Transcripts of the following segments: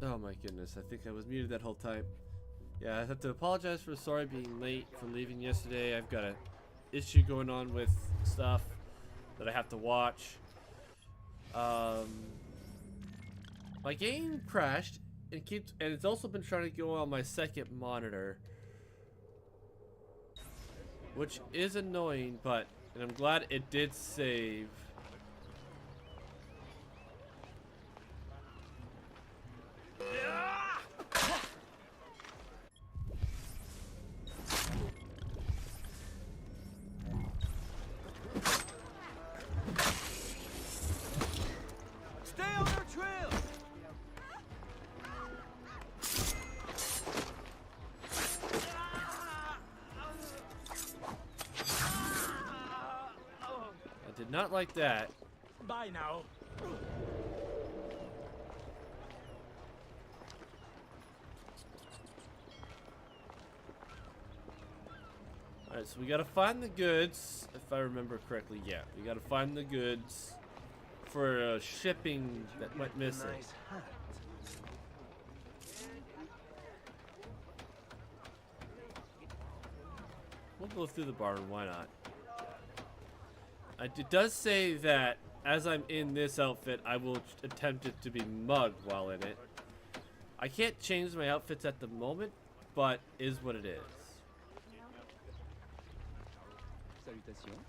Oh my goodness, I think I was muted that whole time. Yeah, I have to apologize for sorry being late for leaving yesterday. I've got an issue going on with stuff that I have to watch. My game crashed and it's also been trying to go on my second monitor, which is annoying, and I'm glad it did save. Not like that. Bye now. Alright, so we gotta find the goods, if I remember correctly. Yeah, we gotta find the goods for shipping that went missing. We'll go through the barn, why not? It does say that as I'm in this outfit, I will attempt it to be mugged while in it. I can't change my outfits at the moment, but is what it is. Salutations.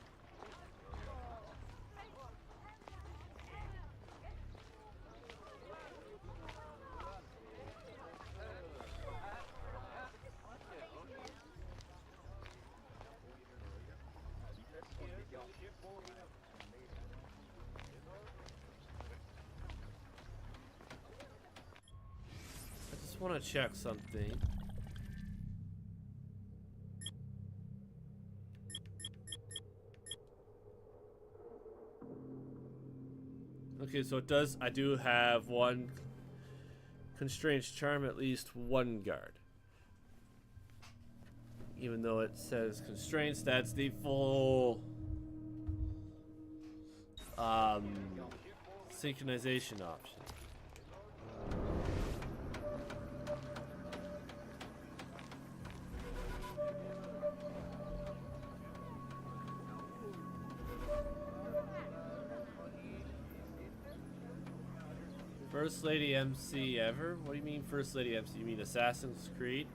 I want to check something. Okay, so it does. I do have one constraints charm, at least one guard. Even though it says constraints, that's the full synchronization option. First Lady MC ever? What do you mean First Lady MC? You mean Assassin's Creed?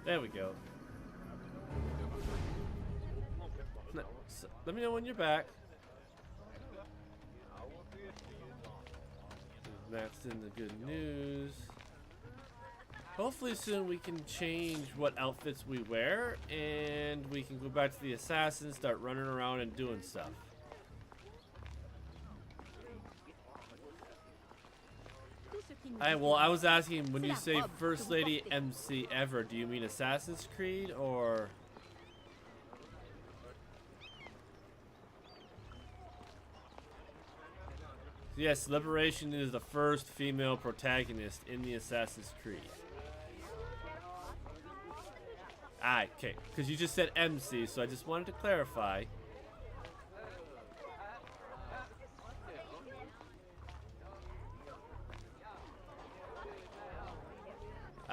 There we go. Let me know when you're back. Matt's in the good news. hopefully soon we can change what outfits we wear, and we can go back to the assassins, start running around and doing stuff. Well, I was asking, when you say First Lady MC ever, do you mean Assassin's Creed or? Yes, Liberation is the first female protagonist in the Assassin's Creed. Ah, okay, because you just said MC, so I just wanted to clarify.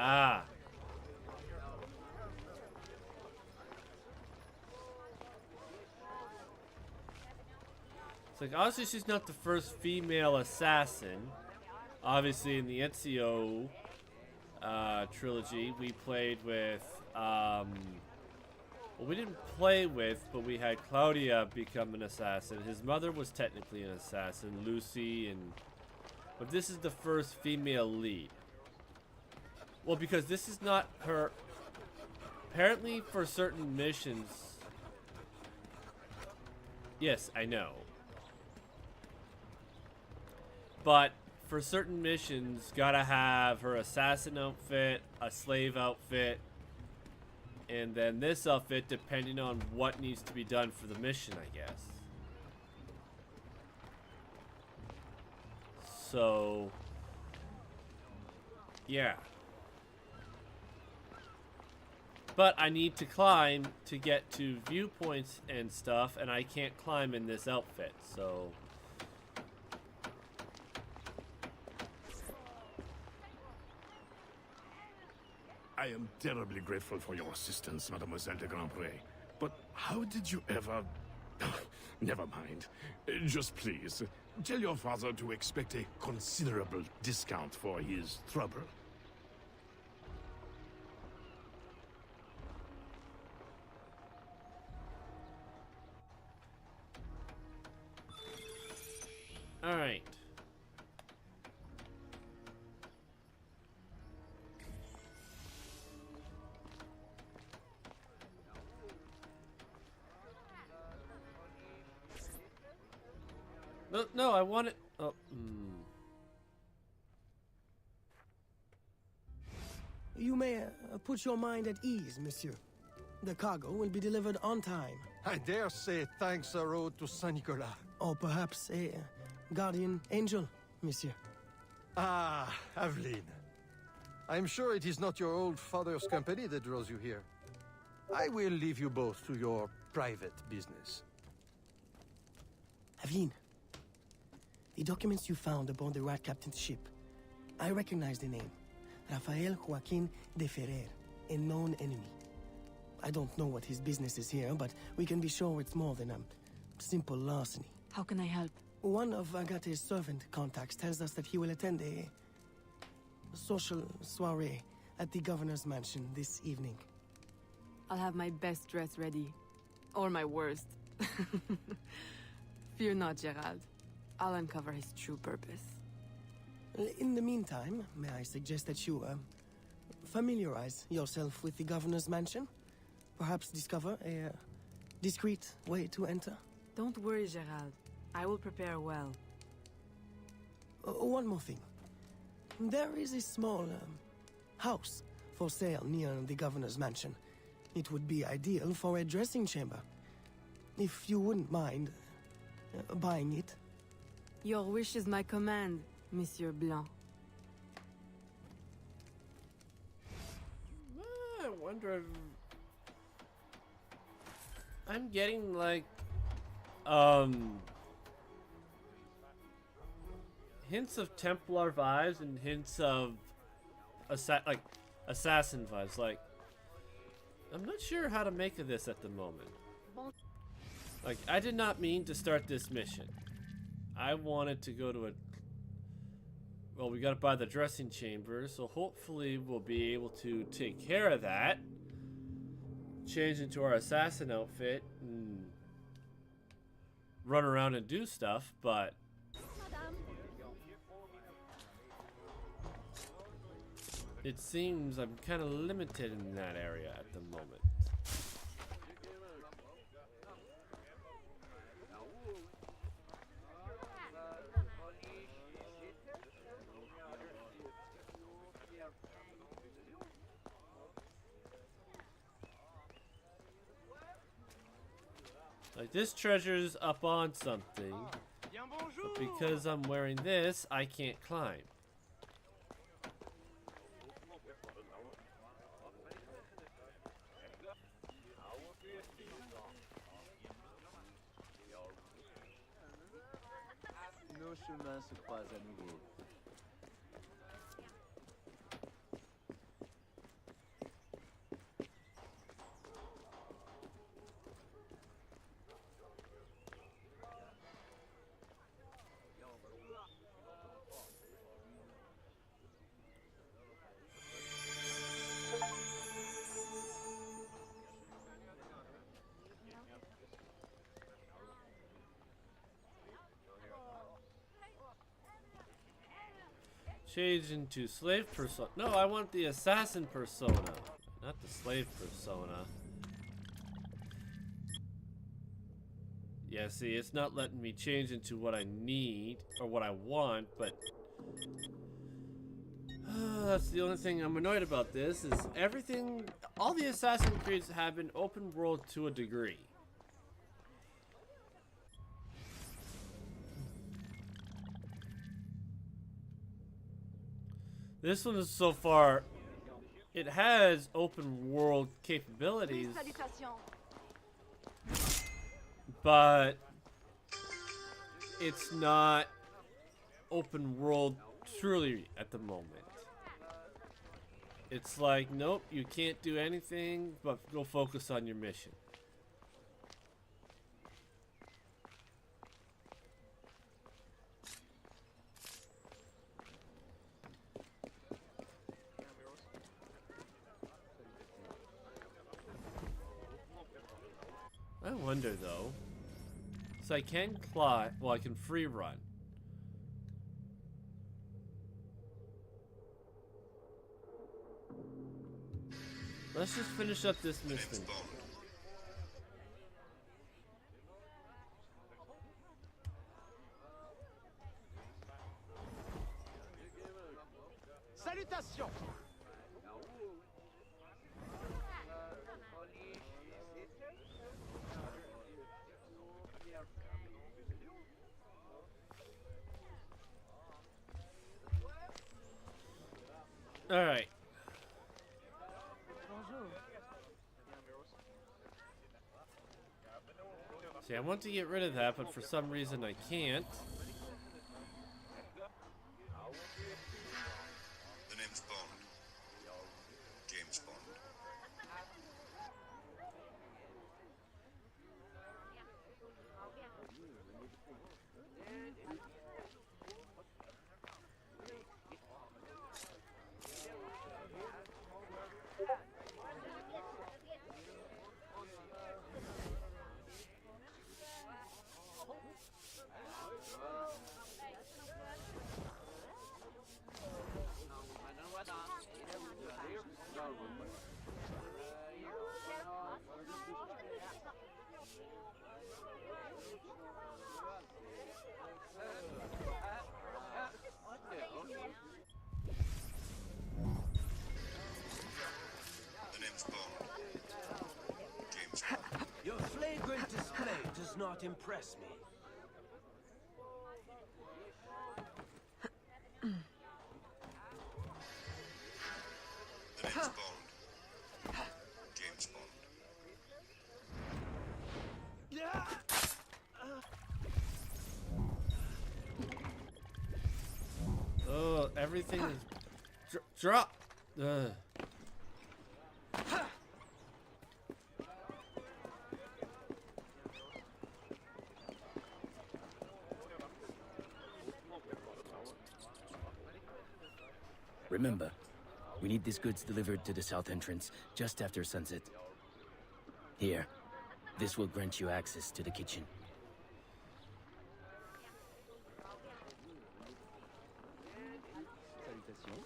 Ah. It's like, obviously she's not the first female assassin. Obviously in the Ezio trilogy, we played with, well, we didn't play with, but we had Claudia become an assassin. His mother was technically an assassin, Lucy, but this is the first female lead. Well, because this is not her. Apparently, for certain missions. Yes, I know. But for certain missions, gotta have her assassin outfit, a slave outfit, and then this outfit depending on what needs to be done for the mission, I guess. So, yeah. But I need to climb to get to viewpoints and stuff, and I can't climb in this outfit, so... I am terribly grateful for your assistance, Mademoiselle de Grandpré. But how did you ever... Never mind. Just please, tell your father to expect a considerable discount for his trouble. Alright. No, I want it. Oh, You may put your mind at ease, monsieur. The cargo will be delivered on time. I dare say thanks are owed to Saint Nicolas. Or perhaps a guardian angel, monsieur. Ah, Aveline. I'm sure it is not your old father's company that draws you here. I will leave you both to your private business. Aveline, the documents you found aboard the Rat Captain's ship. I recognize the name. Rafael Joaquin de Ferrer, a known enemy. I don't know what his business is here, but we can be sure it's more than a simple larceny. How can I help? One of Agate's servant contacts tells us that he will attend a social soiree at the governor's mansion this evening. I'll have my best dress ready. Or my worst. Fear not, Gerald. I'll uncover his true purpose. In the meantime, may I suggest that you, familiarize yourself with the governor's mansion? Perhaps discover a discreet way to enter? Don't worry, Gerald. I will prepare well. One more thing. There is a small, house for sale near the governor's mansion. It would be ideal for a dressing chamber. If you wouldn't mind buying it. Your wish is my command, Monsieur Blanc. I wonder if... I'm getting like hints of Templar vibes and hints of assassin vibes. Like, I'm not sure how to make of this at the moment. Like, I did not mean to start this mission. I wanted to go to a... Well, we gotta buy the dressing chamber, so hopefully we'll be able to take care of that. Change into our assassin outfit and run around and do stuff, but... it seems I'm kind of limited in that area at the moment. Like, this treasure's up on something, but because I'm wearing this, I can't climb. Nos chemins se croisent à nouveau. Change into slave persona. No, I want the assassin persona, not the slave persona. Yeah, see, it's not letting me change into what I need or what I want, but that's the only thing I'm annoyed about this is everything, all the Assassin's Creeds have been open world to a degree. This one is so far, it has open world capabilities, but it's not open world truly at the moment. It's like, nope, you can't do anything but go focus on your mission. I wonder though, so I can climb, well I can free run. Let's just finish up this mission. Salutations! All right. See, I want to get rid of that, but for some reason I can't. The name's Bond. James Bond. The name's Bond. James Bond. Your flagrant display does not impress me. The name's Bond. James Bond. Oh, everything is drop. Remember, we need these goods delivered to the south entrance just after sunset. Here, this will grant you access to the kitchen. Salutations.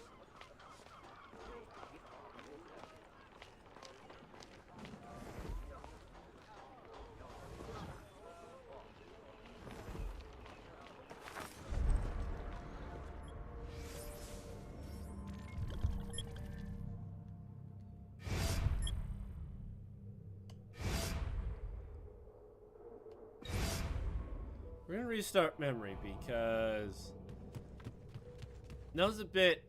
We're gonna restart memory because that was a bit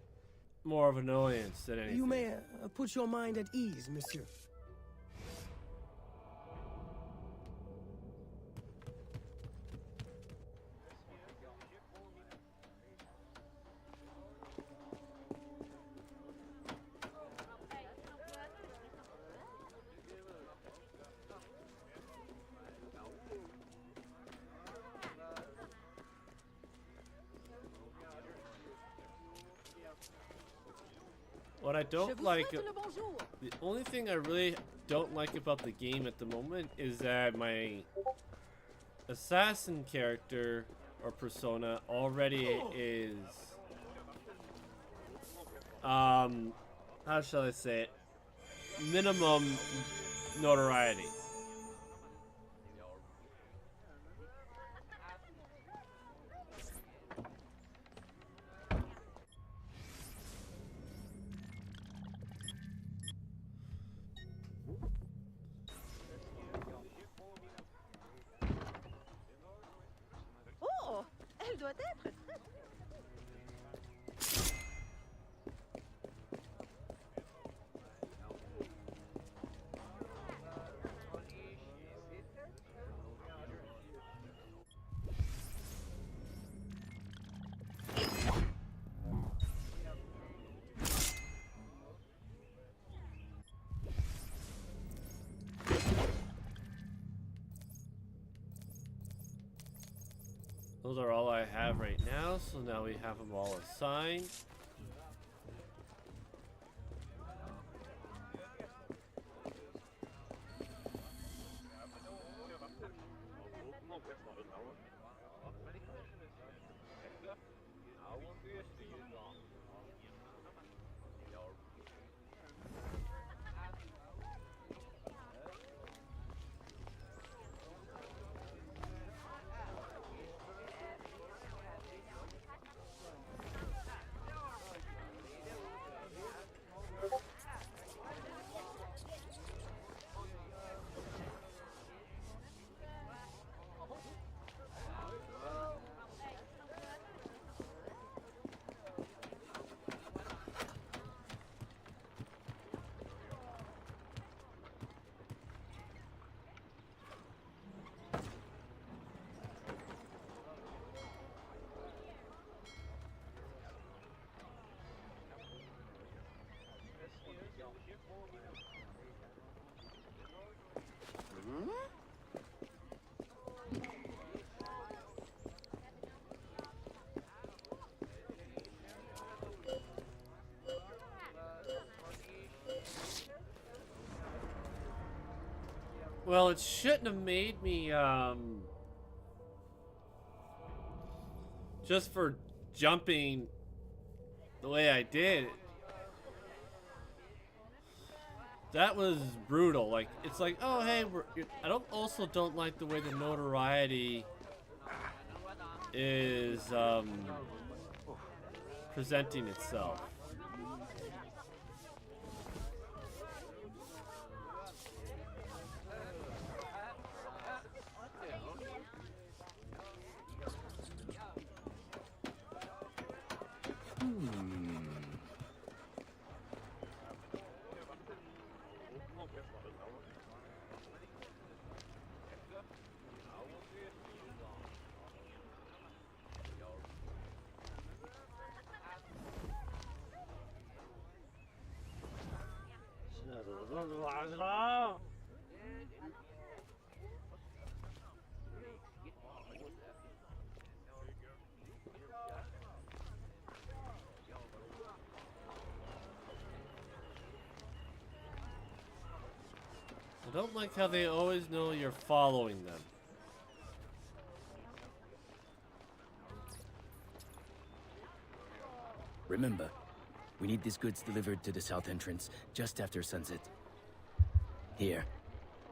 more of annoyance than anything. You may put your mind at ease, monsieur. What I don't like, the only thing I really don't like about the game at the moment is that my assassin character or persona already is, how shall I say it, minimum notoriety. Oh, elle doit être. Those are all I have right now, so now we have them all assigned. Well, it shouldn't have made me, just for jumping the way I did. That was brutal. Like, it's like, oh, hey, I don't like the way the notoriety is, presenting itself. I don't like how they always know you're following them. Remember, we need these goods delivered to the south entrance just after sunset. Here,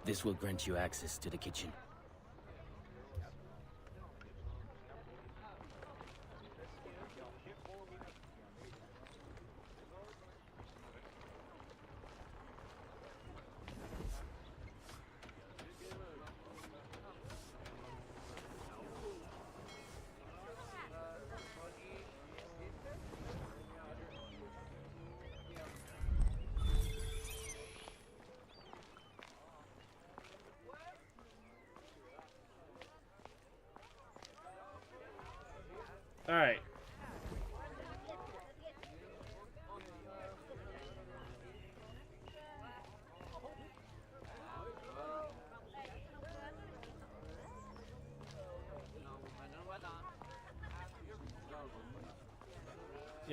this will grant you access to the kitchen.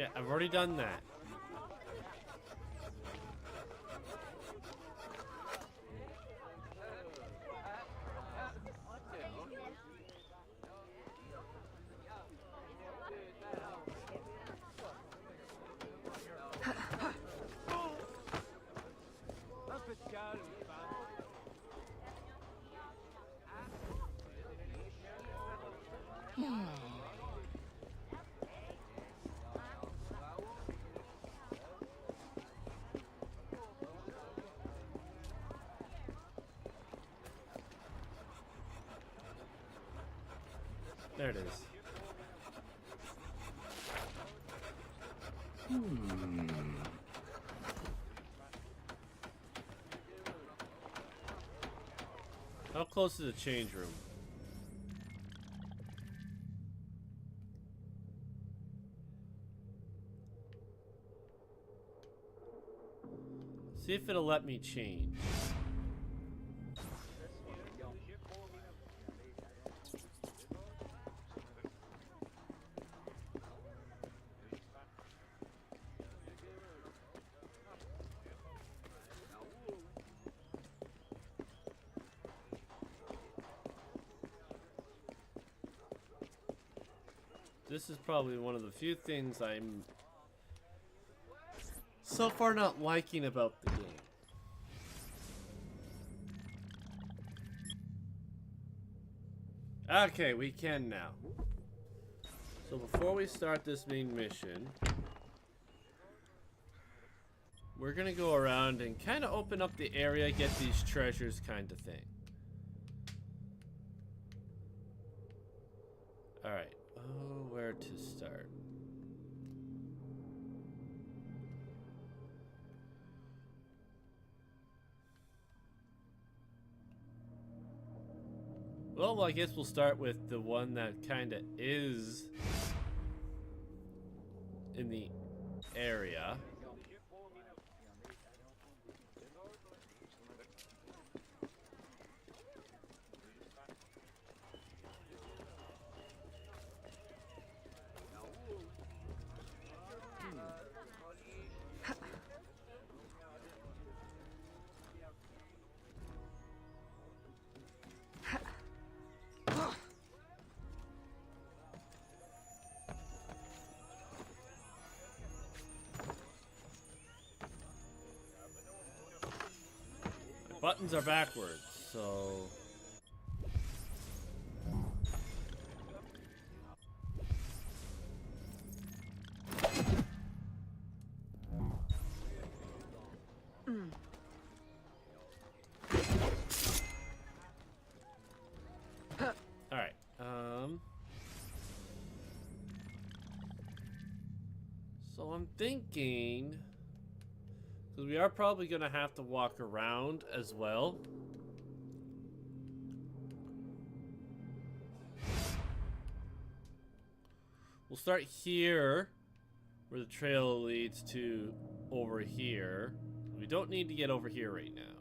Yeah, I've already done that. Un peu de calme, femme. There it is. How close is the change room? See if it'll let me change. This is probably one of the few things I'm so far not liking about the game. Okay, we can now. So before we start this main mission, we're gonna go around and kind of open up the area, get these treasures kind of thing. Alright. Oh, where to start? Well, I guess we'll start with the one that kind of is in the area. Buttons are backwards, so... Alright, so I'm thinking... because we are probably going to have to walk around as well. We'll start here, where the trail leads to over here. We don't need to get over here right now.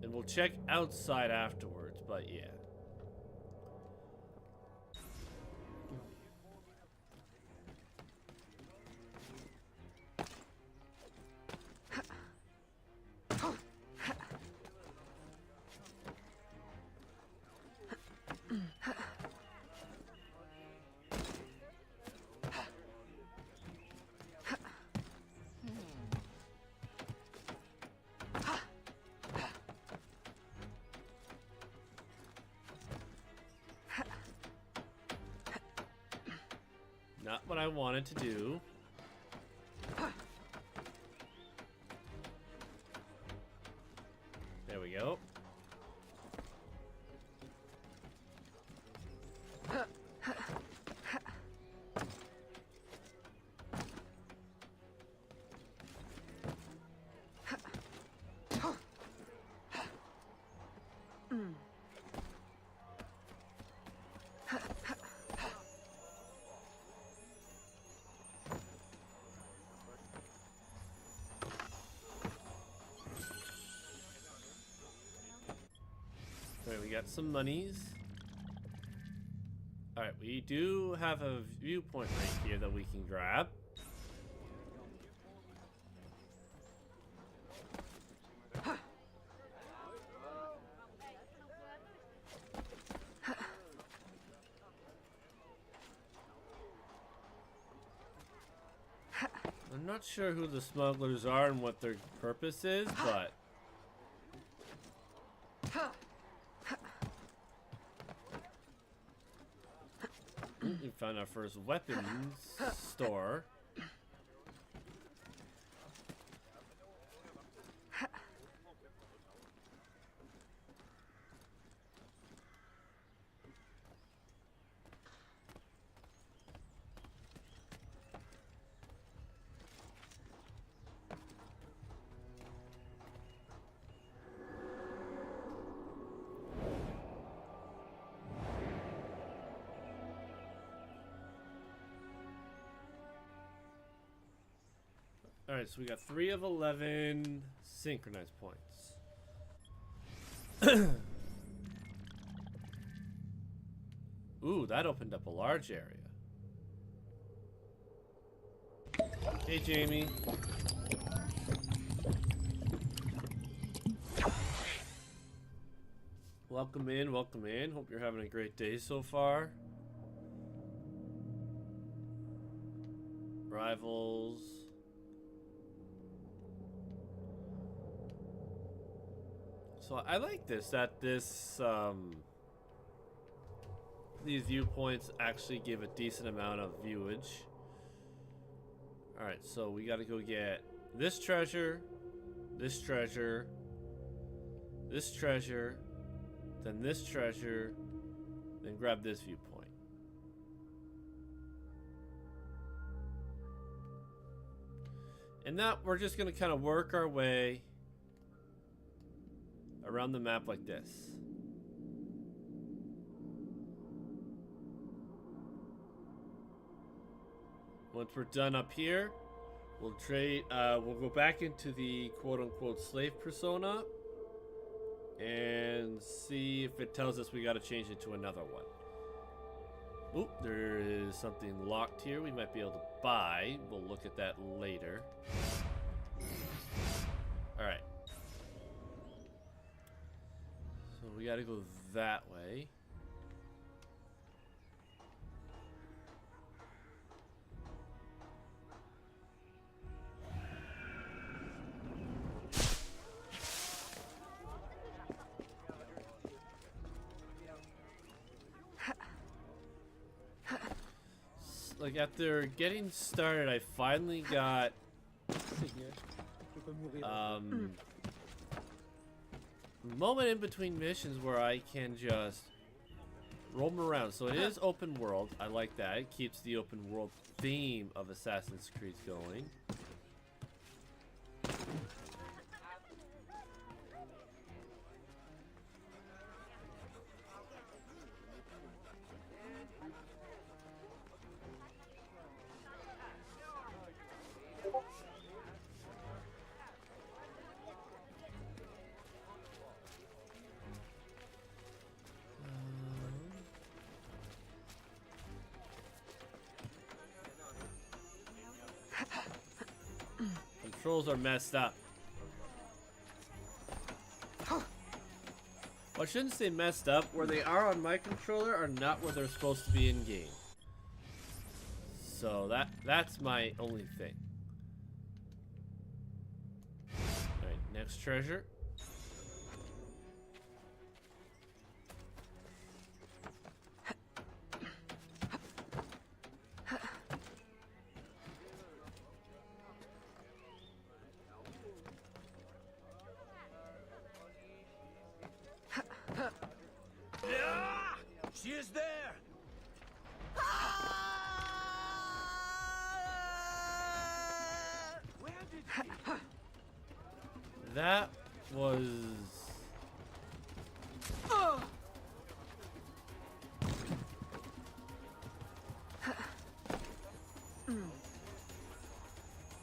And we'll check outside afterwards, but yeah. Not what I wanted to do. There we go. Alright, we got some monies. Alright, we do have a viewpoint right here that we can grab. I'm not sure who the smugglers are and what their purpose is, but we found our first weapons store. Alright, so we got 3 of 11 synchronized points. Ooh, that opened up a large area. Hey, Jamie. Welcome in, welcome in. Hope you're having a great day so far. Rivals. So I like this, that these viewpoints actually give a decent amount of viewage. Alright, so we gotta go get this treasure, this treasure, this treasure, then this treasure, then grab this viewpoint. And that we're just gonna kind of work our way around the map like this. Once we're done up here, we'll trade. We'll go back into the quote-unquote slave persona and see if it tells us we got to change it to another one. Oop, there is something locked here. We might be able to buy. We'll look at that later. All right. So we gotta go that way. Like after getting started, I finally got moment in between missions where I can just roam around. So it is open world. I like that. It keeps the open world theme of Assassin's Creed going. Controls are messed up. Well, I shouldn't say messed up. Where they are on my controller are not where they're supposed to be in game. So that's my only thing. Alright, next treasure. She is there! Where did she... That was...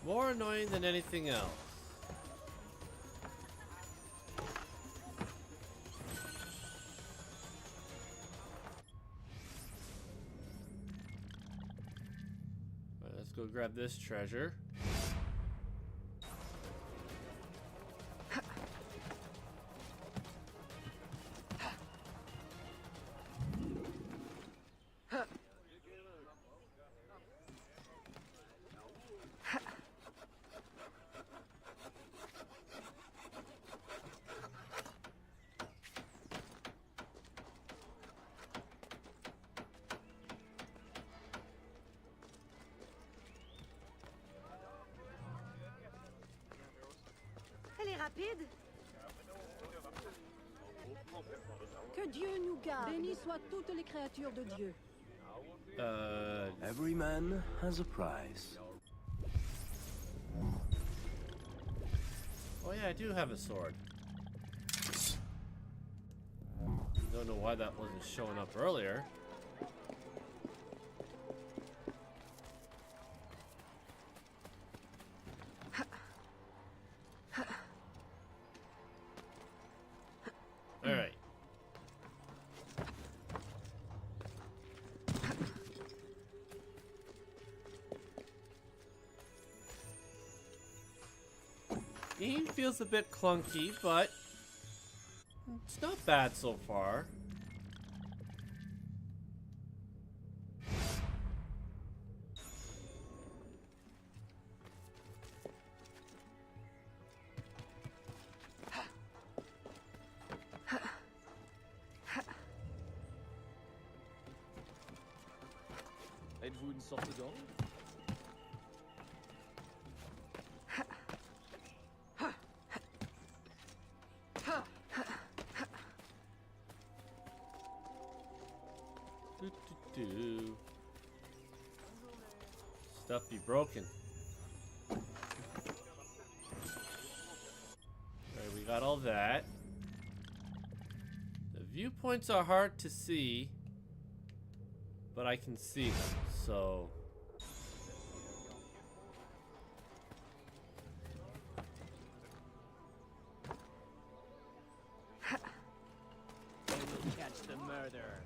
more annoying than anything else. go grab this treasure. Elle est rapide. Que Dieu nous garde. Bénis soient toutes les créatures de Dieu. Every man has a price. Oh yeah, I do have a sword. Don't know why that wasn't showing up earlier. Alright. Game feels a bit clunky, but it's not bad so far. Êtes-vous une sorte d'ange? Do. Stuff be broken. Alright, we got all that. The viewpoints are hard to see, but I can see them, so... Catch the murderer.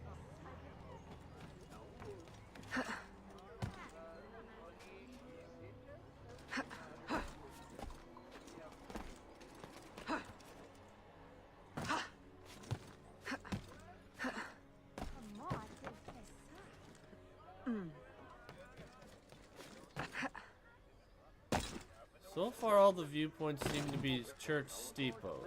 So far, all the viewpoints seem to be church steeples.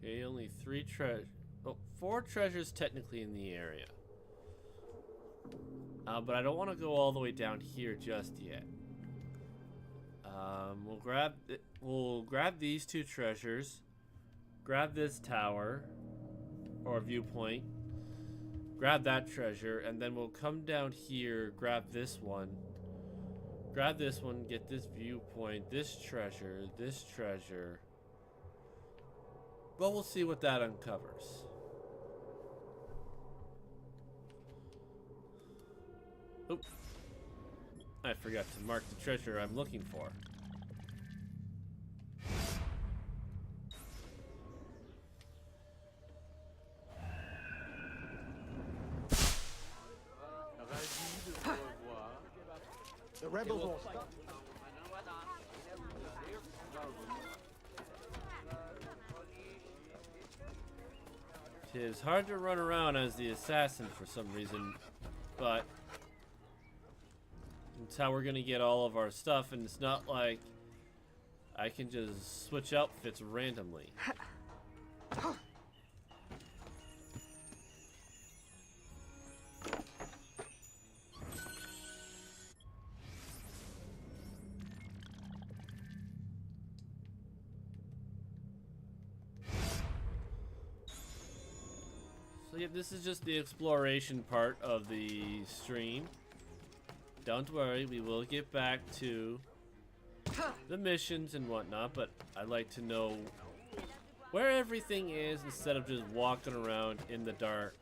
Okay, only four treasures technically in the area. But I don't want to go all the way down here just yet. We'll grab these two treasures, grab this tower or viewpoint, grab that treasure, and then we'll come down here, grab this one, get this viewpoint, this treasure. Well, we'll see what that uncovers. Oop. I forgot to mark the treasure I'm looking for. The rebels won't stop. It is hard to run around as the assassin for some reason, but it's how we're gonna get all of our stuff, and it's not like I can just switch outfits randomly. yeah, this is just the exploration part of the stream. Don't worry, we will get back to the missions and whatnot, but I like to know where everything is instead of just walking around in the dark.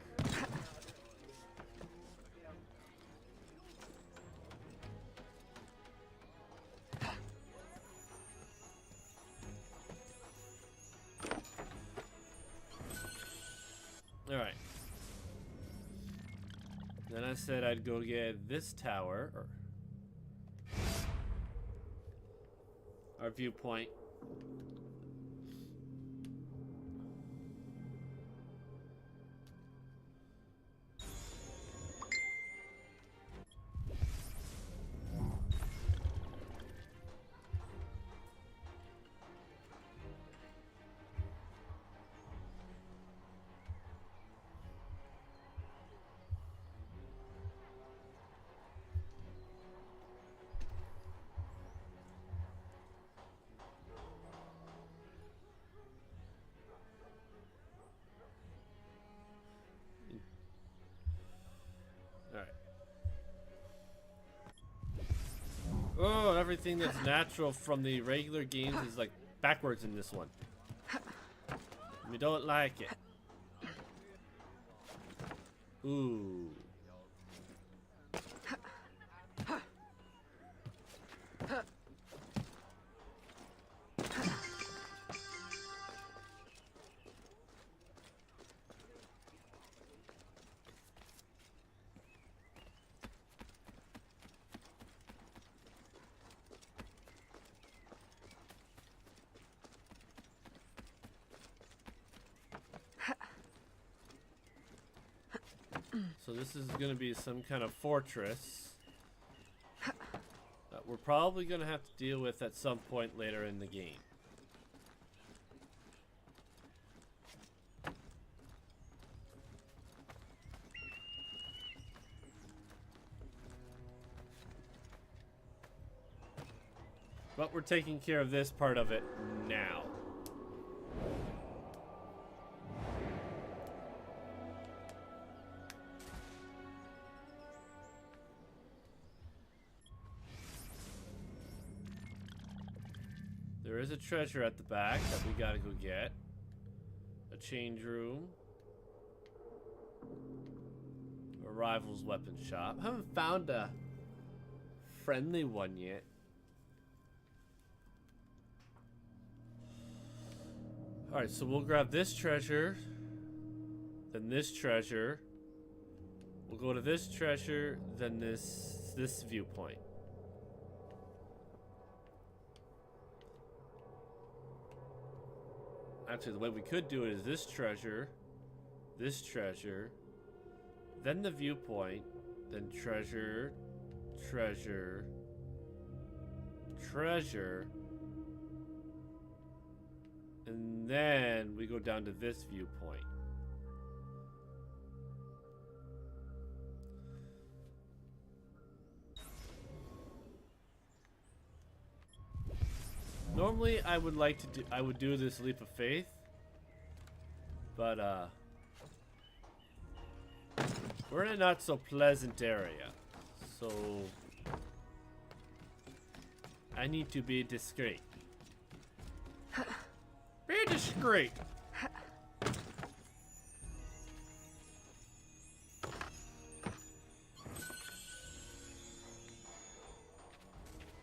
Alright. Then I said I'd go get this tower, or our viewpoint. Oh, everything that's natural from the regular games is like backwards in this one. We don't like it. Ooh. So this is going to be some kind of fortress that we're probably going to have to deal with at some point later in the game. But we're taking care of this part of it now. There is a treasure at the back that we gotta go get. A change room. A rival's weapon shop. I haven't found a friendly one yet. Alright, so we'll grab this treasure. Then this treasure. We'll go to this treasure, then this viewpoint. Actually, the way we could do it is this treasure, then the viewpoint, then treasure, treasure, treasure, and then we go down to this viewpoint. Normally, I would do this leap of faith, but we're in a not so pleasant area, so I need to be discreet. Be discreet.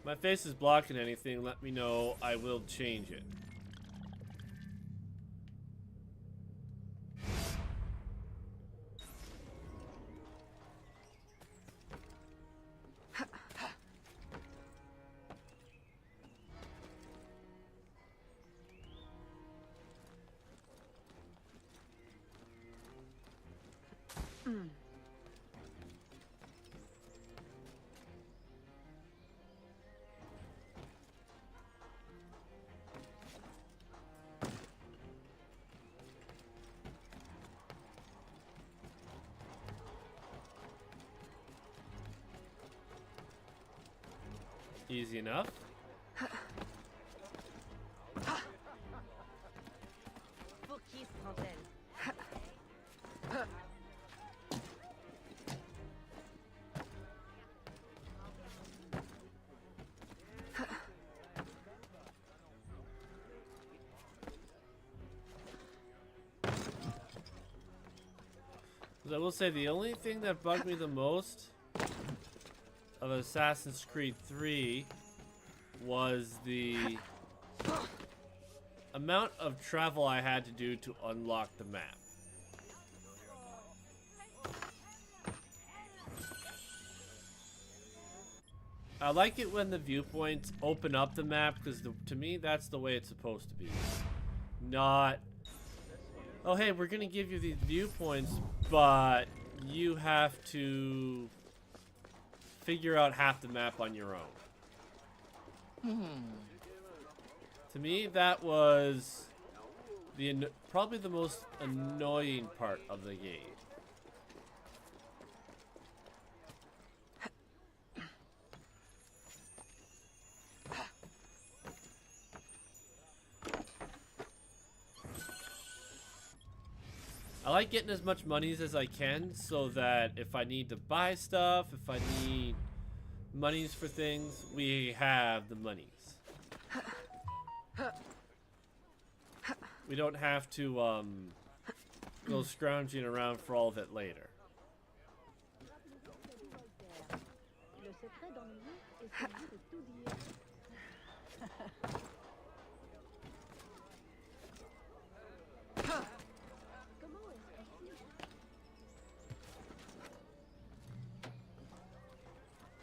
My face is blocking anything, let me know. I will change it. Easy enough. Pour qui se prend-elle? So I will say the only thing that bugged me the most of Assassin's Creed 3 was the amount of travel I had to do to unlock the map. I like it when the viewpoints open up the map because to me that's the way it's supposed to be. Not, oh hey, we're gonna give you these viewpoints, but you have to figure out half the map on your own. To me, that was probably the most annoying part of the game. I like getting as much monies as I can so that if I need to buy stuff, if I need monies for things, we have the monies. We don't have to go scrounging around for all of it later. Le secret d'ennui est celui de tout dire.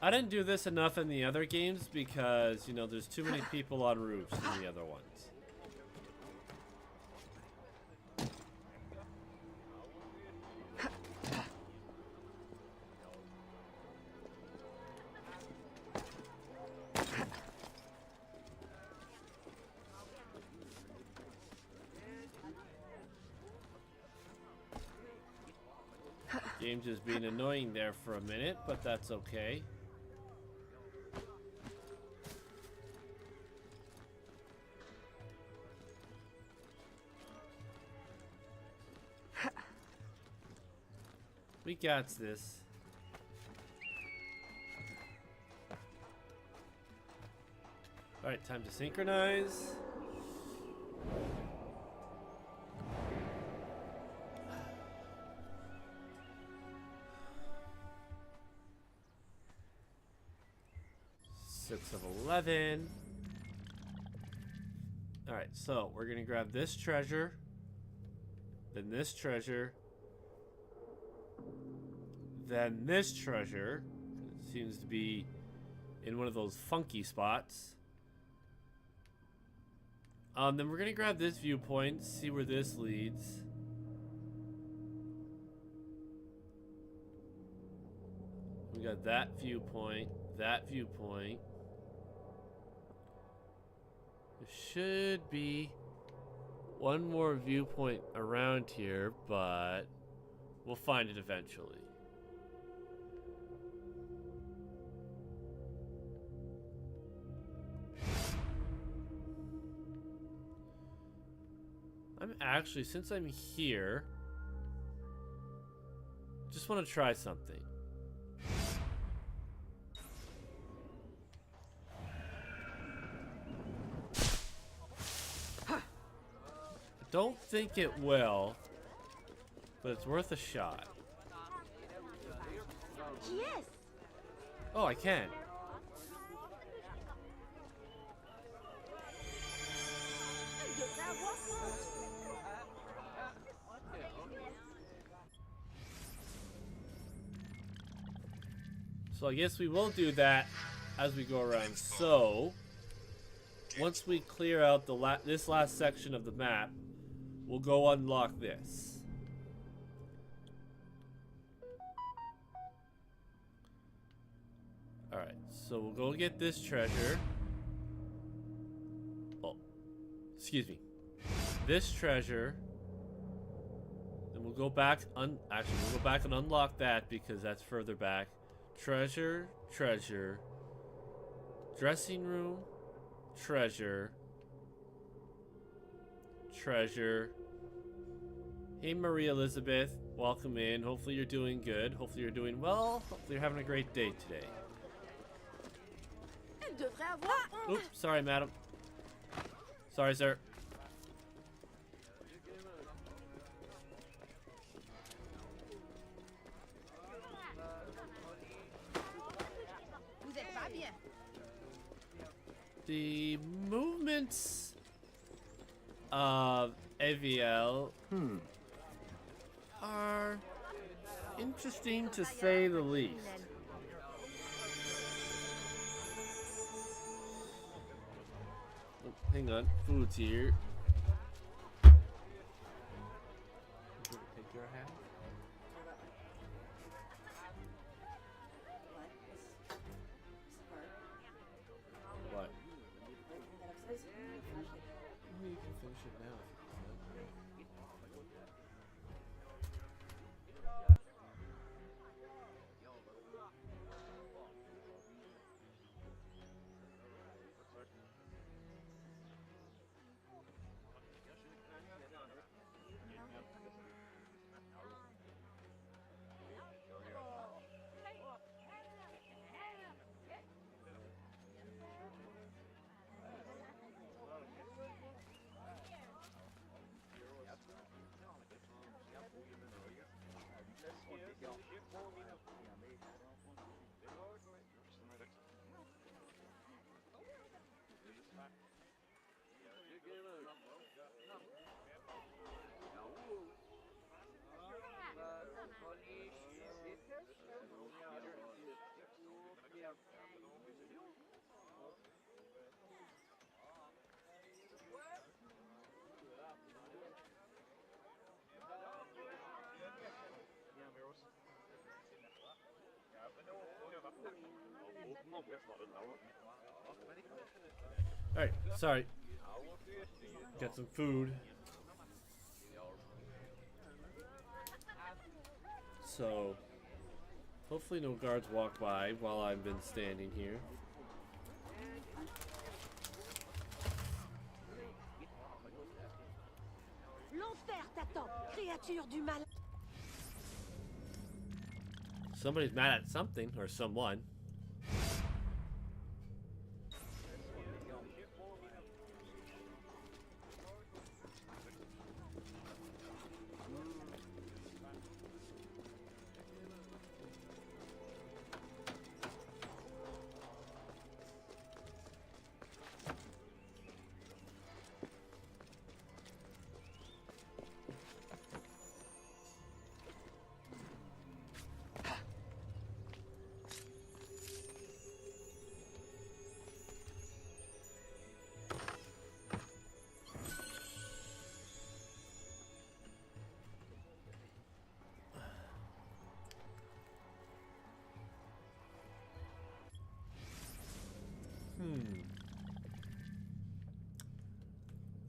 I didn't do this enough in the other games because, you know, there's too many people on roofs in the other ones. Game just being annoying there for a minute, but that's okay. We got this. Alright, time to synchronize. Six of 11. Alright, so we're gonna grab this treasure, then this treasure, then this treasure. It seems to be in one of those funky spots. Then we're gonna grab this viewpoint, see where this leads. We got that viewpoint, that viewpoint. There should be one more viewpoint around here, but we'll find it eventually. I'm actually, since I'm here, just want to try something. I don't think it will, but it's worth a shot. Yes. Oh, I can. So I guess we will do that as we go around. So once we clear out the this last section of the map, we'll go unlock this. Alright, so we'll go get this treasure. Oh, excuse me. This treasure. Then we'll go back. Actually, we'll go back and unlock that because that's further back. Treasure, treasure. Dressing room, treasure. Treasure. Hey, Marie Elizabeth. Welcome in. Hopefully you're doing good. Hopefully you're doing well. Hopefully you're having a great day today. Oops, sorry, madam. Sorry, sir. The movements of Aviel are interesting to say the least. Oh, hang on, food's here. Take your hand. What? Well, you can finish it now. Alright, sorry. Got some food. So, hopefully no guards walk by while I've been standing here. L'enfer t'attend, créature du mal. Somebody's mad at something or someone.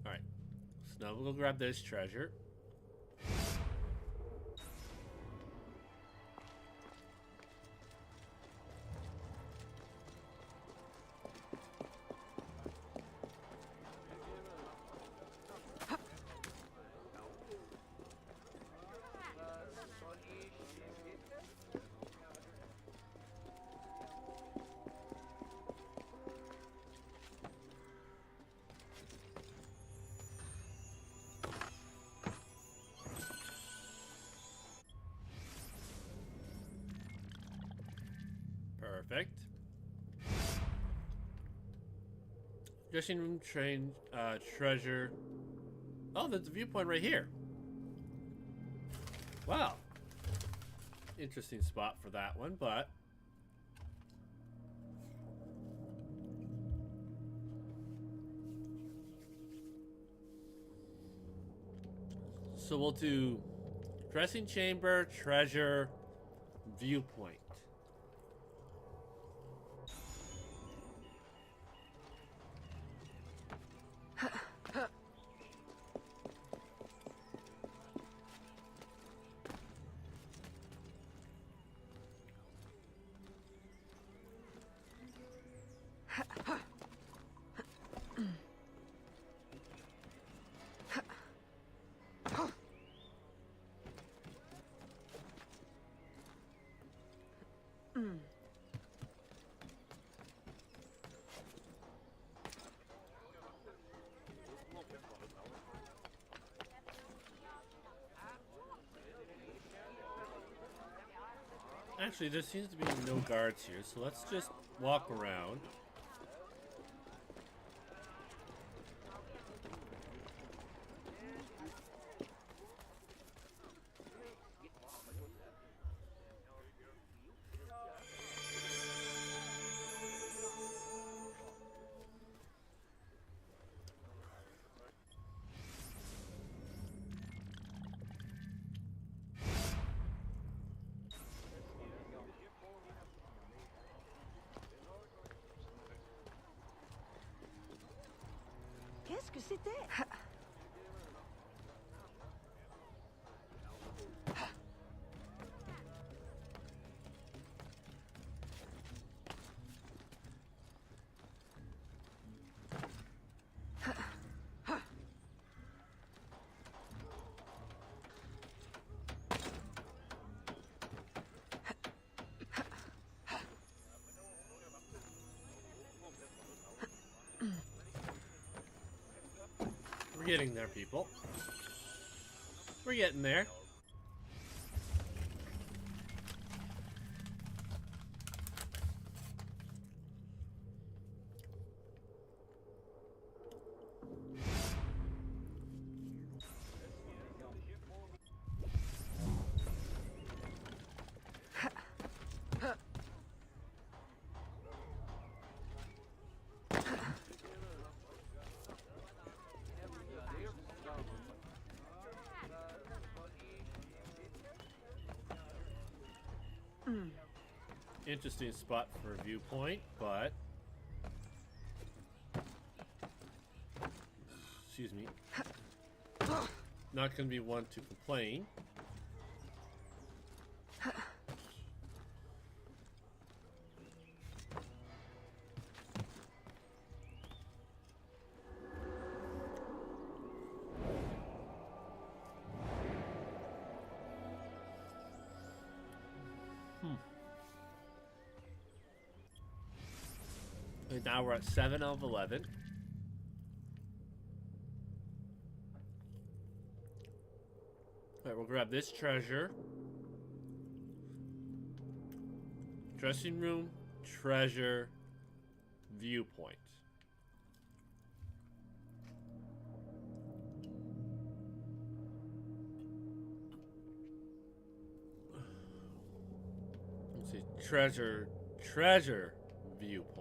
Alright. So now we'll go grab this treasure. Perfect. Dressing room, train, treasure. Oh, there's a viewpoint right here. Wow. Interesting spot for that one, but so we'll do dressing chamber, treasure, viewpoint. Actually, there seems to be no guards here, so let's just walk around. que c'était. We're getting there, people. We're getting there. Interesting spot for a viewpoint, but excuse me, not gonna be one to complain. And now we're at 7 of 11. Alright, we'll grab this treasure. Dressing room, treasure, viewpoint. Let's see, treasure, viewpoint.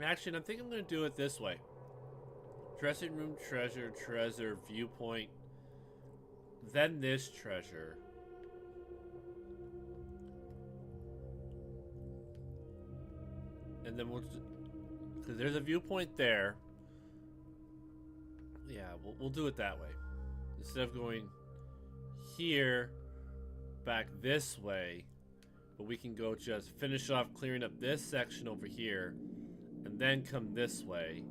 Actually, I think I'm going to do it this way. Dressing room, treasure, viewpoint. Then this treasure. And then we'll... Because there's a viewpoint there. Yeah, we'll do it that way. Instead of going here, back this way. But we can go just finish off clearing up this section over here. And then come this way.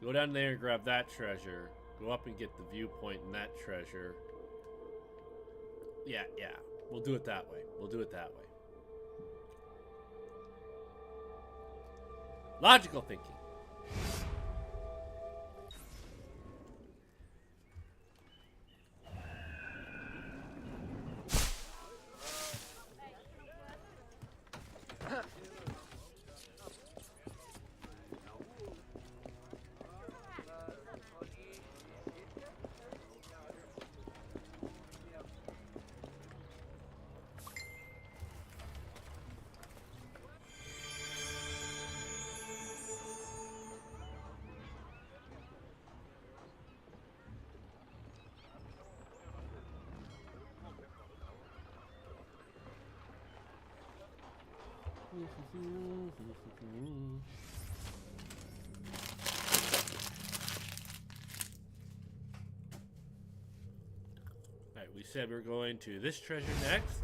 Go down there and grab that treasure. Go up and get the viewpoint and that treasure. Yeah. We'll do it that way. Logical thinking. Alright, we said we're going to this treasure next.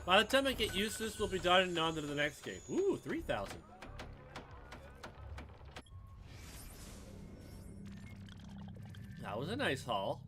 By the time I get used to this, we'll be done and on to the next game. Ooh, 3,000. That was a nice haul.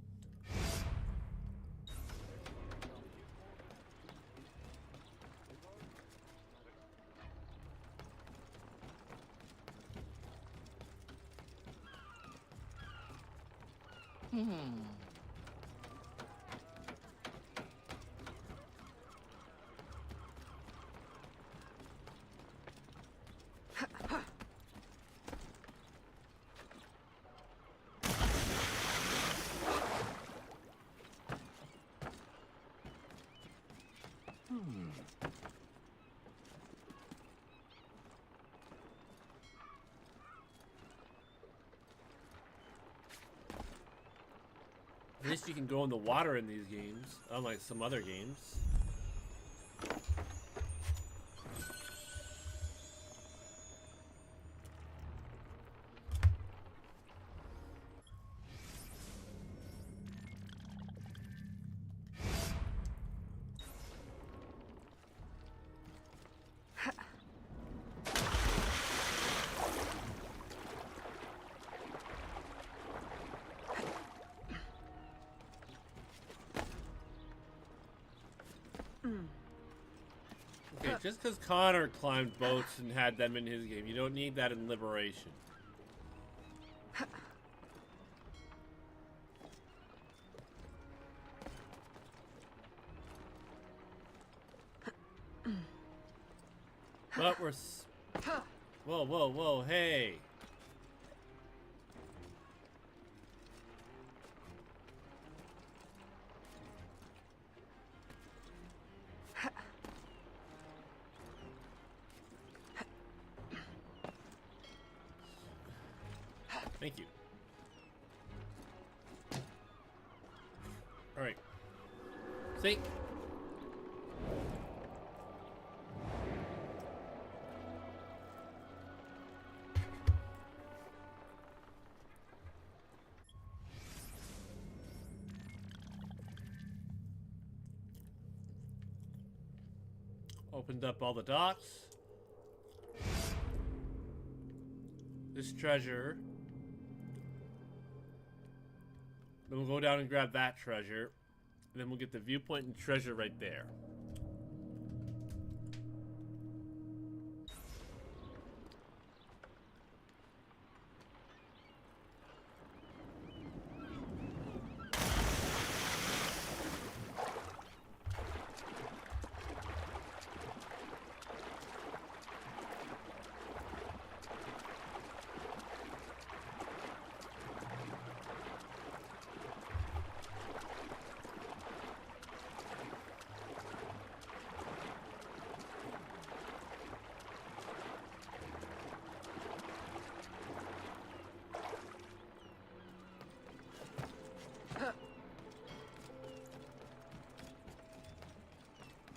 At least you can go in the water in these games, unlike some other games. Okay, just because Connor climbed boats and had them in his game, you don't need that in Liberation. But we're... Whoa, whoa, whoa, hey! Thank you. Alright. See? Opened up all the docks. This treasure. Then we'll go down and grab that treasure. And then we'll get the viewpoint and treasure right there.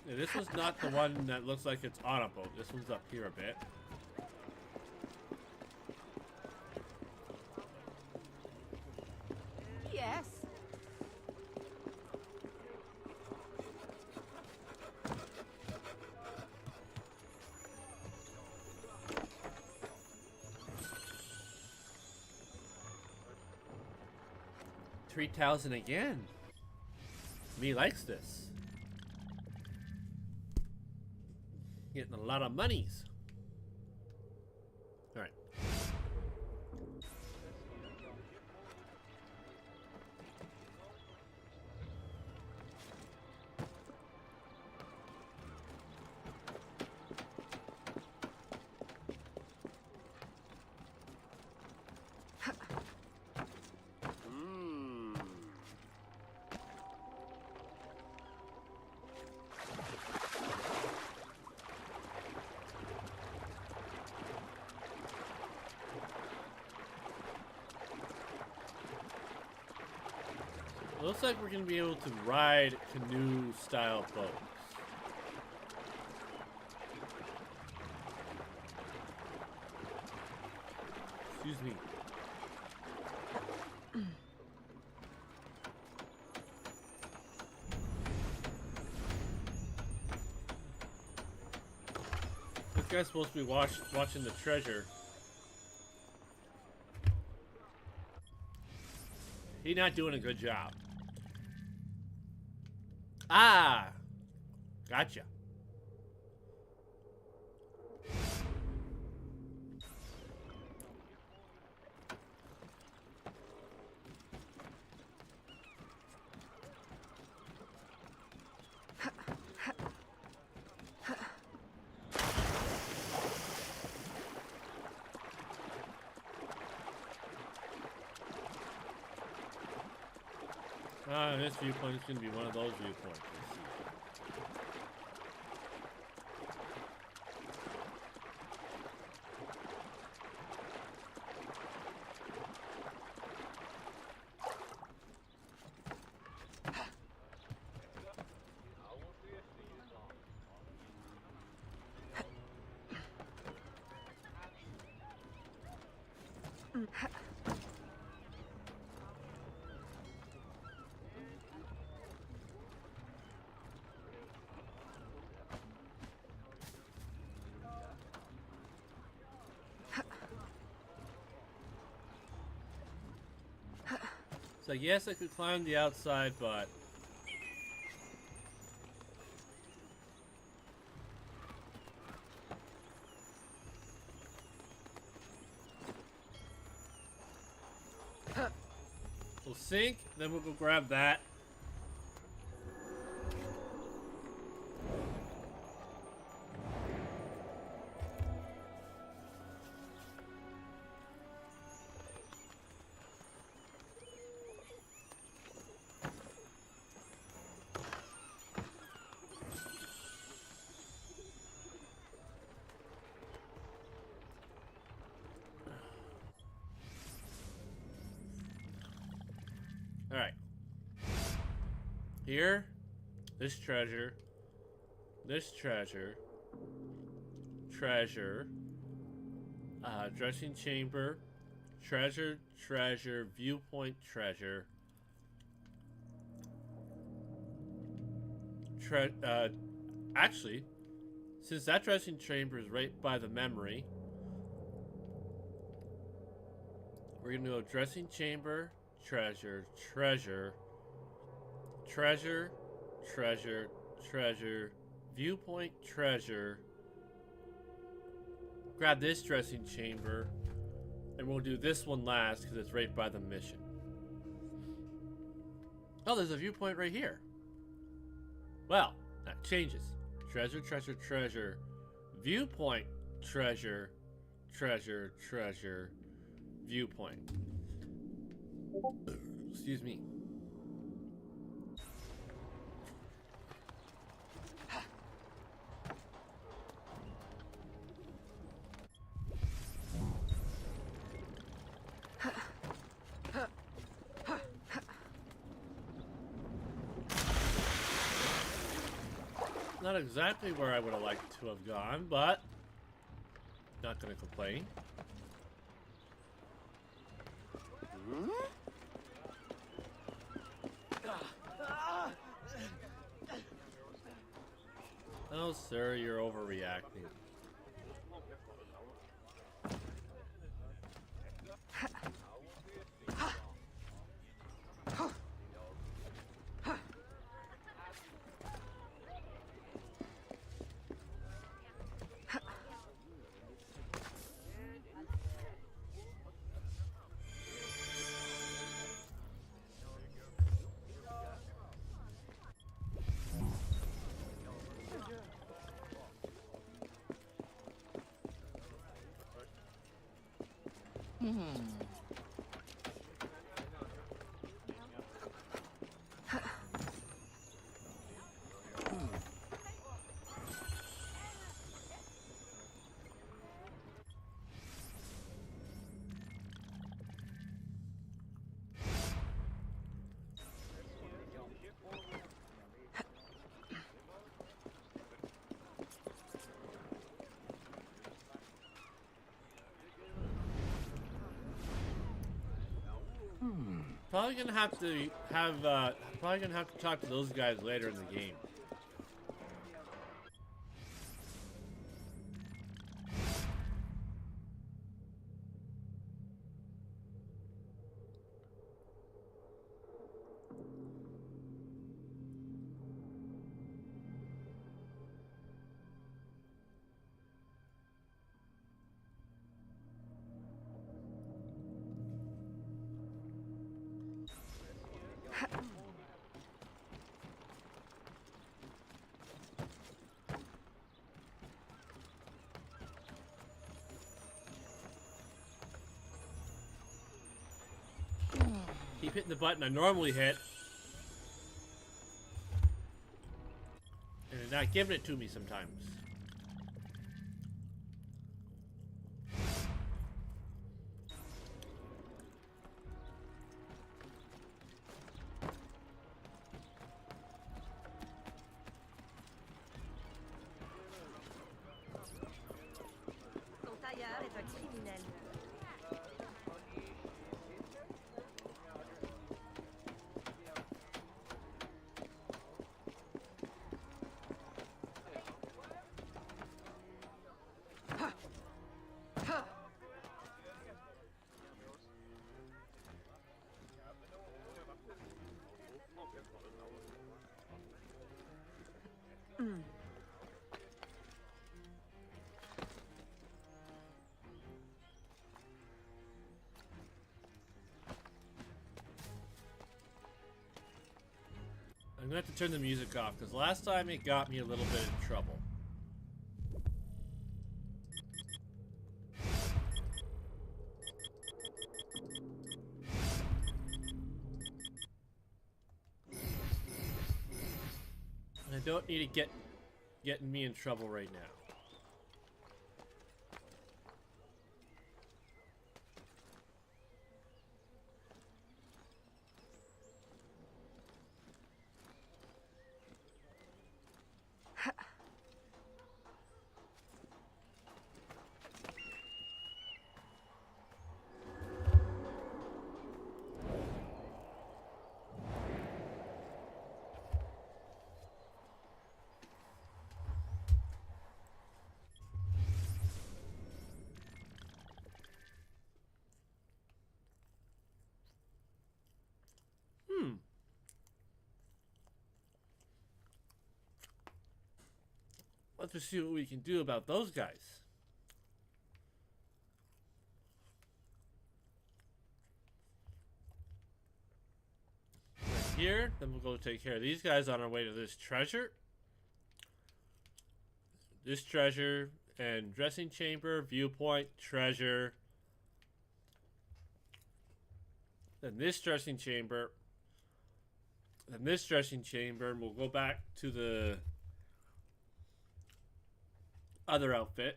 Yeah, this was not the one that looks like it's on a boat. This one's up here a bit. Yes. $3,000 again. Me likes this. Getting a lot of monies. All right. Looks like we're gonna be able to ride canoe-style boats. Excuse me. This guy's supposed to be watching the treasure. He's not doing a good job. Ah! Gotcha. This viewpoint is going to be one of those viewpoints. So yes, I could climb the outside, but we'll sink, then we'll go grab that. Alright. Here, this treasure, dressing chamber, treasure, viewpoint, treasure. Actually, since that dressing chamber is right by the memory, we're gonna go dressing chamber, treasure, viewpoint, treasure. Grab this dressing chamber, and we'll do this one last because it's right by the mission. Oh, there's a viewpoint right here. Well, that changes. Treasure, viewpoint, treasure, viewpoint. Excuse me. Not exactly where I would have liked to have gone, but not gonna complain. Oh, sir, you're overreacting. Probably gonna have to talk to those guys later in the game. Keep hitting the button I normally hit. And they're not giving it to me sometimes. Ton tailleur est un criminel. I'm gonna have to turn the music off because last time it got me a little bit in trouble. And I don't need to getting me in trouble right now. Let's just see what we can do about those guys. Right here, then we'll go take care of these guys on our way to this treasure. This treasure and dressing chamber, viewpoint, treasure. Then this dressing chamber. Then this dressing chamber, and we'll go back to the other outfit.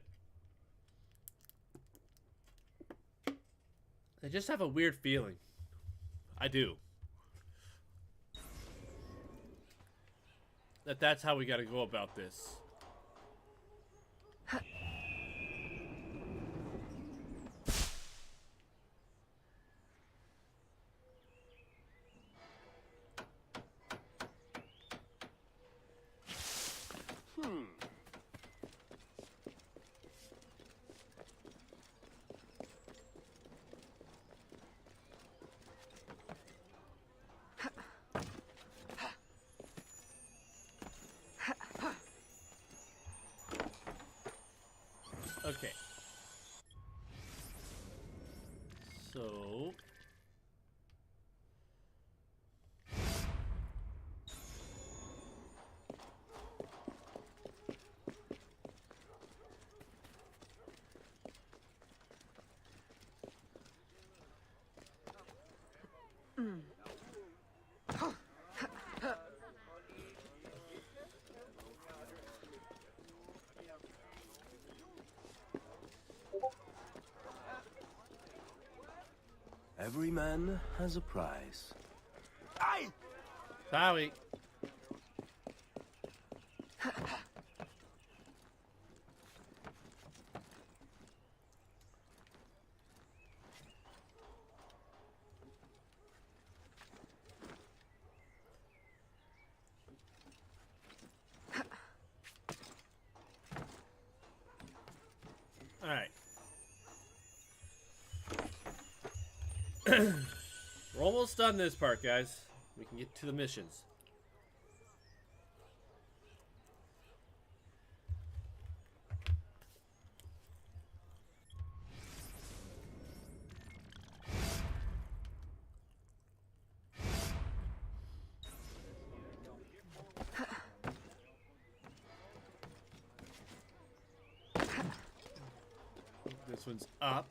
I just have a weird feeling. I do. That's how we gotta go about this. Okay. So Every man has a price. sorry. All right. We're almost done this part, guys. We can get to the missions. This one's up.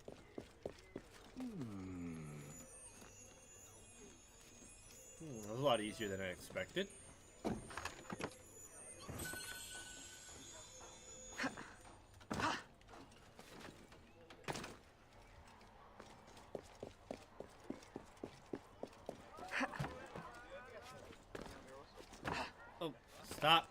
That was a lot easier than I expected. Oh, stop.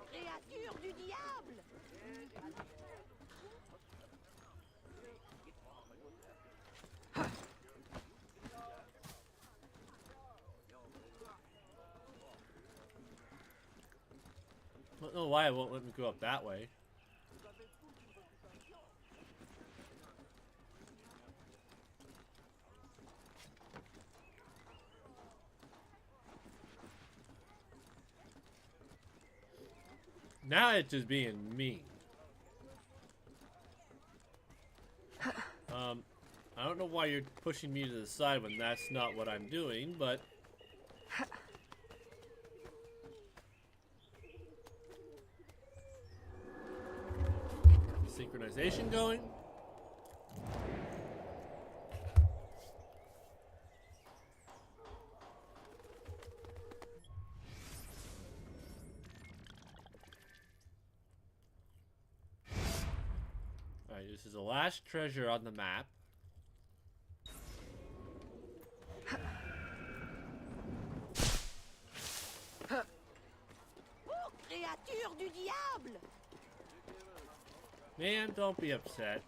Créature du diable! don't know why it won't let me go up that way. Now it's just being mean. I don't know why you're pushing me to the side when that's not what I'm doing, but... Synchronization going. Alright, this is the last treasure on the map. Oh, créature du diable! Man, don't be upset.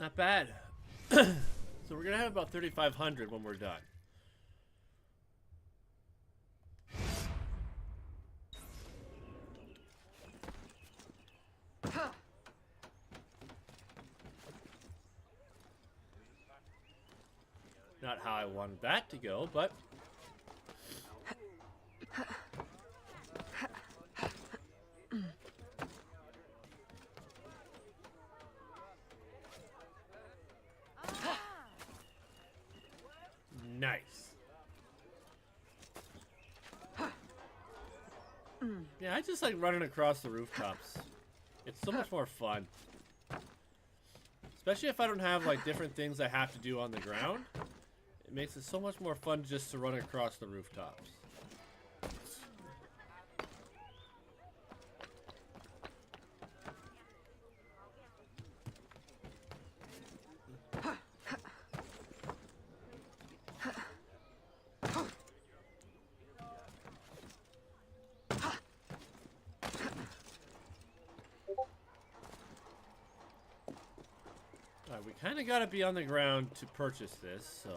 Not bad. So we're gonna have about 3,500 when we're done. Not how I wanted that to go, but... Nice. Yeah, I just like running across the rooftops. It's so much more fun. Especially if I don't have like different things I have to do on the ground. It makes it so much more fun just to run across the rooftops. Alright, we kind of got to be on the ground to purchase this, so...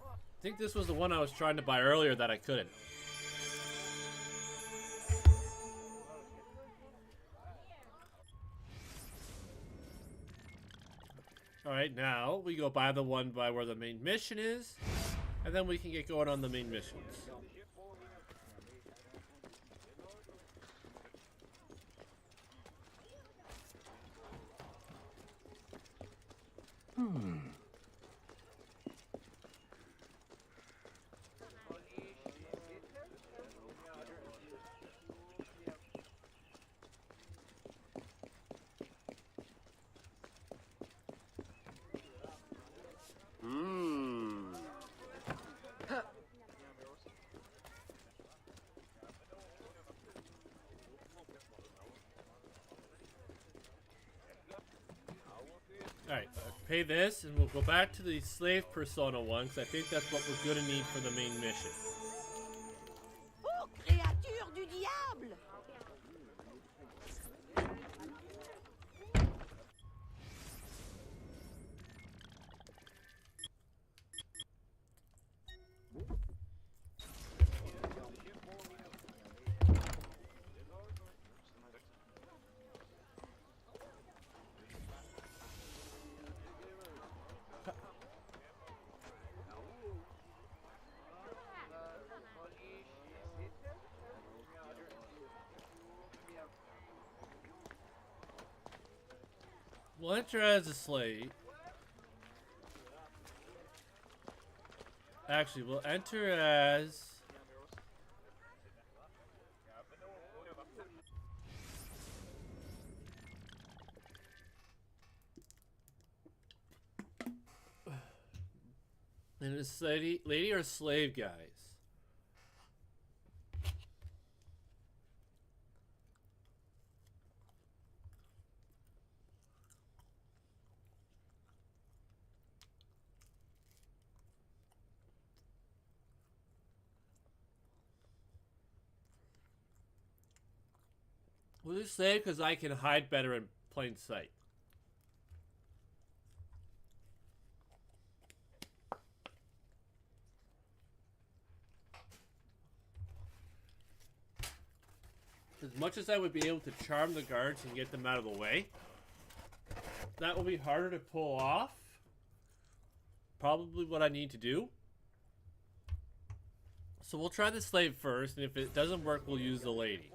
I think this was the one I was trying to buy earlier that I couldn't. Alright, now we go buy the one by where the main mission is, and then we can get going on the main missions. Alright, pay this, and we'll go back to the slave persona one, because I think that's what we're gonna need for the main mission. Oh, créature du diable! We'll enter as a slave. Actually, we'll enter as... And it's lady or slave, guys? We'll just say because I can hide better in plain sight. As much as I would be able to charm the guards and get them out of the way, that will be harder to pull off. Probably what I need to do. So we'll try the slave first, and if it doesn't work, we'll use the lady.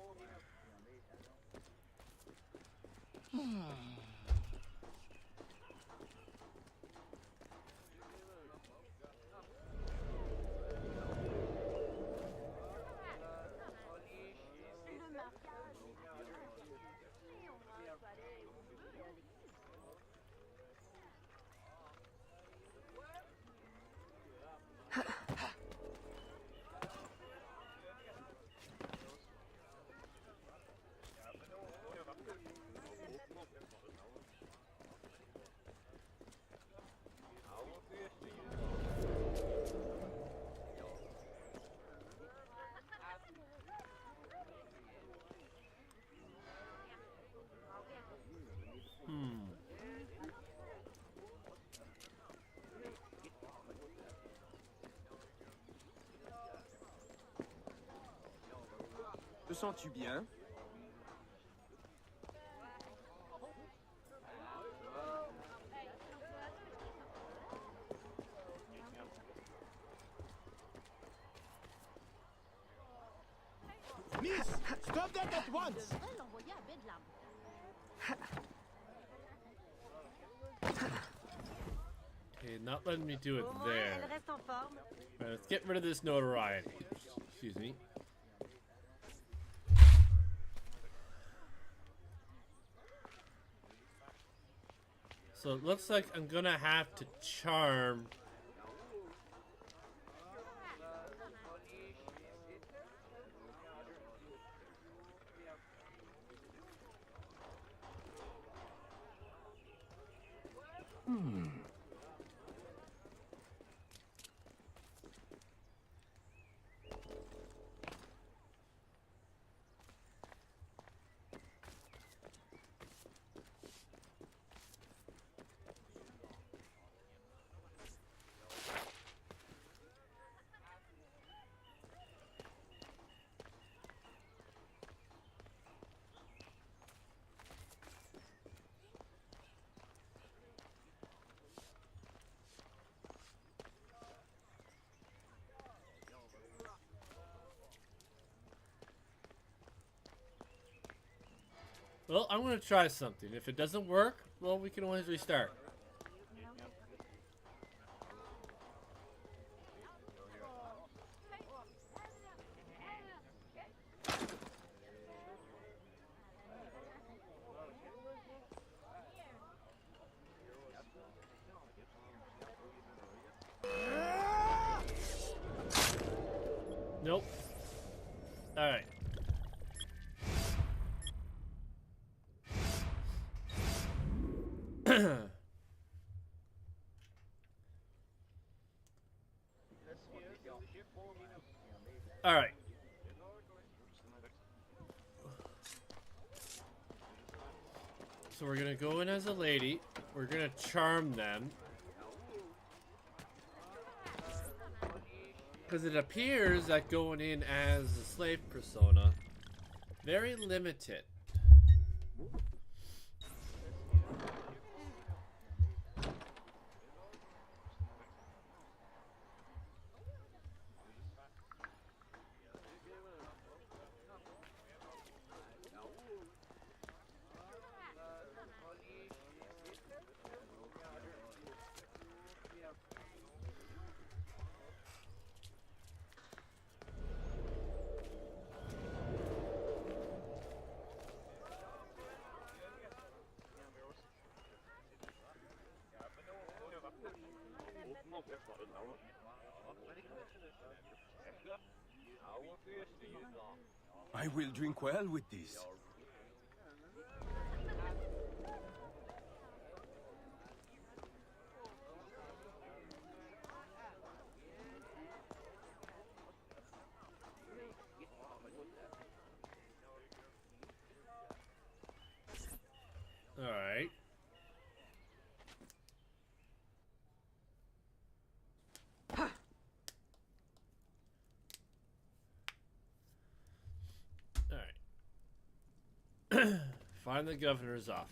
Te sens-tu bien? Miss, stop that at once! Okay, not letting me do it there. Right, let's get rid of this notoriety. Excuse me. So it looks like I'm gonna have to charm. Well, I'm gonna try something. If it doesn't work, well, we can always restart. Nope. All right. All right. So we're gonna go in as a lady. We're gonna charm them. Because it appears that going in as a slave persona, very limited. I will drink well with this. Find the governor's office.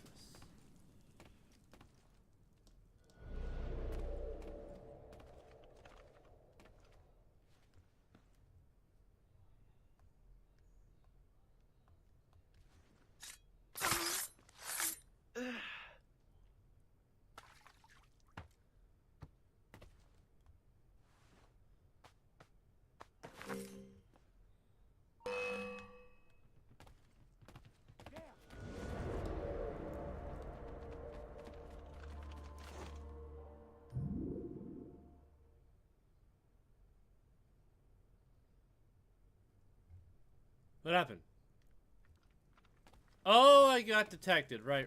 What happened? Oh, I got detected. Right.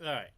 All right.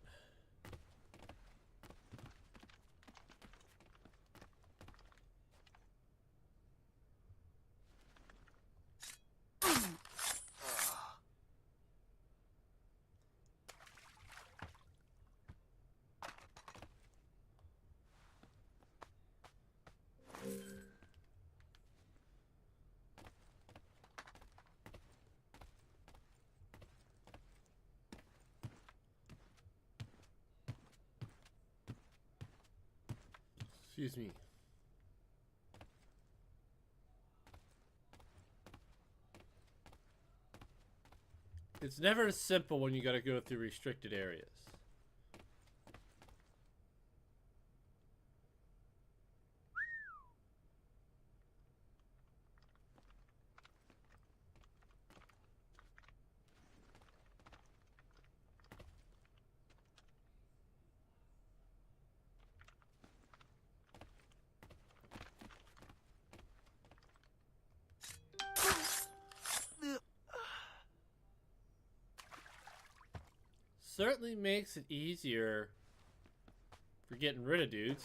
Excuse me. It's never simple when you gotta go through restricted areas. Certainly makes it easier for getting rid of dudes.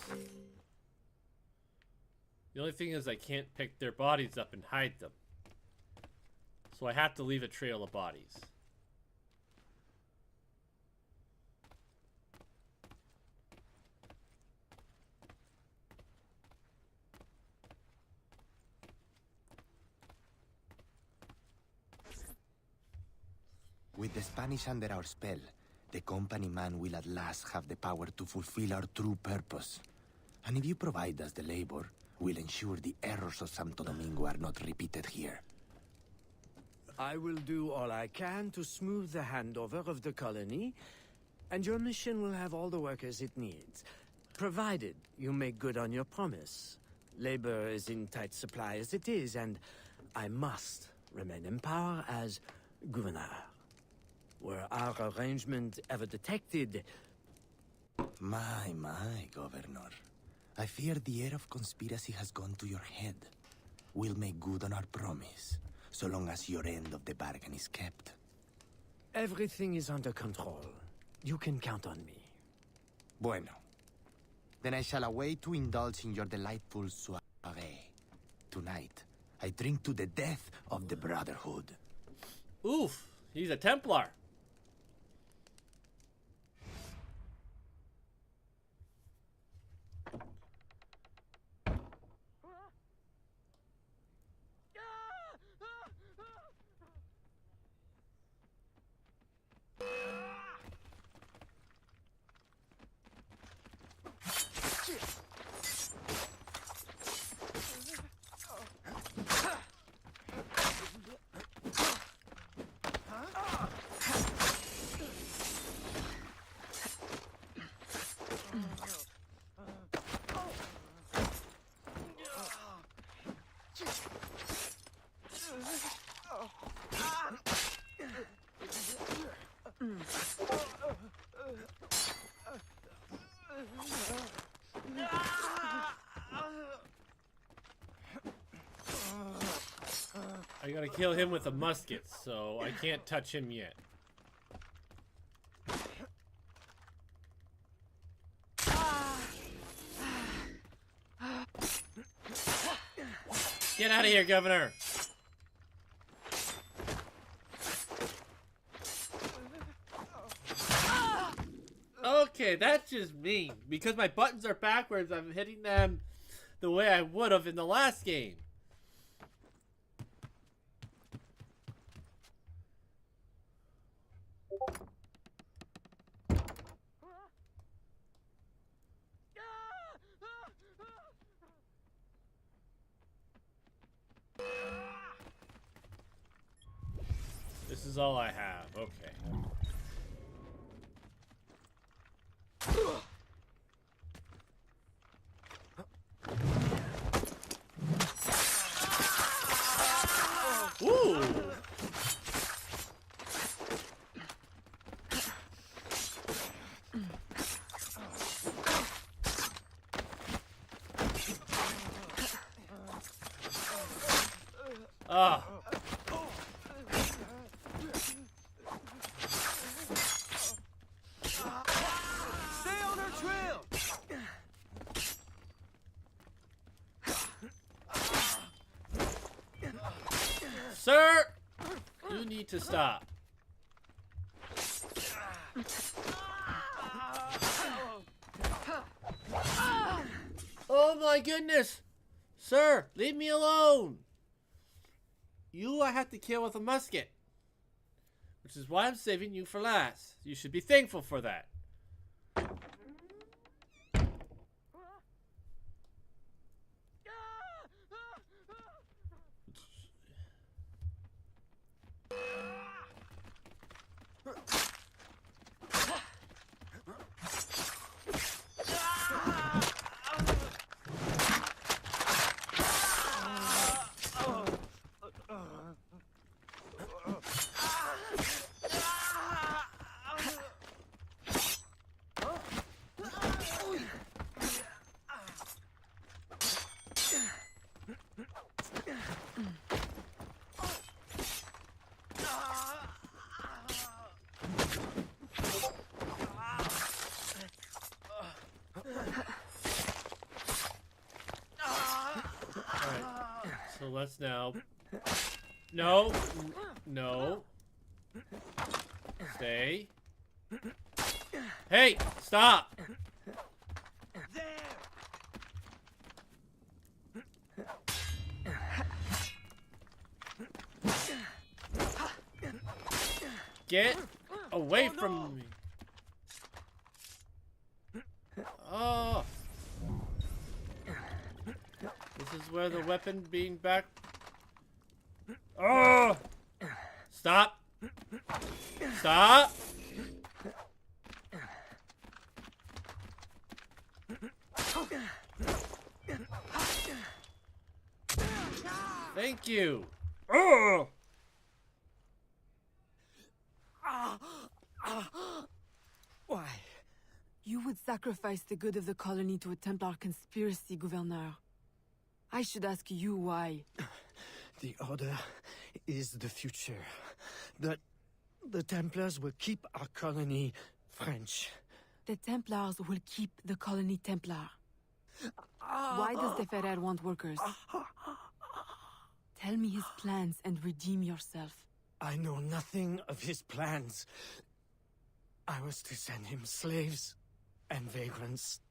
The only thing is I can't pick their bodies up and hide them. So I have to leave a trail of bodies. With the Spanish under our spell, the company man will at last have the power to fulfill our true purpose. And if you provide us the labor, we'll ensure the errors of Santo Domingo are not repeated here. I will do all I can to smooth the handover of the colony, and your mission will have all the workers it needs, provided you make good on your promise. Labor is in tight supply as it is, and I must remain in power as governor. Were our arrangement ever detected? My, Governor. I fear the air of conspiracy has gone to your head. We'll make good on our promise, so long as your end of the bargain is kept. Everything is under control. You can count on me. Bueno. Then I shall await to indulge in your delightful soirée. Tonight, I drink to the death of the Brotherhood. Oof, he's a Templar. I gotta kill him with a musket, so I can't touch him yet. Get out of here, Governor! Okay, that's just mean. Because my buttons are backwards, I'm hitting them the way I would have in the last game. This is all I have. Okay. Ooh. Ah. Stay on our trail. Sir, you need to stop. Oh my goodness! Sir, leave me alone! You I have to kill with a musket. Which is why I'm saving you for last. You should be thankful for that. So let's now... No. No. Stay. Hey! Stop! Get away from me. Oh. This is where the weapon being back. Oh! Stop! Stop! Thank you. Oh! Why? You would sacrifice the good of the colony to a Templar conspiracy, Gouverneur. I should ask you why. The Order is the future. The Templars will keep our colony French. The Templars will keep the colony Templar. Why does de Ferrer want workers? Tell me his plans and redeem yourself. I know nothing of his plans. I was to send him slaves and vagrants.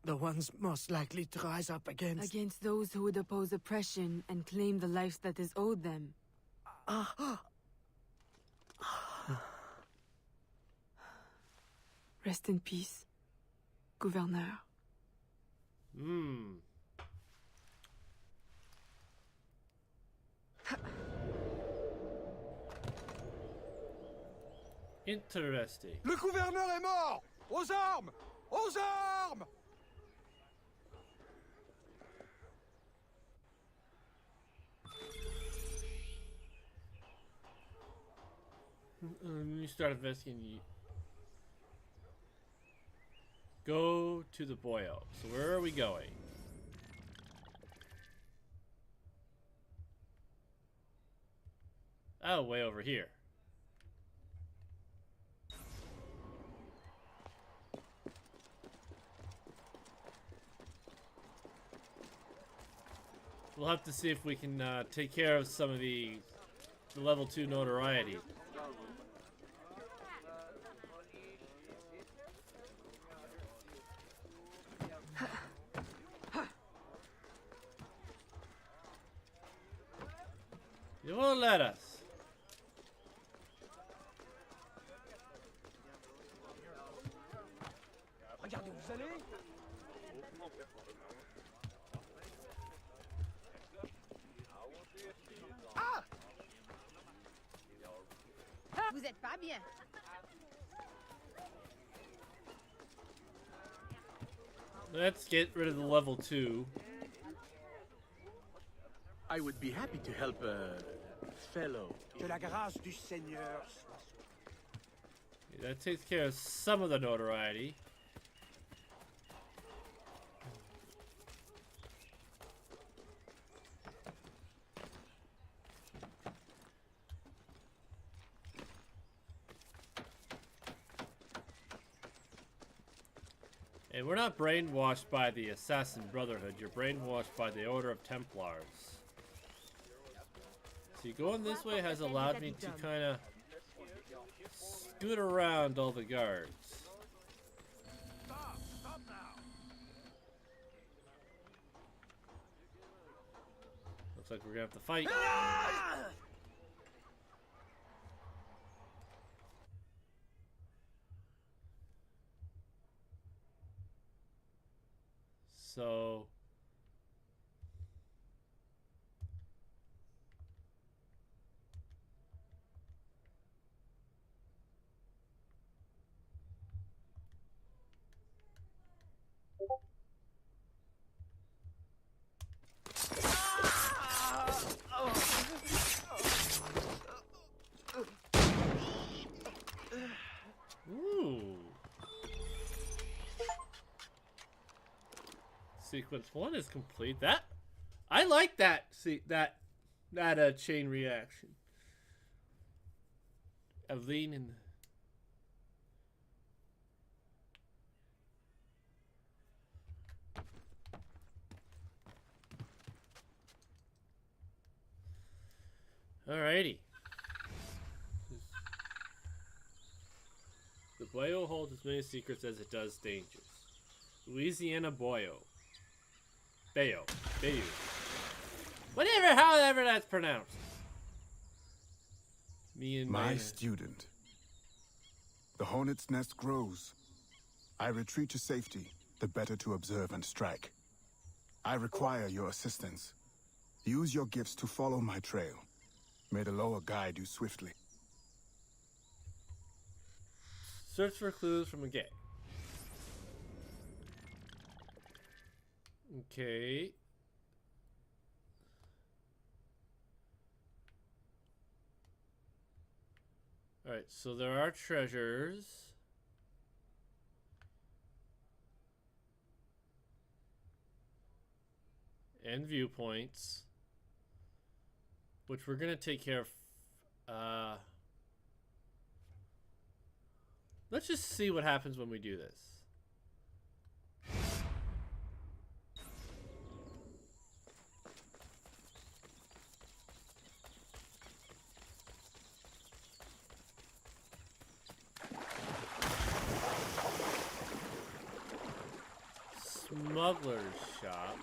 The ones most likely to rise up against... Against those who would oppose oppression and claim the life that is owed them. Rest in peace, Gouverneur. Interesting. Le gouverneur est mort! Aux armes! Aux armes! You start investigating. Go to the boyo. So where are we going? Oh, way over here. We'll have to see if we can take care of some of the level 2 notoriety. You won't let us. Regardez où vous allez. Ah! Vous êtes pas bien. Let's get rid of the level 2. I would be happy to help a fellow. Que la grâce du Seigneur. That takes care of some of the notoriety. And we're not brainwashed by the Assassin Brotherhood, you're brainwashed by the Order of Templars. See, going this way has allowed me to kind of scoot around all the guards. Stop now. Looks like we're gonna have to fight. So ooh. Sequence 1 is complete. That I like that. See that chain reaction. Aveline and alrighty. The Boyo holds as many secrets as it does dangers. Louisiana Boyo. Bayo. Bayou. Whatever, however that's pronounced. Me and my student. The hornet's nest grows. I retreat to safety, the better to observe and strike. I require your assistance. Use your gifts to follow my trail. May the Loa guide you swiftly. Search for clues from a gate. Okay. Alright, so there are treasures. And viewpoints. Which we're going to take care of. Let's just see what happens when we do this. Smuggler's shop.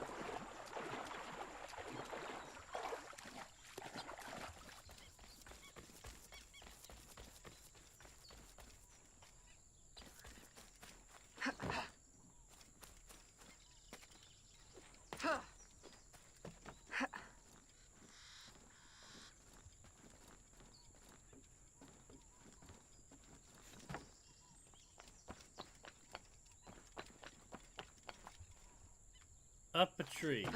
Up a tree.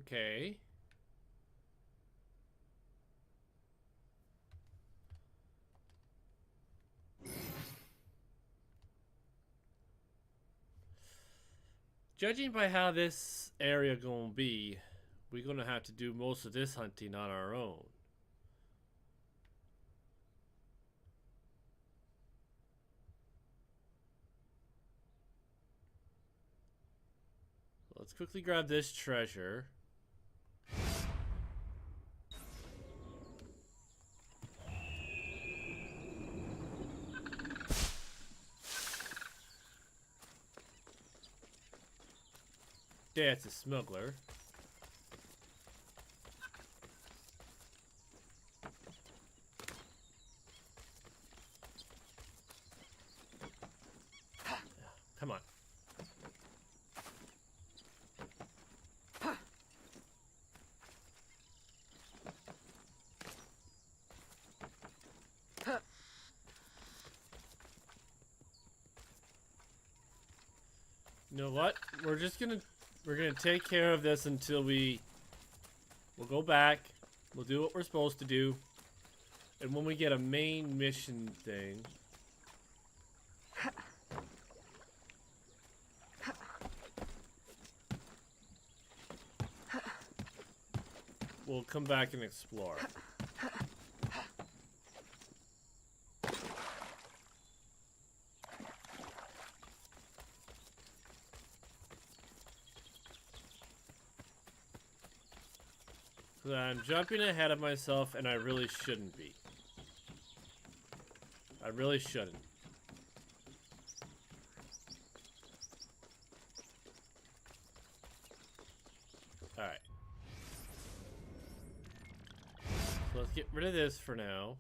Okay. Judging by how this area gonna be, we're gonna have to do most of this hunting on our own. Let's quickly grab this treasure. Yeah, it's a smuggler. Come on. You know what? We're gonna take care of this until we'll go back. We'll do what we're supposed to do. And when we get a main mission thing, we'll come back and explore. So I'm jumping ahead of myself, and I really shouldn't be. I really shouldn't. Alright. So let's get rid of this for now.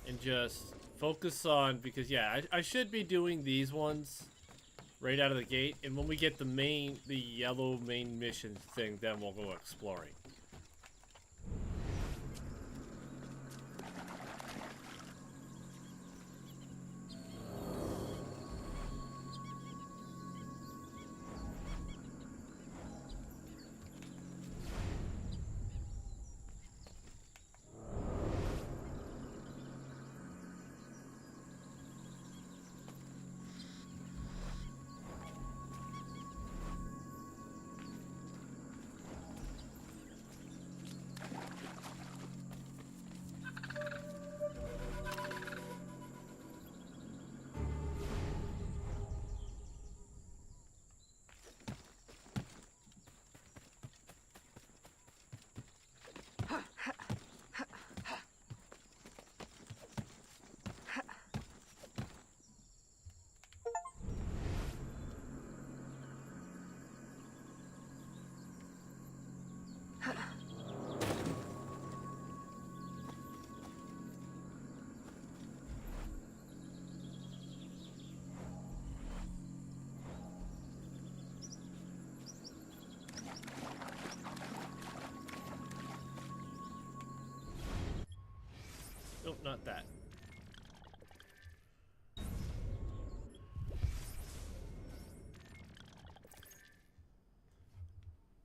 And just focus on, because yeah, I should be doing these ones right out of the gate, and when we get the yellow main mission thing, then we'll go exploring. Nope, not that.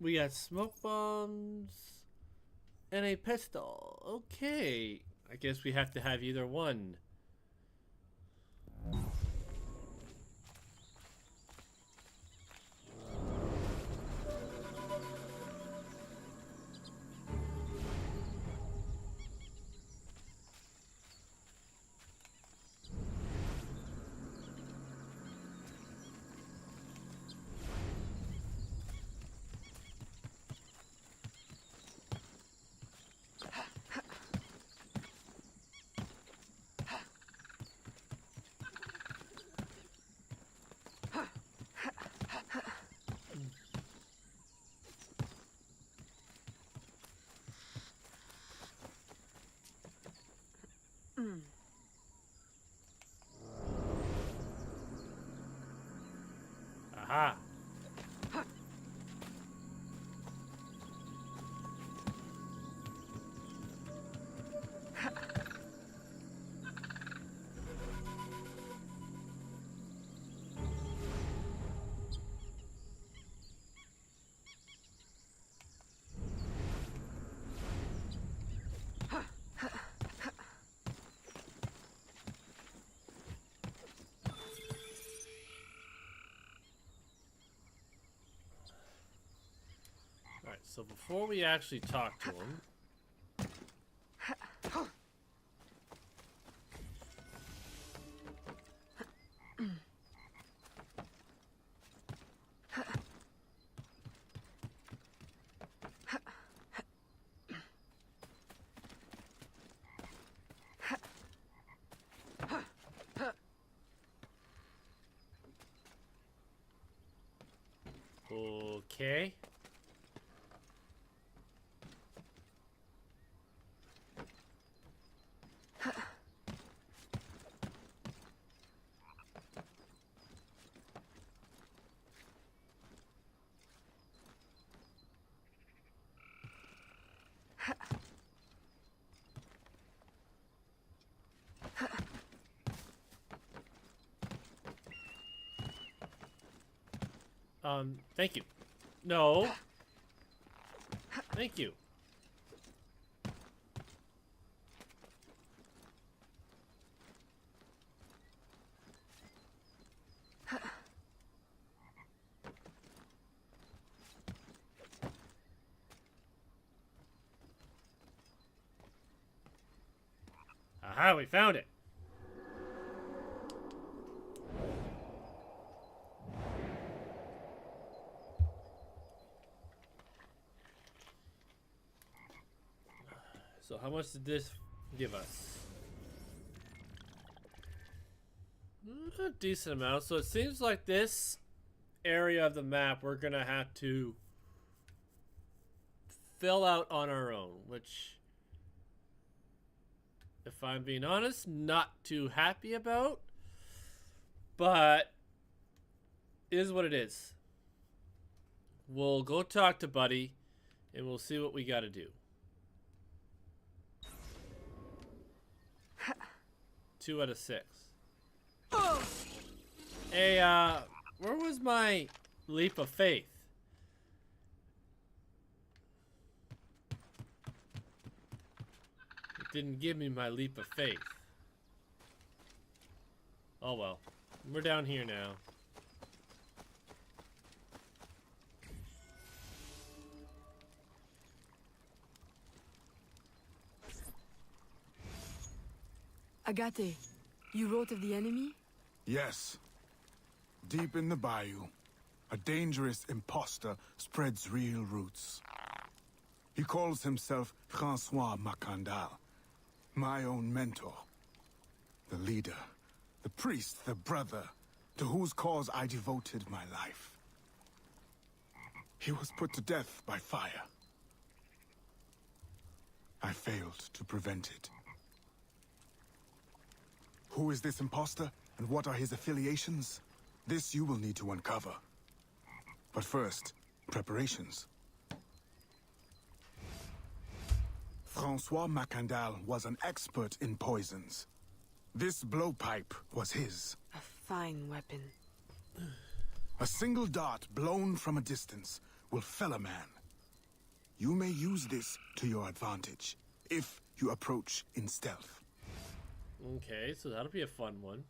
We got smoke bombs and a pistol. Okay. I guess we have to have either one. Aha. So before we actually talk to him, okay. Thank you. No. Thank you. Aha, we found it. So how much did this give us? A decent amount. So it seems like this area of the map we're gonna have to fill out on our own, which, if I'm being honest, not too happy about, but is what it is. We'll go talk to Buddy and we'll see what we gotta do. 2 out of 6. Hey, where was my leap of faith? It didn't give me my leap of faith. Oh well. We're down here now. Agate, you wrote of the enemy? Yes. Deep in the bayou, a dangerous impostor spreads real roots. He calls himself Francois Macandal, my own mentor. The leader, the priest, the brother, to whose cause I devoted my life. He was put to death by fire. I failed to prevent it. Who is this impostor, and what are his affiliations? This you will need to uncover. But first, preparations. Francois Macandal was an expert in poisons. This blowpipe was his. A fine weapon. A single dart blown from a distance will fell a man. You may use this to your advantage, if you approach in stealth. Okay, so that'll be a fun one.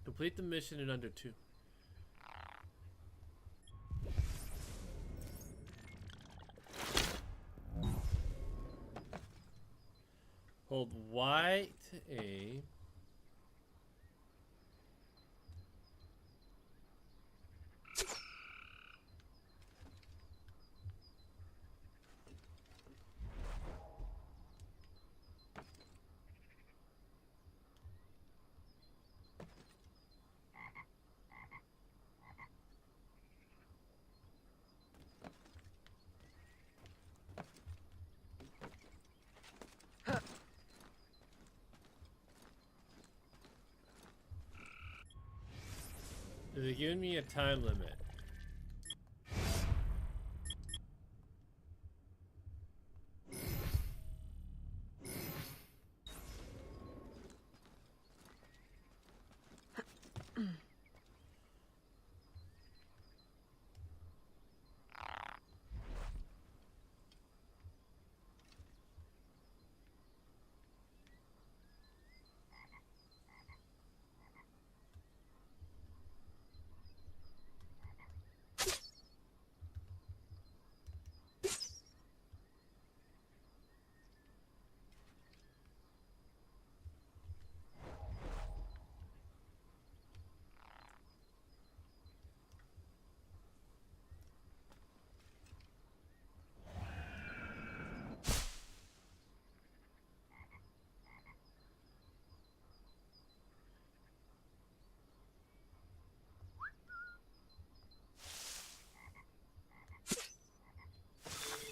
Complete the mission in under 2. Hold Y to A. They're giving me a time limit.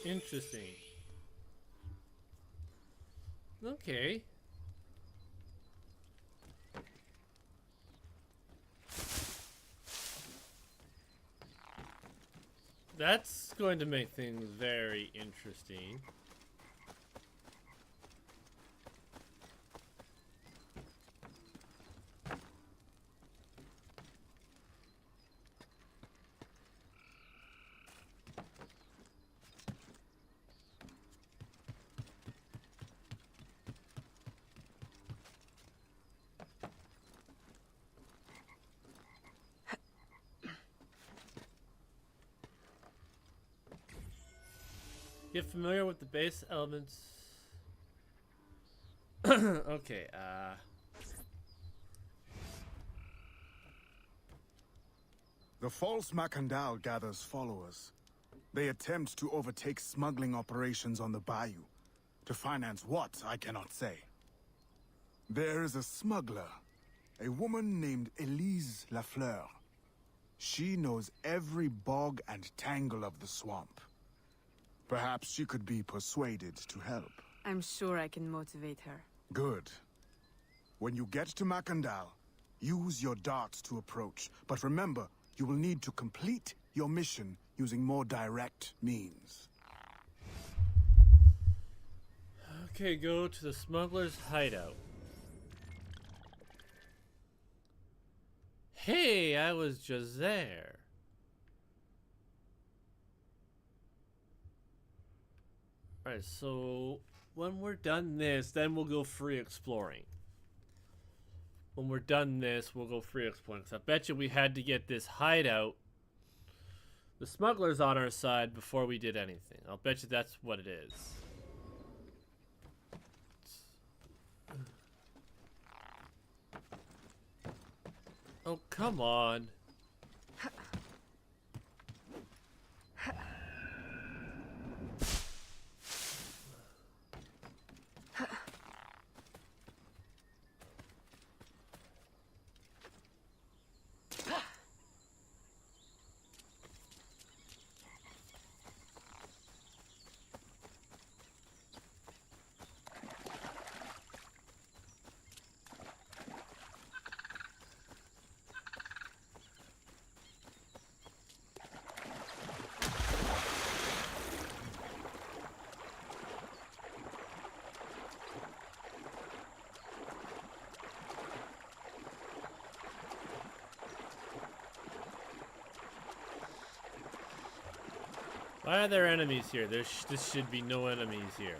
Interesting. Okay. That's going to make things very interesting. Get familiar with the base elements. Okay, The false Macandal gathers followers. They attempt to overtake smuggling operations on the bayou. To finance what, I cannot say. There is a smuggler, a woman named Elise Lafleur. She knows every bog and tangle of the swamp. Perhaps she could be persuaded to help. I'm sure I can motivate her. Good. When you get to Macandal, use your darts to approach. But remember, you will need to complete your mission using more direct means. okay, go to the smuggler's hideout. Hey, I was just there. Alright, so when we're done this, then we'll go free exploring. When we're done this, we'll go free exploring. So I bet you we had to get this hideout, the smugglers on our side before we did anything. I'll bet you that's what it is. Oh, come on. Why are there enemies here? This should be no enemies here.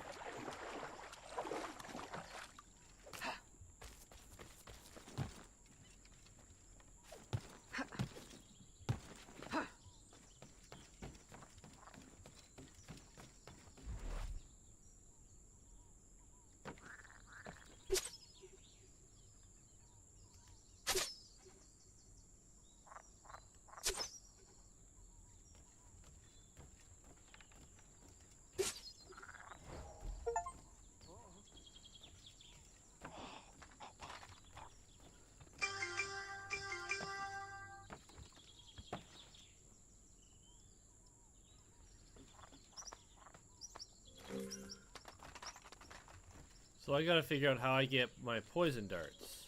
So I gotta figure out how I get my poison darts.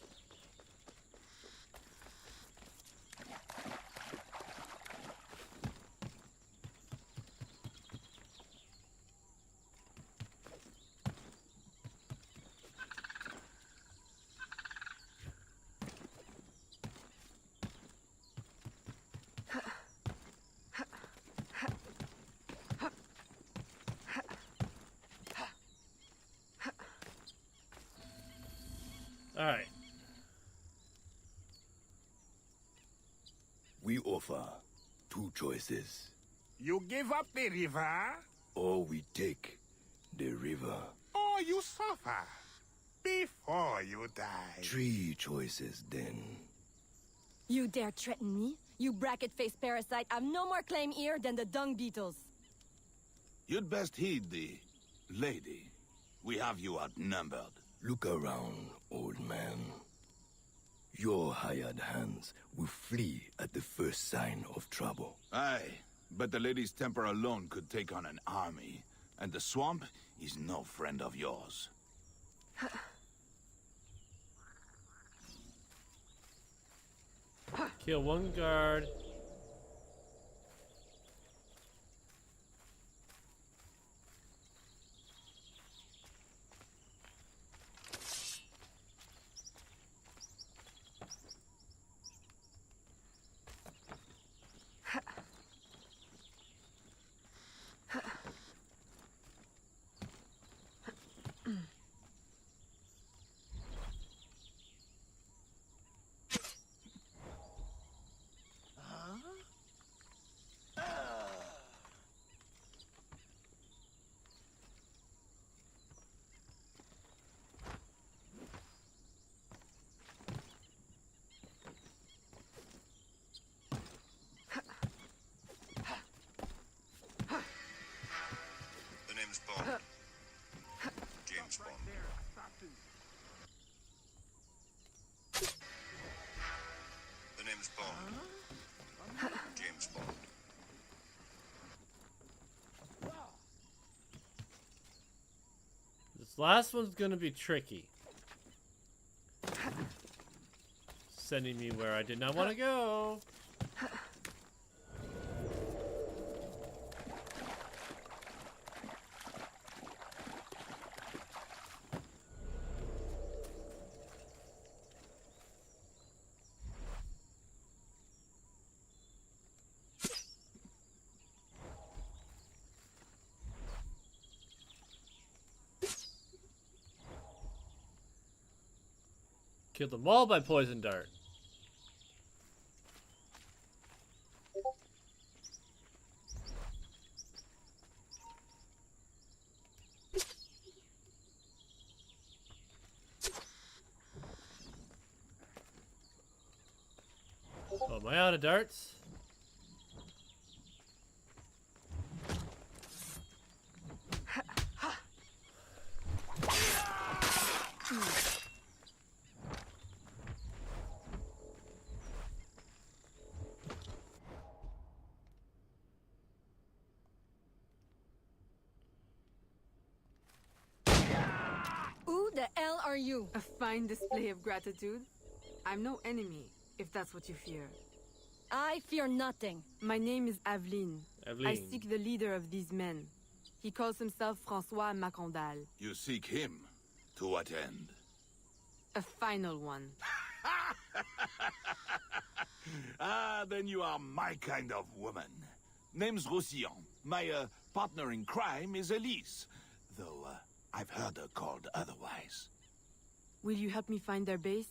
Alright. We offer two choices. You give up the river, Or we take the river. or you suffer before you die. Three choices then. You dare threaten me? You bracket-faced parasite, I've no more claim here than the dung beetles. You'd best heed the lady. We have you outnumbered. Look around, old man. Your hired hands will flee at the first sign of trouble. Aye, But the lady's temper alone could take on an army. And the swamp is no friend of yours. Kill one guard. The name's Bond. James Bond. The name's Bond. James Bond. This last one's gonna be tricky. Sending me where I did not want to go. Killed them all by poison dart. Oh, am I out of darts? Who the hell are you? A fine display of gratitude. I'm no enemy, if that's what you fear. I fear nothing. My name is Aveline. Aveline. I seek the leader of these men. He calls himself Francois Macondal. You seek him. To what end? A final one. Ah, then you are my kind of woman. Name's Roussillon. My partner in crime is Elise. Though I've heard her called otherwise. Will you help me find their base?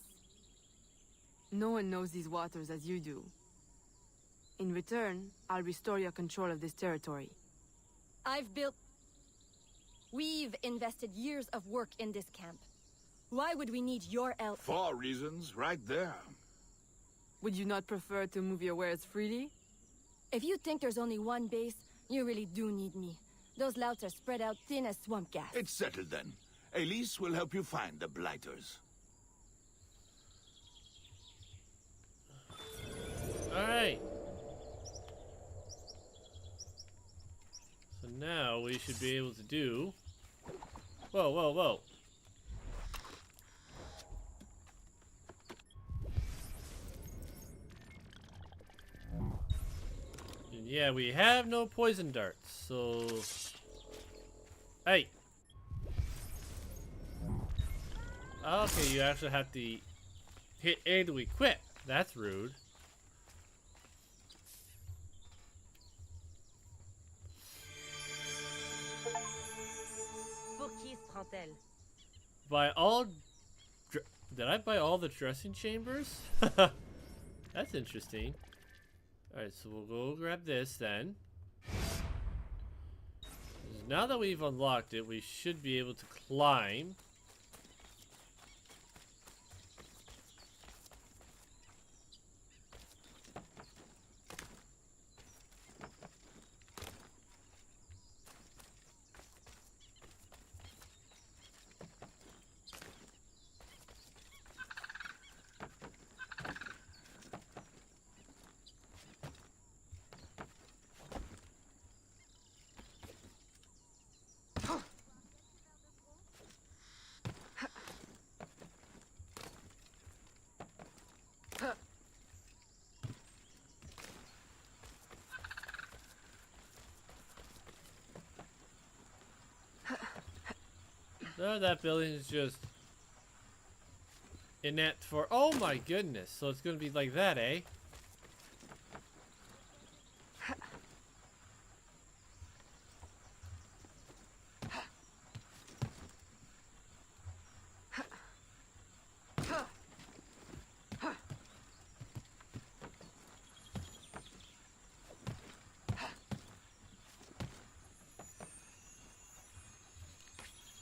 No one knows these waters as you do. In return, I'll restore your control of this territory. We've invested years of work in this camp. Why would we need your help? 4 reasons right there. Would you not prefer to move your wares freely? If you think there's only one base, you really do need me. Those louts are spread out thin as swamp gas. It's settled then. Elise will help you find the Blighters. Alright. So now we should be able to do... Whoa, whoa, whoa. And yeah, we have no poison darts, so... Hey! Okay, you actually have to hit A to equip. That's rude. Buy all... Did I buy all the dressing chambers? That's interesting. Alright, so we'll go grab this then. Now that we've unlocked it, we should be able to climb. No, that building is just inept for. Oh my goodness! So it's gonna be like that, eh?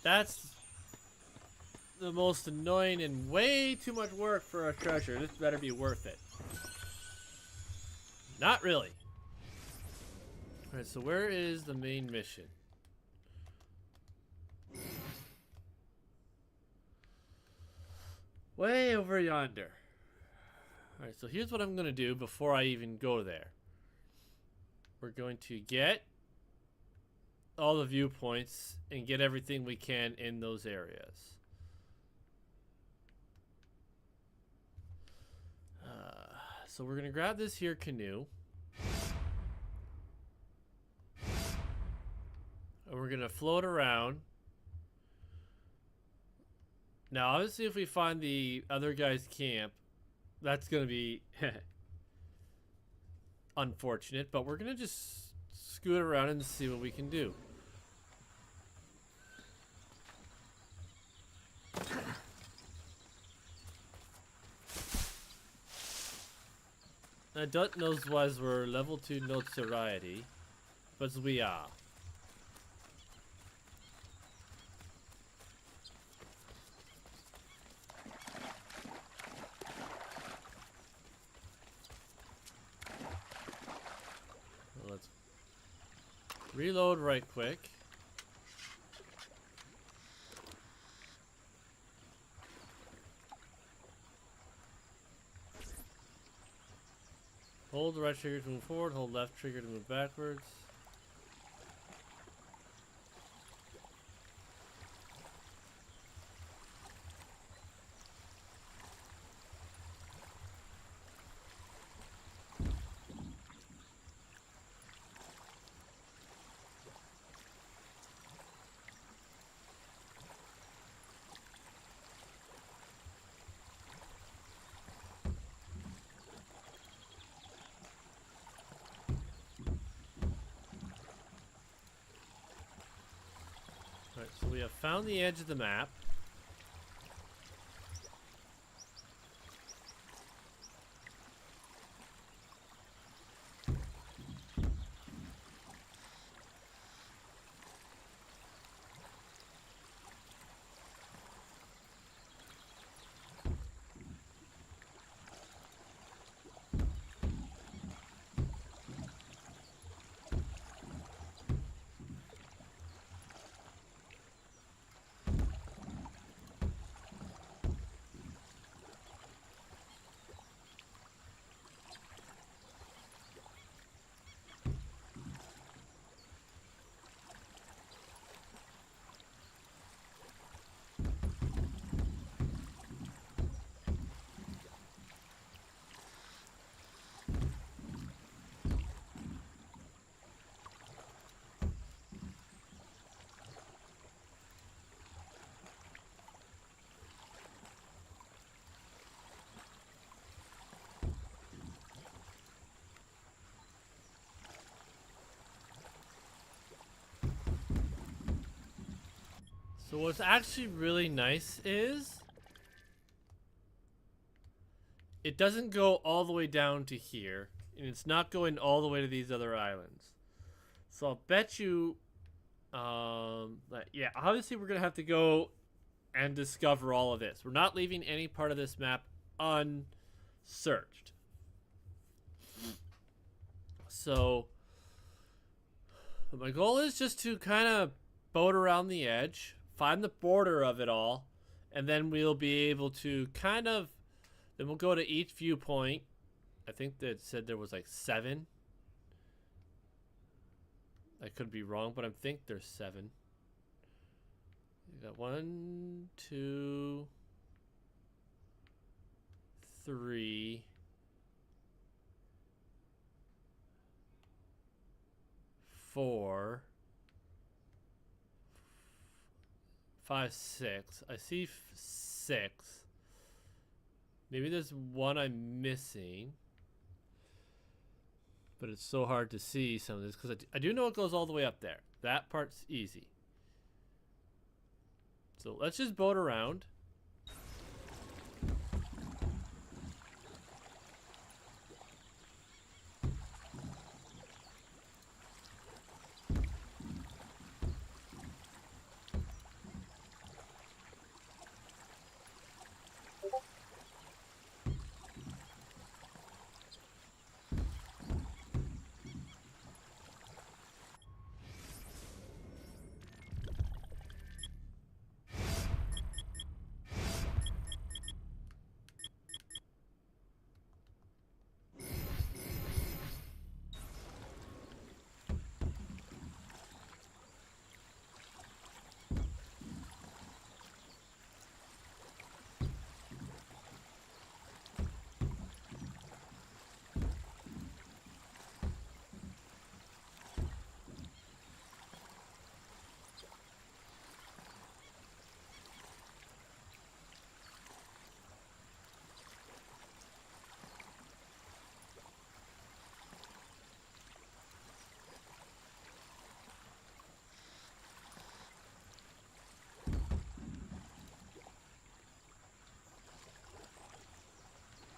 That's the most annoying and way too much work for a treasure. This better be worth it. Not really. Alright, so where is the main mission? Way over yonder. Alright, so here's what I'm going to do before I even go there. We're going to get all the viewpoints and get everything we can in those areas. So we're going to grab this here canoe. And we're going to float around. Now, obviously, if we find the other guy's camp, that's going to be unfortunate, but we're going to just scoot around and see what we can do. I don't know why we're level 2 notoriety, but we are. Let's reload right quick. Hold the right trigger to move forward, hold left trigger to move backwards. So we have found the edge of the map. So what's actually really nice is it doesn't go all the way down to here, and it's not going all the way to these other islands. So I'll bet you, yeah, obviously we're gonna have to go and discover all of this. We're not leaving any part of this map unsearched. So my goal is just to kind of boat around the edge, find the border of it all, and then we'll be able to kind of, then we'll go to each viewpoint. I think that said there was like 7. I could be wrong, but I think there's 7. You got 1, 2, 3, 4, 5, 6. I see 6. Maybe there's one I'm missing. But it's so hard to see some of this because I do know it goes all the way up there. That part's easy. So let's just boat around.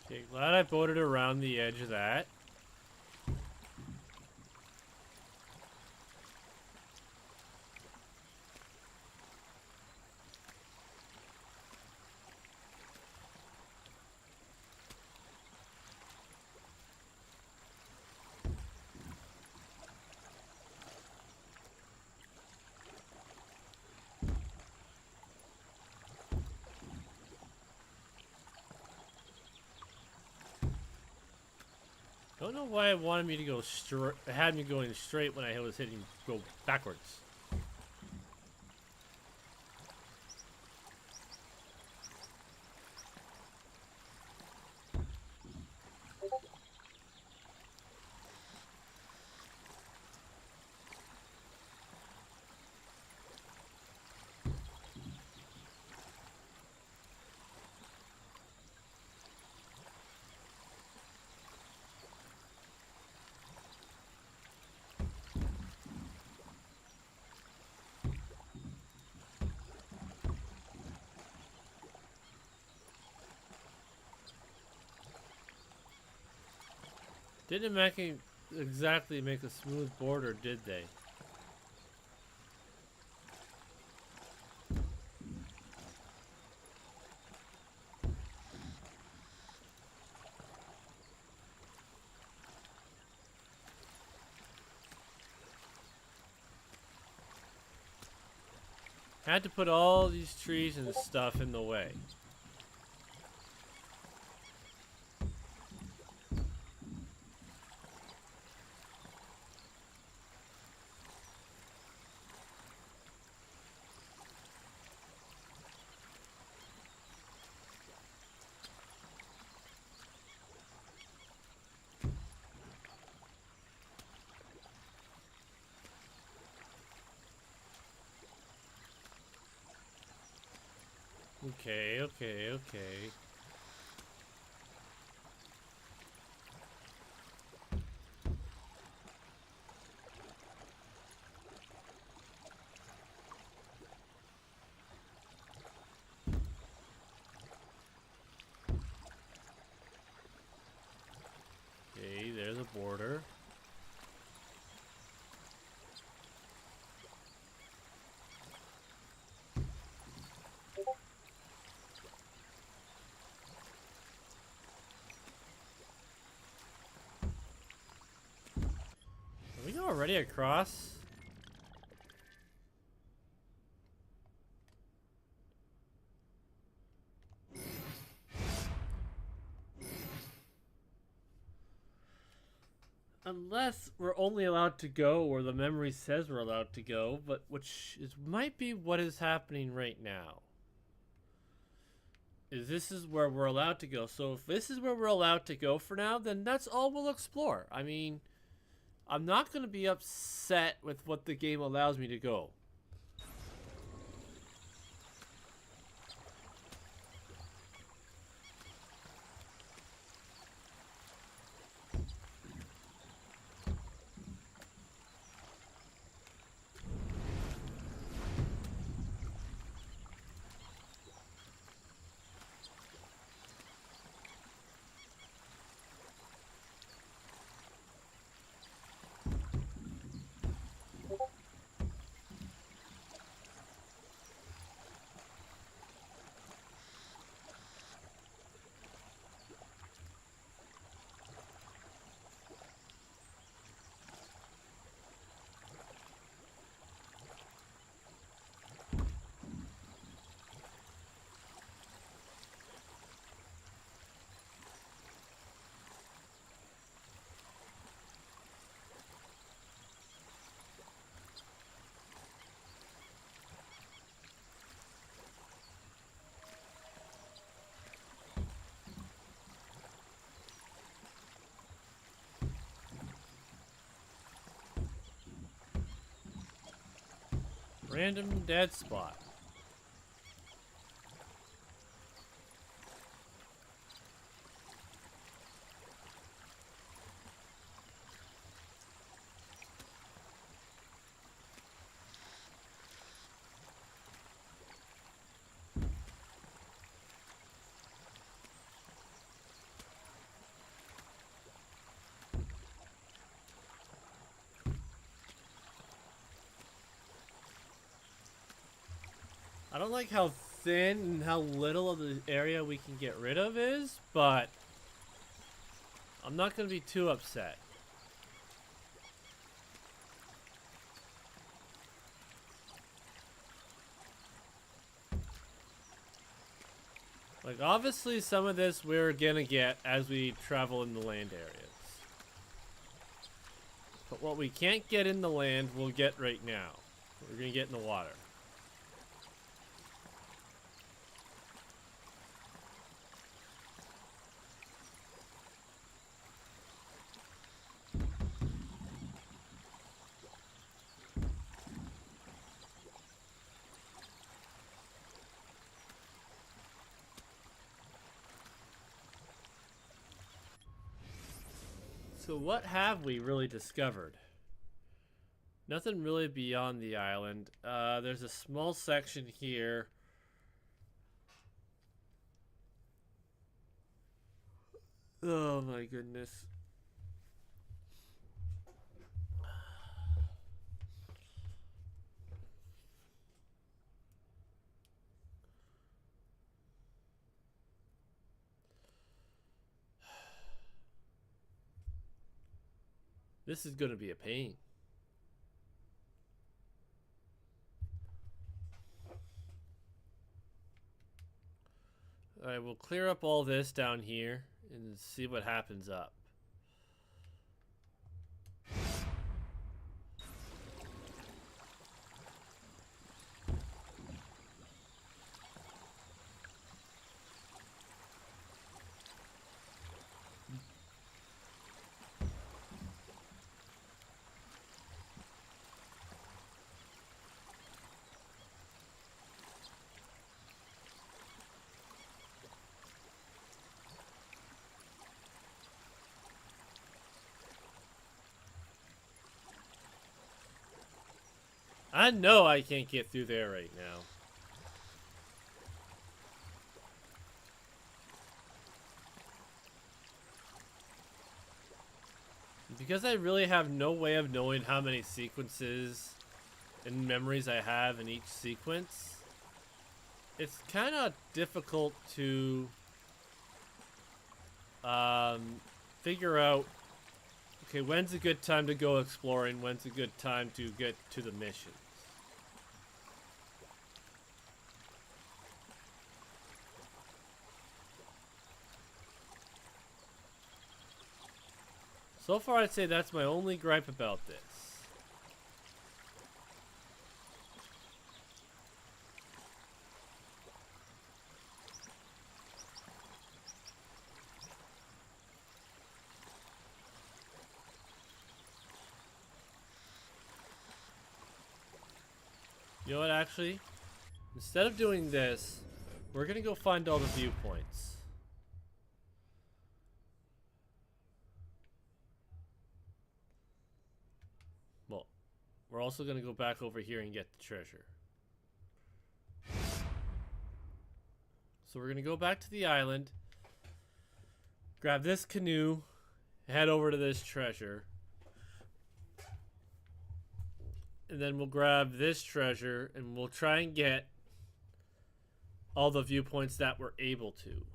Okay, glad I boated around the edge of that. Don't know why it wanted me to go straight. It had me going straight when I was hitting go backwards. Didn't exactly make a smooth border, did they? Had to put all these trees and stuff in the way. Okay, okay, okay. Okay, there's a border. Are we already across? Unless we're only allowed to go where the memory says we're allowed to go, but which is might be what is happening right now. This is where we're allowed to go. So if this is where we're allowed to go for now, then that's all we'll explore. I mean, I'm not going to be upset with what the game allows me to go. Random dead spot. I don't like how thin and how little of the area we can get rid of is, but I'm not going to be too upset. Like, obviously some of this we're going to get as we travel in the land areas. But what we can't get in the land, we'll get right now. We're going to get in the water. So what have we really discovered? Nothing really beyond the island. There's a small section here. Oh my goodness. This is going to be a pain. Alright, we'll clear up all this down here and see what happens up. I know I can't get through there right now. Because I really have no way of knowing how many sequences and memories I have in each sequence, it's kind of difficult to figure out, okay, when's a good time to go exploring, when's a good time to get to the missions. So far, I'd say that's my only gripe about this. You know what, actually? Instead of doing this, we're gonna go find all the viewpoints. Well, we're also gonna go back over here and get the treasure. So we're gonna go back to the island, grab this canoe, head over to this treasure. And then we'll grab this treasure and we'll try and get all the viewpoints that we're able to.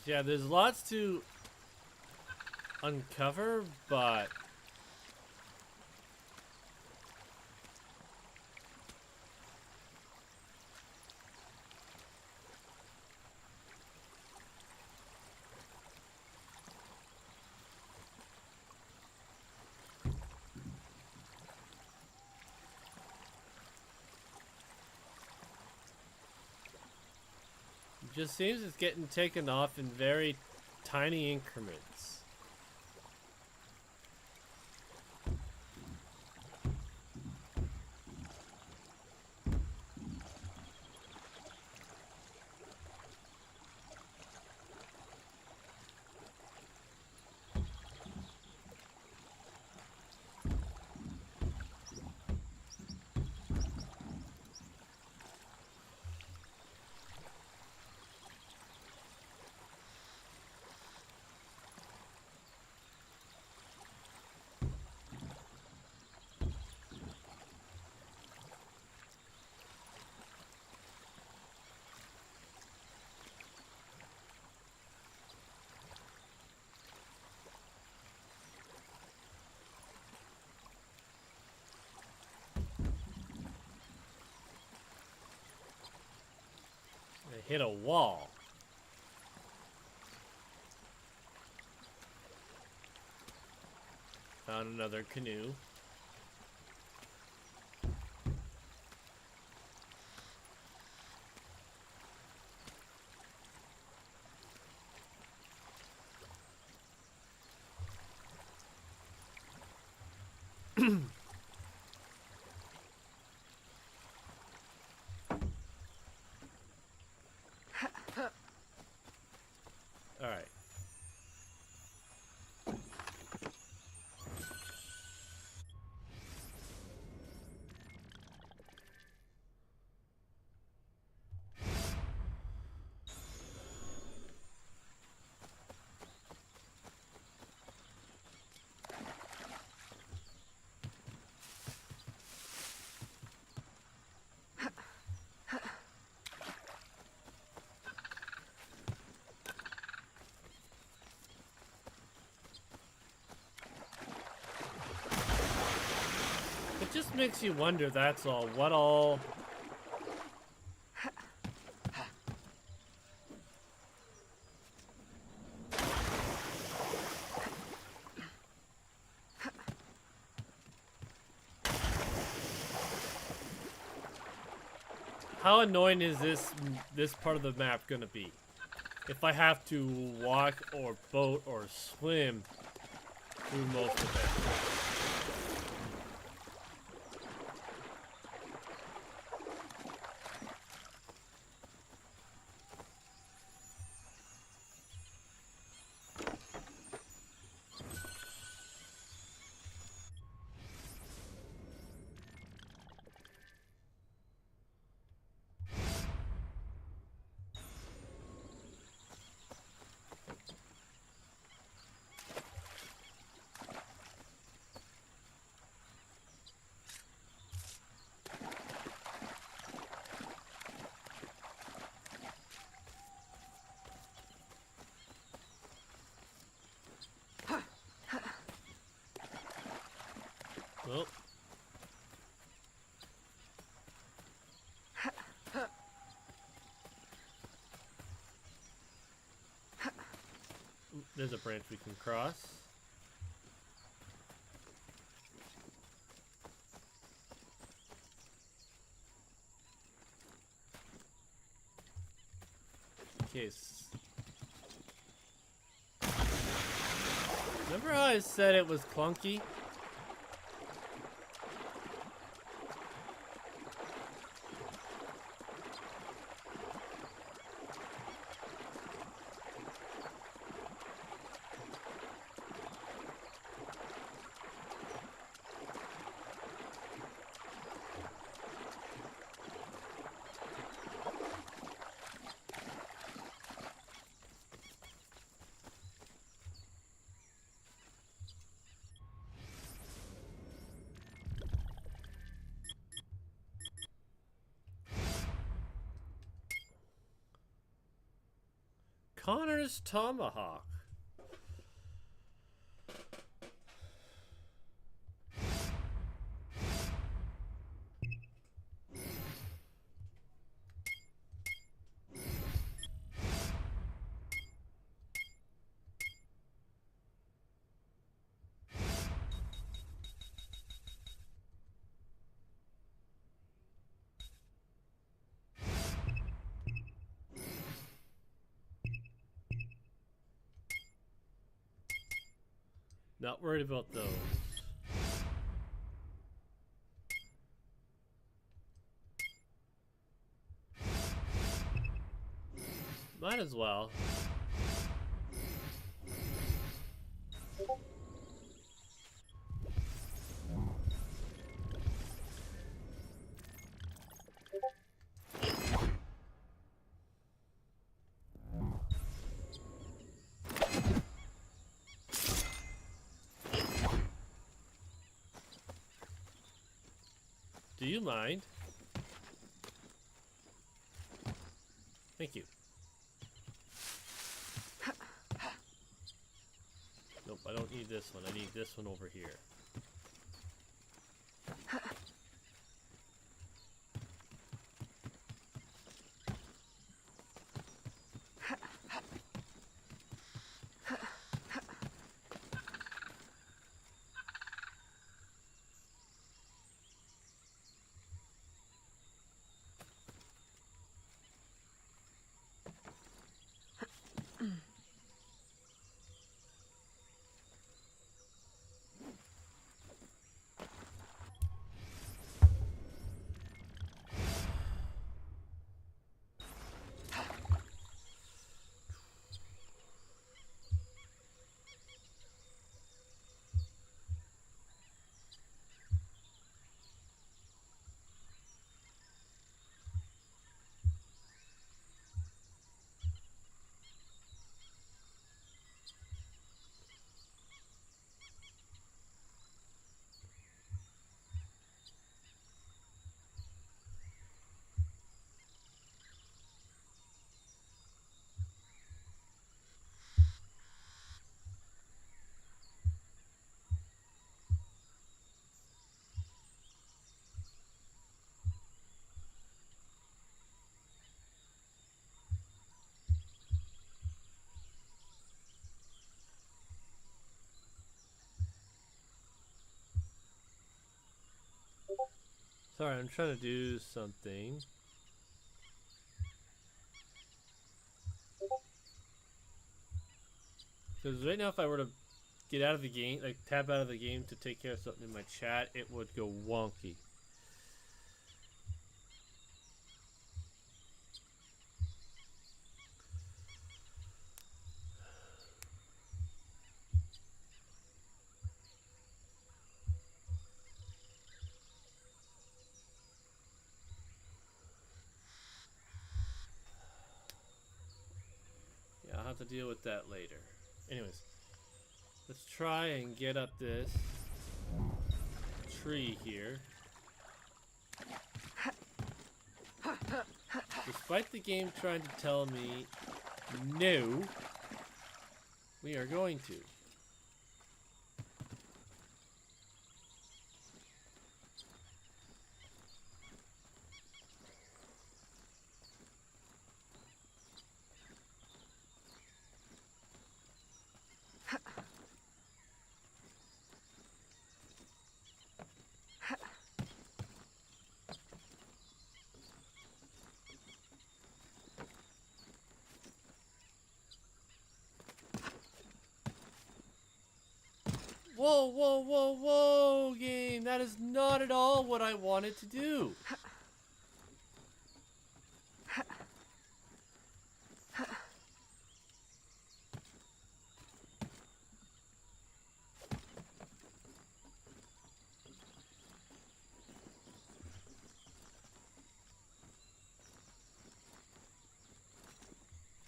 Yeah, there's lots to uncover, but just seems it's getting taken off in very tiny increments. Hit a wall. Found another canoe. All right. It just makes you wonder, that's all. What all... How annoying is this part of the map gonna be? If I have to walk or boat or swim through most of it. Well. There's a branch we can cross. Case. Remember how I said it was clunky? Connor's Tomahawk. Not worried about those. Might as well. Do you mind? Thank you. Nope, I don't need this one. I need this one over here. Sorry, I'm trying to do something. Because right now if I were to get out of the game, like tab out of the game to take care of something in my chat, it would go wonky. Yeah, I'll have to deal with that later. Anyways, let's try and get up this tree here. Despite the game trying to tell me no, we are going to. Whoa, whoa, whoa, whoa, game. That is not at all what I wanted to do.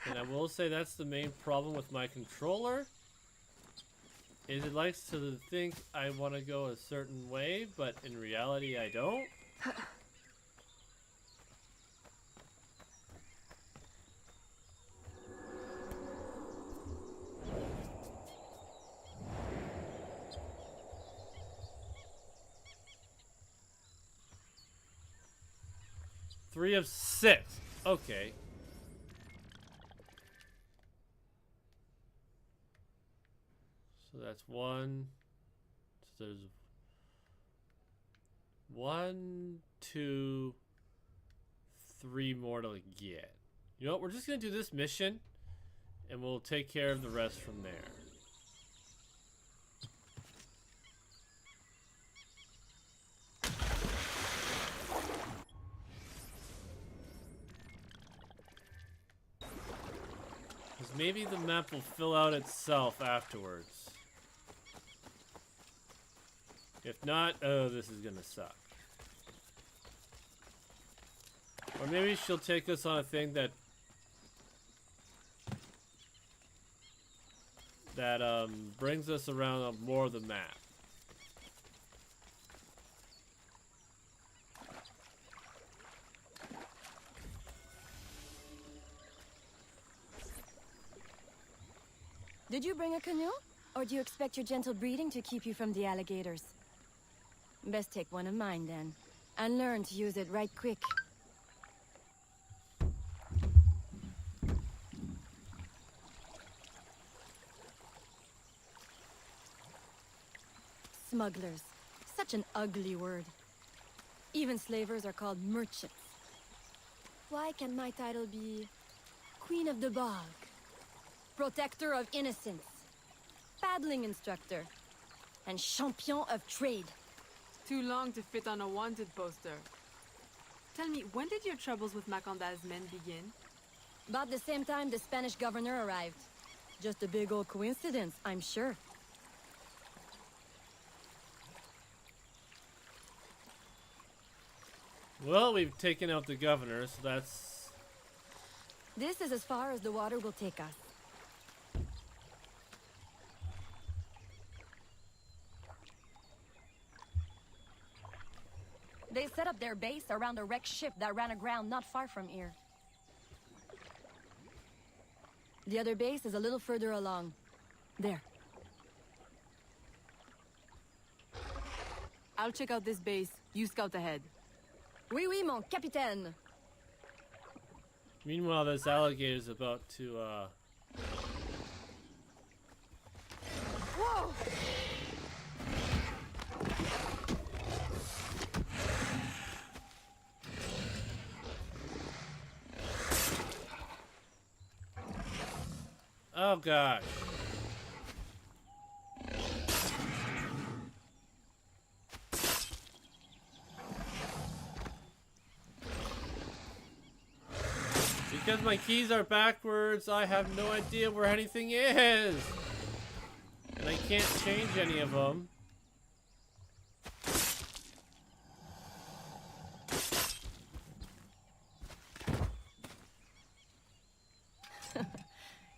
And I will say that's the main problem with my controller. Is it likes to think I want to go a certain way, but in reality I don't. Three of 6. Okay. So that's 1. So there's 1, 2, 3 more to get. You know what? We're just gonna do this mission, and we'll take care of the rest from there. Because maybe the map will fill out itself afterwards. If not, oh, this is gonna suck. Or maybe she'll take us on a thing that brings us around more of the map. Did you bring a canoe? Or do you expect your gentle breeding to keep you from the alligators? Best take one of mine then, and learn to use it right quick. Smugglers. Such an ugly word. Even slavers are called merchants. Why can't my title be Queen of the Bog? Protector of Innocence, paddling instructor, and champion of trade. Too long to fit on a wanted poster. Tell me, when did your troubles with Maconda's men begin? About the same time the Spanish governor arrived. Just a big old coincidence, I'm sure. Well, we've taken out the governor, so that's... This is as far as the water will take us. They set up their base around a wrecked ship that ran aground not far from here. The other base is a little further along. There. I'll check out this base. You scout ahead. Oui, oui, mon capitaine. Meanwhile, this alligator's about to, Whoa! Oh gosh. Because my keys are backwards, I have no idea where anything is. And I can't change any of them.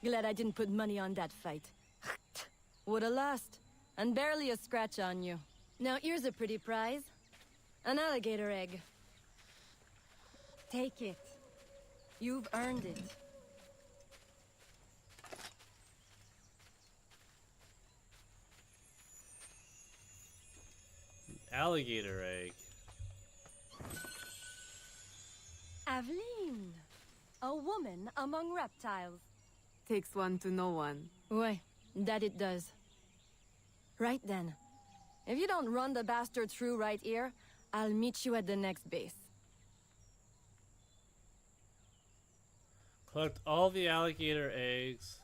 Glad I didn't put money on that fight. Would have lost. And barely a scratch on you. Now here's a pretty prize. An alligator egg. Take it. You've earned it. Alligator egg. Aveline. A woman among reptiles. Takes one to know one. Ouais, that it does. Right then. If you don't run the bastard through right here, I'll meet you at the next base. Collect all the alligator eggs.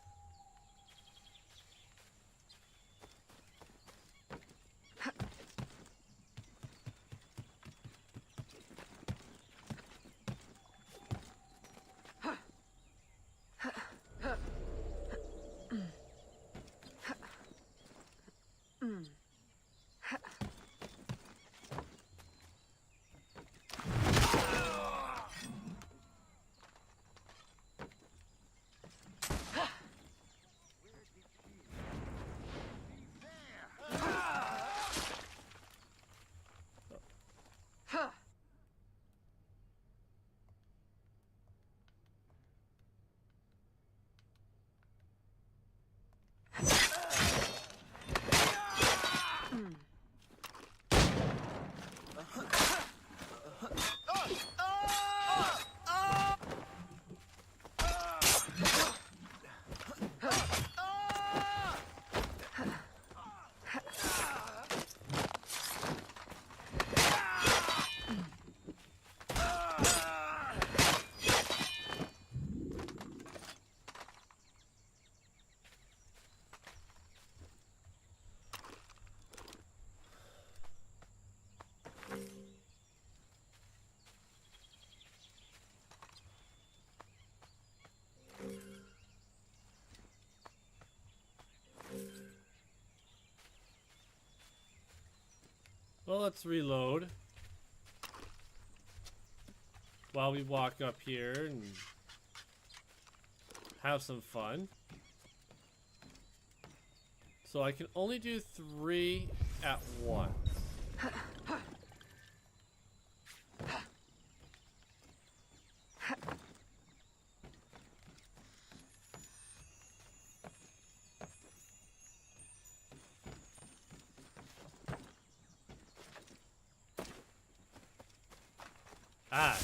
let's reload while we walk up here and have some fun. So I can only do 3 at once. Ah.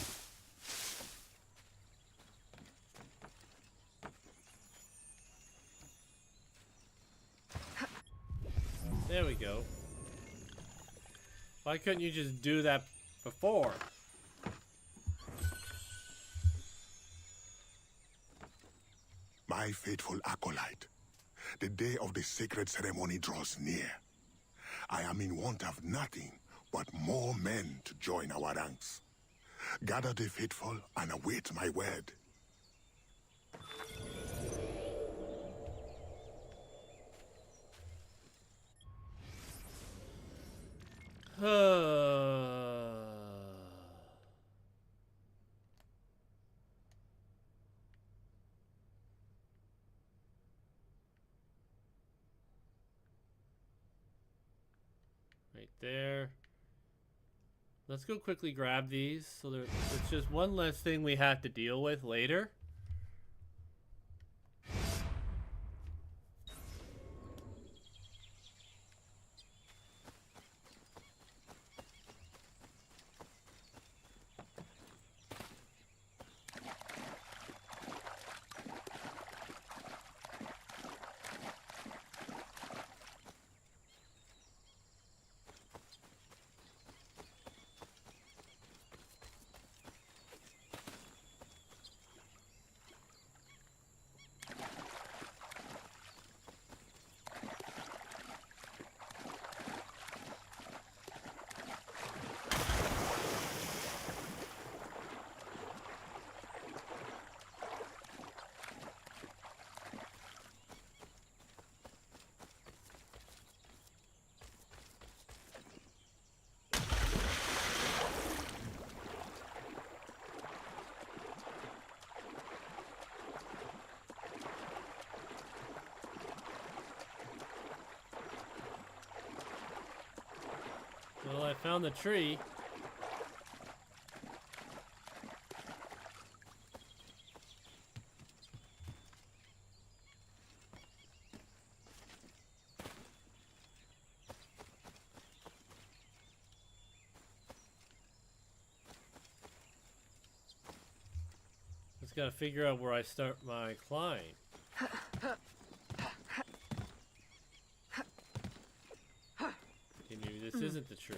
There we go. Why couldn't you just do that before? My faithful acolyte, the day of the sacred ceremony draws near. I am in want of nothing but more men to join our ranks. Gather the faithful and await my word. Right there. Let's go quickly grab these. So there's just one less thing we have to deal with later. Well, I found the tree. Just gotta figure out where I start my climb. Okay, maybe this isn't the tree.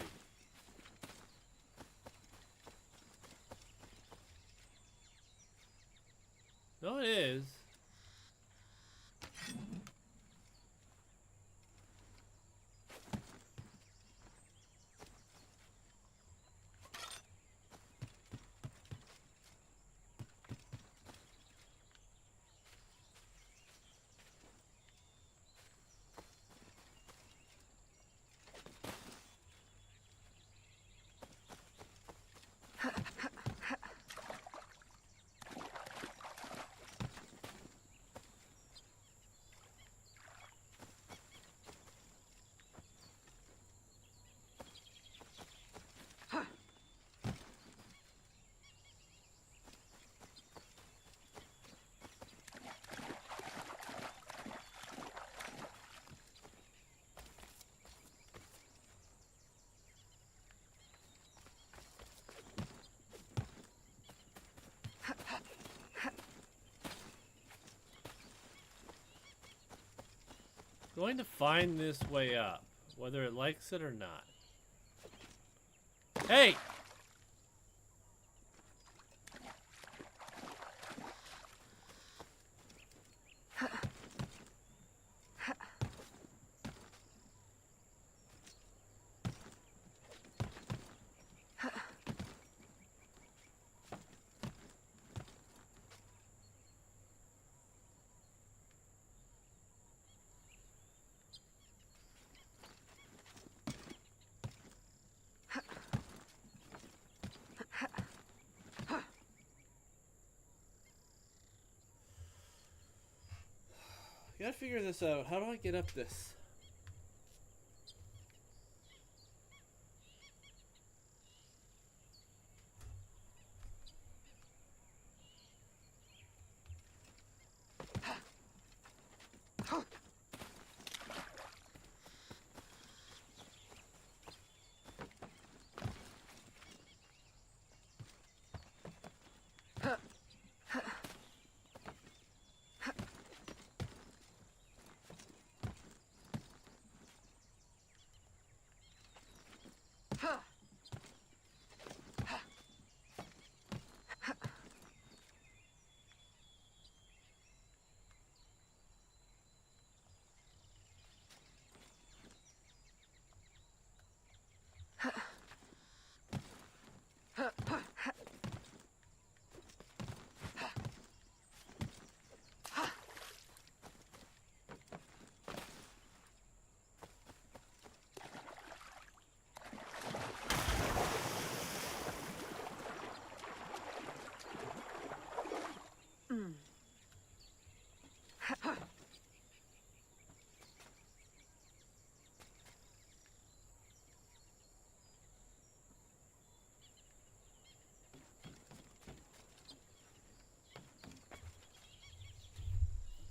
No, it is. Going to find this way up, whether it likes it or not. Hey! I gotta figure this out. How do I get up this?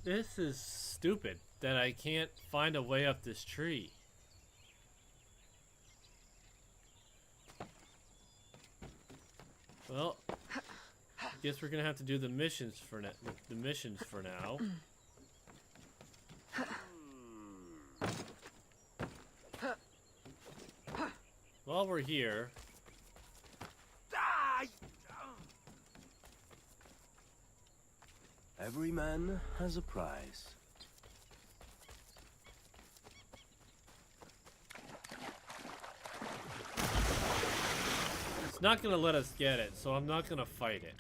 This is stupid that I can't find a way up this tree. Well, I guess we're gonna have to do the missions for now. While we're here, Every man has a prize. it's not gonna let us get it, so I'm not gonna fight it.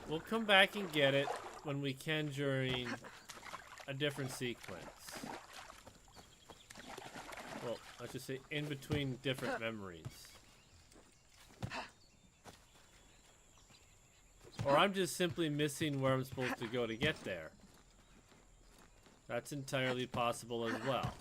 We'll come back and get it when we can during a different sequence. Well, let's just say in between different memories. Or I'm just simply missing where I'm supposed to go to get there. That's entirely possible as well.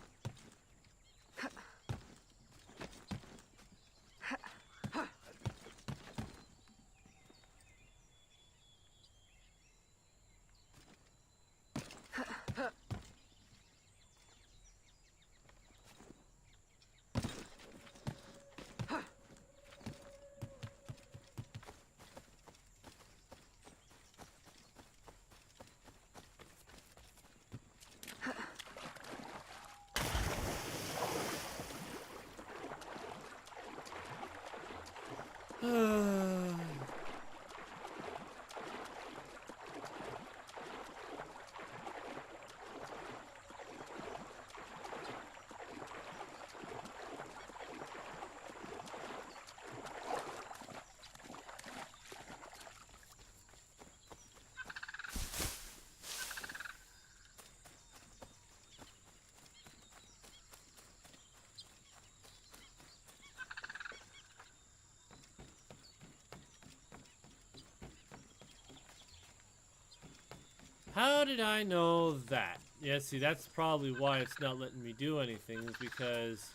How did I know that? Yeah, see, that's probably why it's not letting me do anything, is because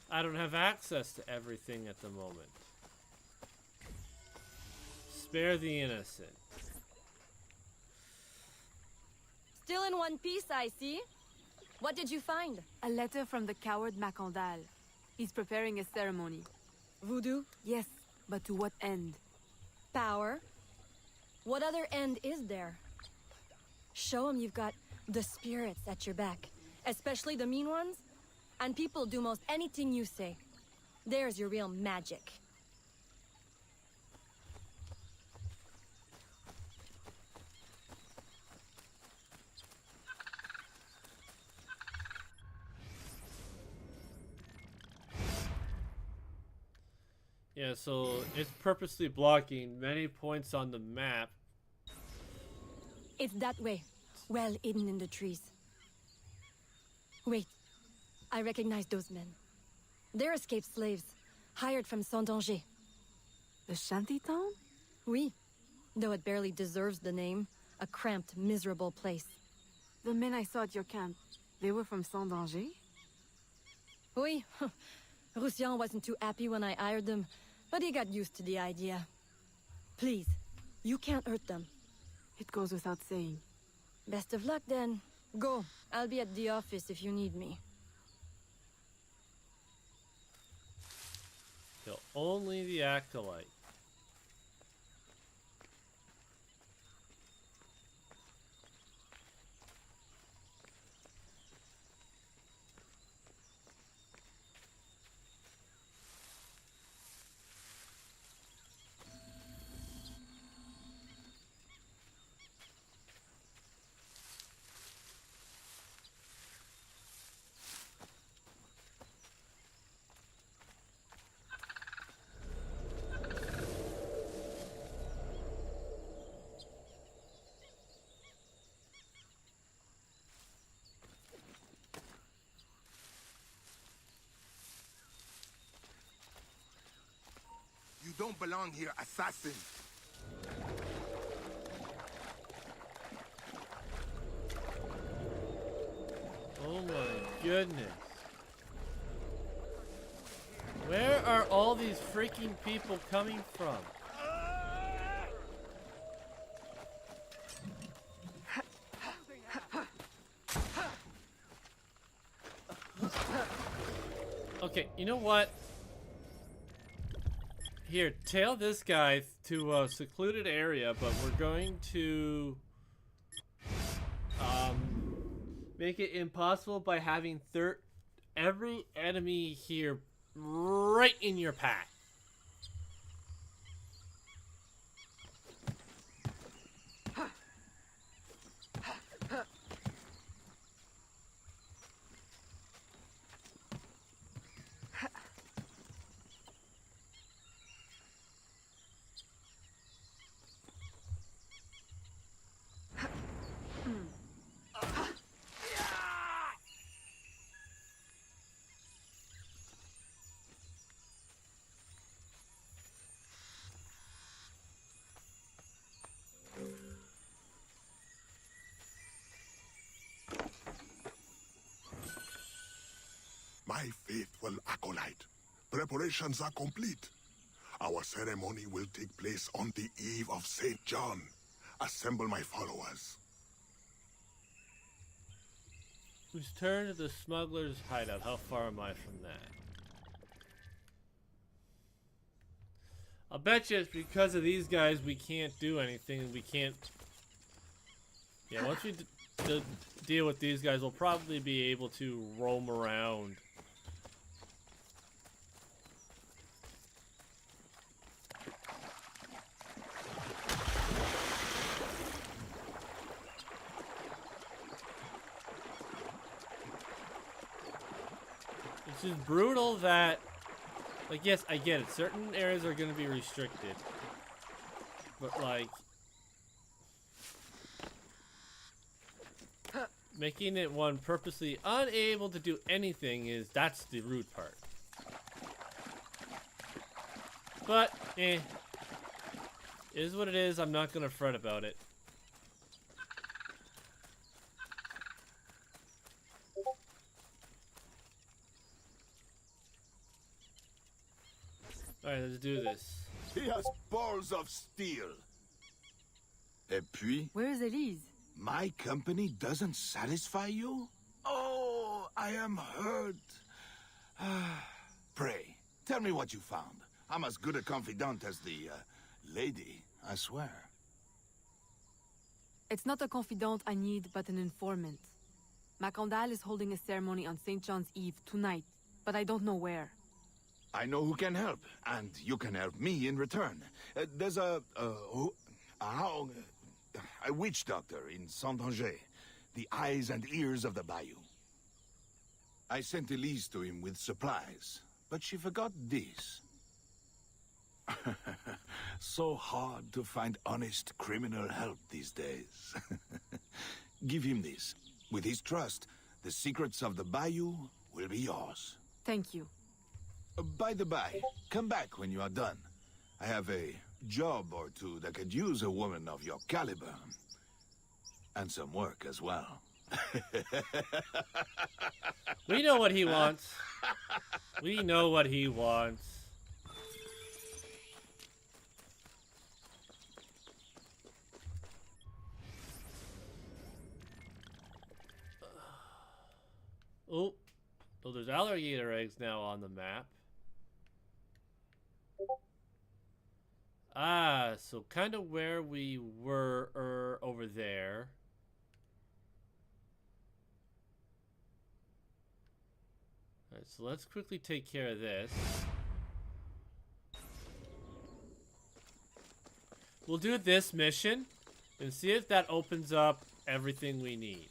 I don't have access to everything at the moment. Spare the innocent. Still in one piece, I see. What did you find? A letter from the coward Macandal. He's preparing a ceremony. Voodoo? Yes, but to what end? Power? What other end is there? Show him you've got the spirits at your back, especially the mean ones, and people do most anything you say. There's your real magic. Yeah, so it's purposely blocking many points on the map. It's that way, well hidden in the trees. Wait, I recognize those men. They're escaped slaves. hired from Saint-Danger. The shantytown? Oui. Though it barely deserves the name. A cramped, miserable place. The men I saw at your camp, they were from Saint-Danger? Oui. Roussillon wasn't too happy when I hired them, but he got used to the idea. Please, you can't hurt them. It goes without saying. Best of luck, then. Go. I'll be at the office if you need me. Kill only the acolyte. You don't belong here, assassin. Oh my goodness. Where are all these freaking people coming from? Okay, you know what? Here, tail this guy to a secluded area, but we're going to make it impossible by having every enemy here right in your path. My faithful acolyte, preparations are complete. Our ceremony will take place on the eve of St. John. Assemble my followers. Whose turn to the smuggler's hideout? How far am I from that? I'll bet you it's because of these guys we can't do anything. We can't... Yeah, once we deal with these guys, we'll probably be able to roam around. It's just brutal that, like, yes, I get it. Certain areas are going to be restricted. But, like, making it one purposely unable to do anything that's the rude part. But, it is what it is. I'm not going to fret about it. Alright, let's do this. He has balls of steel. Et puis? Where is Elise? My company doesn't satisfy you? Oh, I am hurt. Pray, tell me what you found. I'm as good a confidant as the, lady, I swear. It's not a confidant I need, but an informant. Macandal is holding a ceremony on St. John's Eve tonight, but I don't know where. I know who can help, and you can help me in return. There's a witch doctor in Saint-Danger, the eyes and ears of the bayou. I sent Elise to him with supplies, but she forgot this. So hard to find honest criminal help these days. Give him this. With his trust, the secrets of the bayou will be yours. Thank you. By the by, come back when you are done. I have a job or two that could use a woman of your caliber. And some work as well. We know what he wants. We know what he wants. Oh, there's alligator eggs now on the map. Ah, so kind of where we were over there. Alright, so let's quickly take care of this. We'll do this mission and see if that opens up everything we need.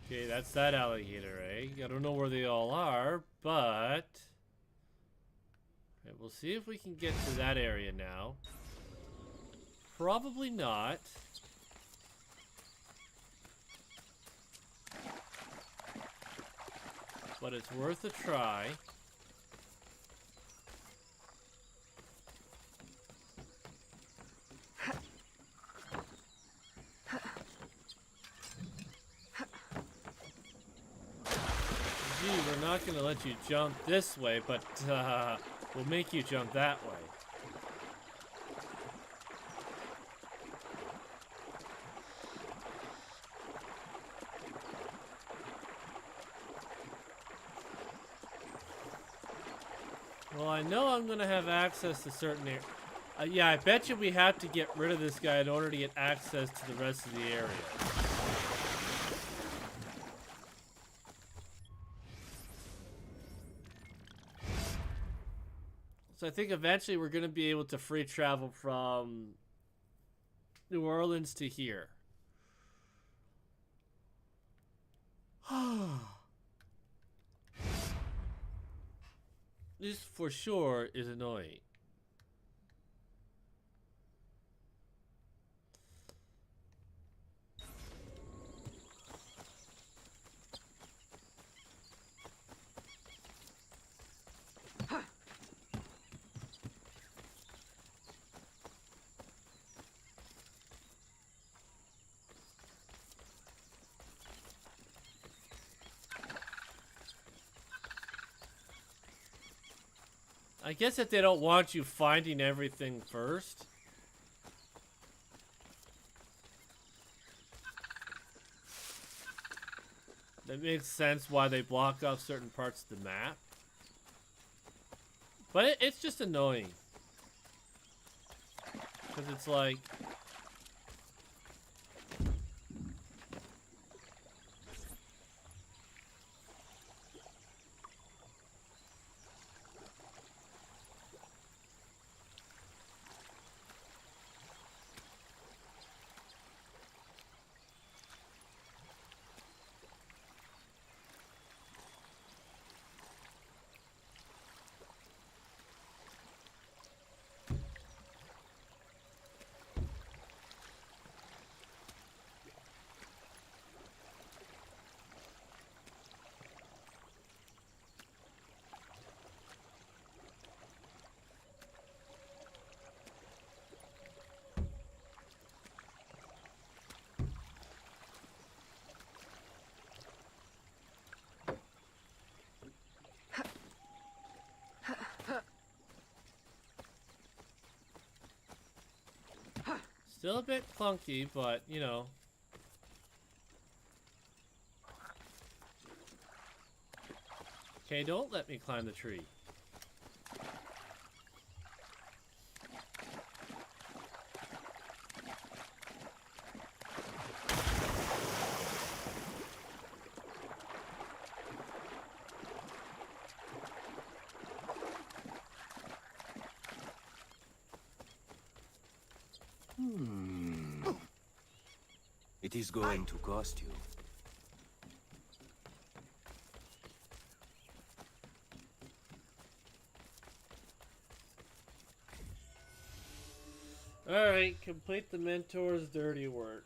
Okay, that's that alligator egg. I don't know where they all are, but... Okay, we'll see if we can get to that area now. Probably not. But it's worth a try. We're not going to let you jump this way, but we'll make you jump that way. Well, I know I'm going to have access to certain areas. Yeah, I bet you we have to get rid of this guy in order to get access to the rest of the area. So I think eventually we're going to be able to free travel from New Orleans to here. This for sure is annoying. I guess if they don't want you finding everything first. That makes sense why they block off certain parts of the map. But it's just annoying. Because it's like... Still a bit clunky, but you know. Okay, don't let me climb the tree. It is going to cost you. Alright, complete the mentor's dirty work.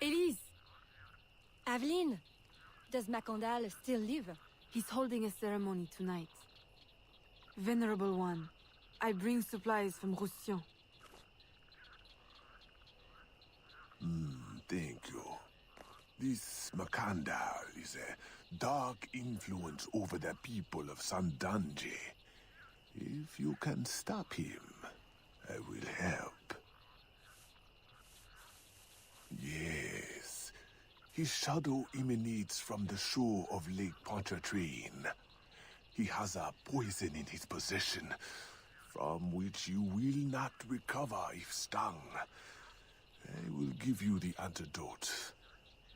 Elise! Aveline! Does Macondal still live? He's holding a ceremony tonight. Venerable One, I bring supplies from Roussillon. Thank you. This Macondal is a dark influence over the people of Sandange. If you can stop him, I will help. Yes. His shadow emanates from the shore of Lake Pontchartrain. He has a poison in his possession, from which you will not recover if stung. I will give you the antidote,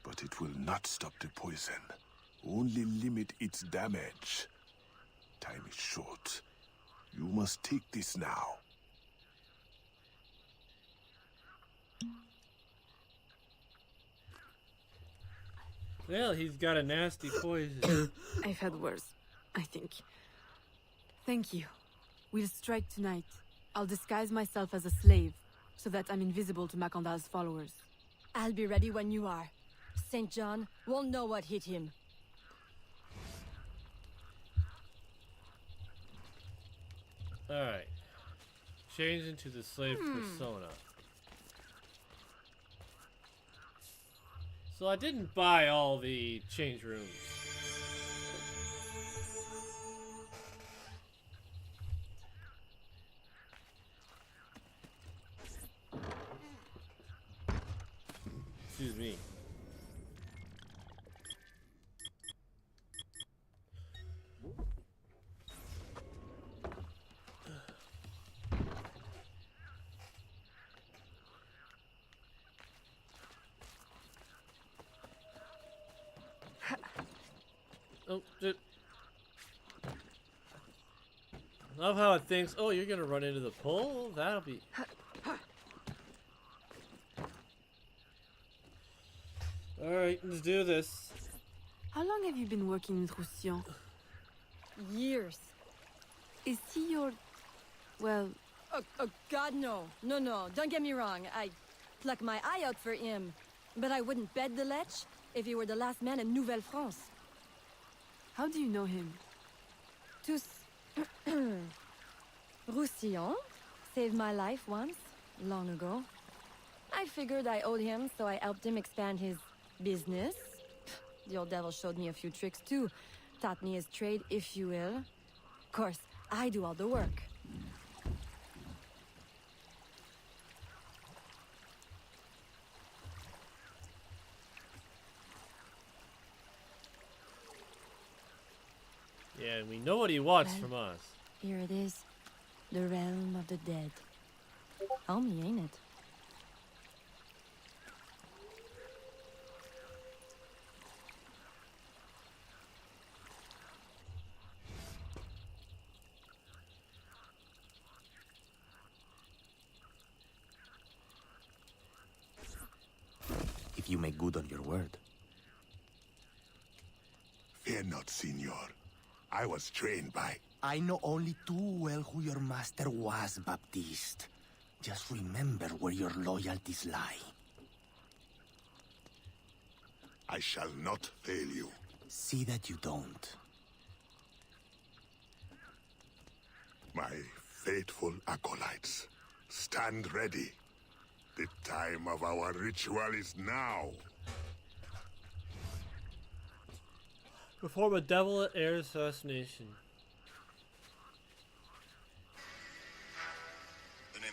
but it will not stop the poison, only limit its damage. Time is short. You must take this now. Well, he's got a nasty poison. I've had worse, I think. Thank you. We'll strike tonight. I'll disguise myself as a slave, so that I'm invisible to Macondal's followers. I'll be ready when you are. St. John won't know what hit him. Alright. Change into the slave persona. So I didn't buy all the change rooms. Excuse me. Oh, shit. Love how it thinks, oh, you're gonna run into the pole? That'll be... Alright, let's do this. How long have you been working with Roussillon? Years. Is he your... well... Oh, God, no. No, don't get me wrong. I pluck my eye out for him. But I wouldn't bet the Lech if he were the last man in Nouvelle-France. How do you know him? Tous... Roussillon saved my life once, long ago. I figured I owed him, so I helped him expand his business. The old devil showed me a few tricks too. Taught me his trade, if you will. Of course, I do all the work. Yeah, we know what he wants from us. Here it is. The realm of the dead. Homey, ain't it? If you make good on your word. Fear not, Signor. I was trained by... I know only too well who your master was, Baptiste. Just remember where your loyalties lie. I shall not fail you. See that you don't. My faithful acolytes, stand ready. The time of our ritual is now. Perform a devil air assassination.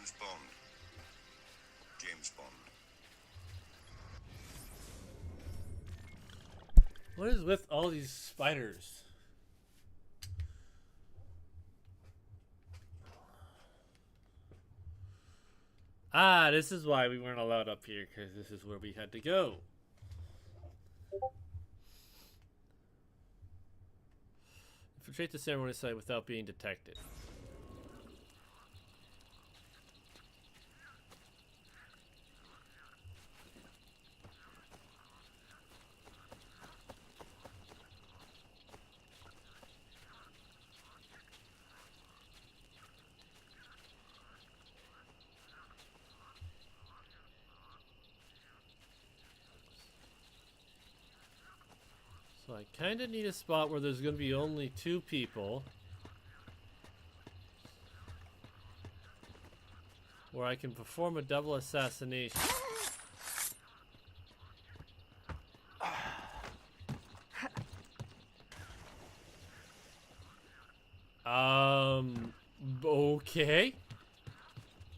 James Bond. James Bond. What is with all these spiders? Ah, this is why we weren't allowed up here, because this is where we had to go. Infiltrate the ceremony site without being detected. So I kind of need a spot where there's going to be only 2 people. Where I can perform a double assassination. Okay.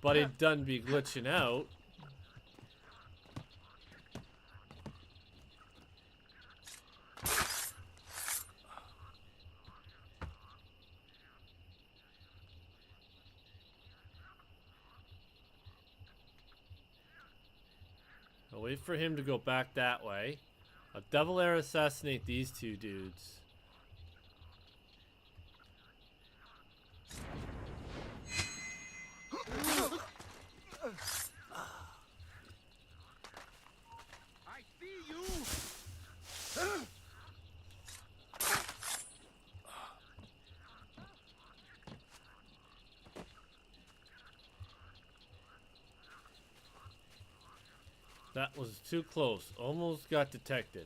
But it done be glitching out. I'll wait for him to go back that way. I'll double air assassinate these 2 dudes. I see you. That was too close. Almost got detected.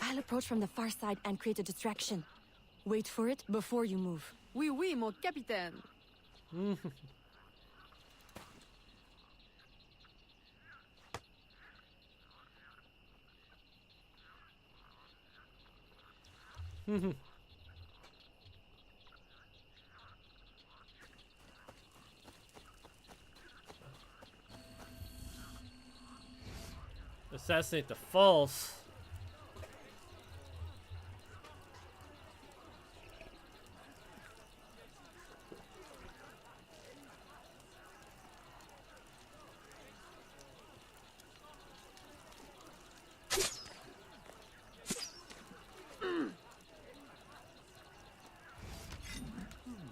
I'll approach from the far side and create a distraction. Wait for it before you move. Oui, oui, mon capitaine. Assassinate the false.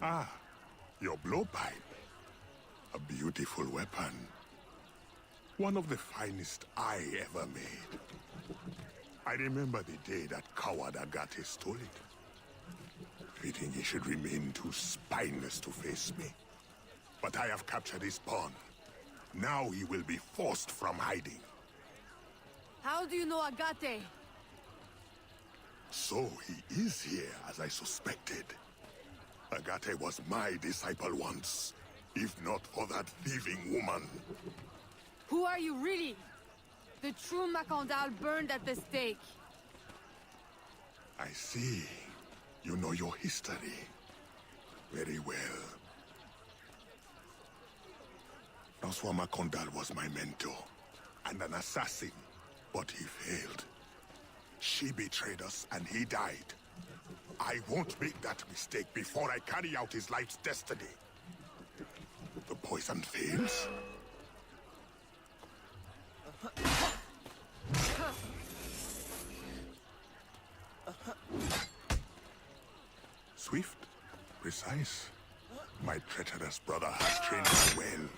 Ah, your blowpipe. A beautiful weapon. One of the finest I ever made. I remember the day that coward Agate stole it. Fitting he should remain too spineless to face me. But I have captured his pawn. Now he will be forced from hiding. How do you know Agate? So he is here, as I suspected. Agate was my disciple once, if not for that thieving woman. Who are you really? The true Macondal burned at the stake. I see. You know your history. Very well. Francois Macondal was my mentor, and an assassin, but he failed. She betrayed us, and he died. I won't make that mistake before I carry out his life's destiny. The poison fails? Swift, precise. My treacherous brother has trained her well,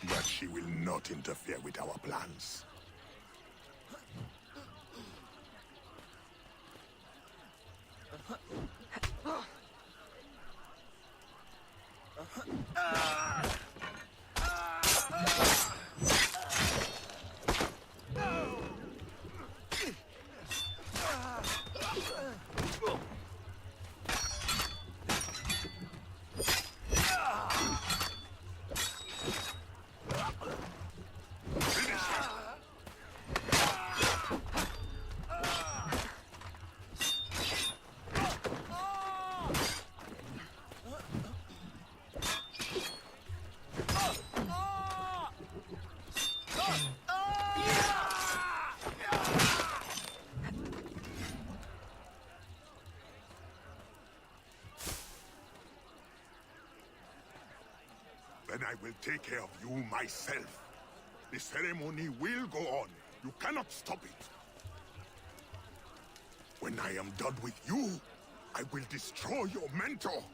but she will not interfere with our plans. Then I will take care of you myself. The ceremony will go on. You cannot stop it. When I am done with you, I will destroy your mentor.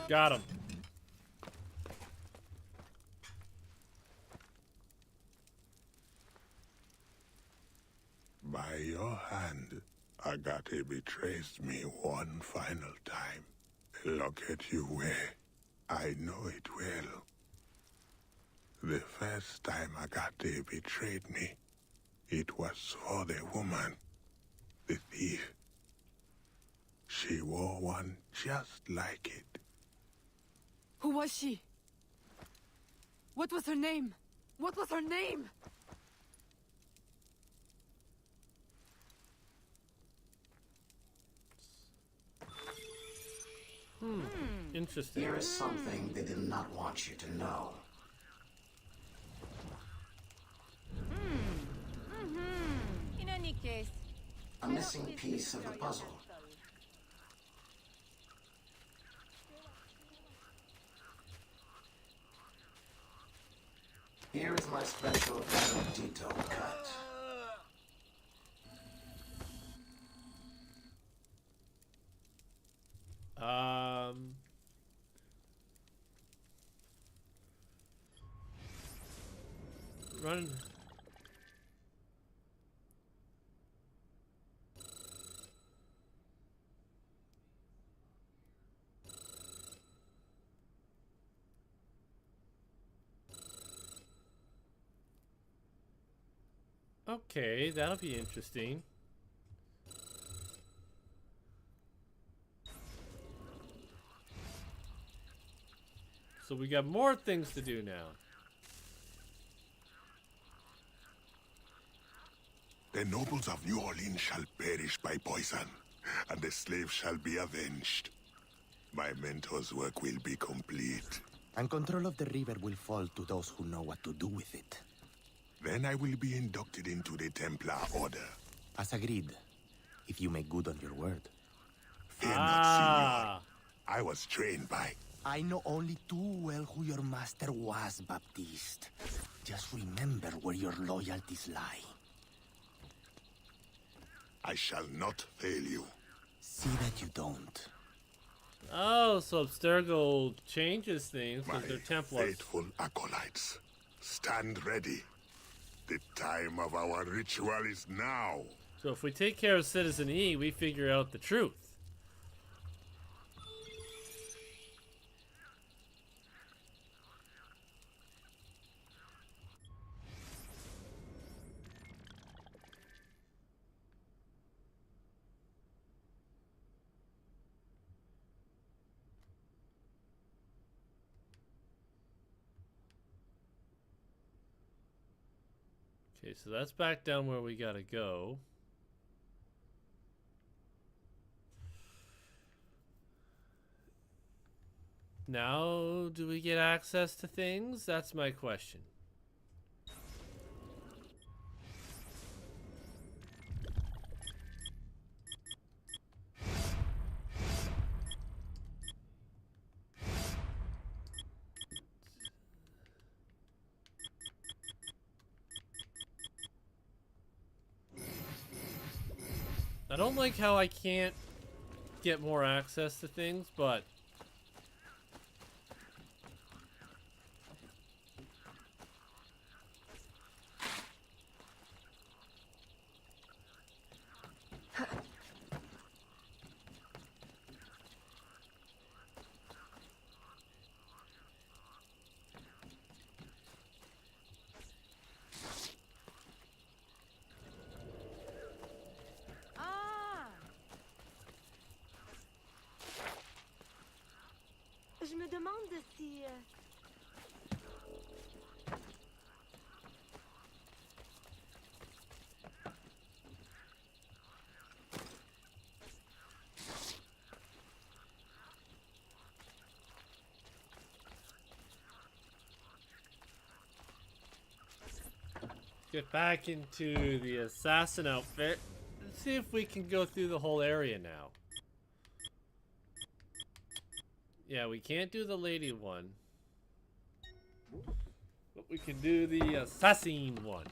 Got him. By your hand, Agate betrays me one final time. The locket you wear, I know it well. The first time Agate betrayed me, it was for the woman, the thief. She wore one just like it. Who was she? What was her name? What was her name? Interesting. Here is something they did not want you to know. In any case, A missing piece of the puzzle. Here is my special detail cut. Run. Okay, that'll be interesting. So we got more things to do now. The nobles of New Orleans shall perish by poison, and the slaves shall be avenged. My mentor's work will be complete. And control of the river will fall to those who know what to do with it. Then I will be inducted into the Templar Order. As agreed, if you make good on your word. Fear not, Signor. I was trained by... I know only too well who your master was, Baptiste. Just remember where your loyalties lie. I shall not fail you. See that you don't. Oh, so Abstergo changes things because they're Templars. Faithful acolytes, stand ready. The time of our ritual is now. So if we take care of Citizen E, we figure out the truth. Okay, so that's back down where we gotta go. Now, do we get access to things? That's my question. I don't like how I can't get more access to things, but Je me demande si... get back into the assassin outfit and see if we can go through the whole area now. Yeah, we can't do the lady one. But we can do the assassin one.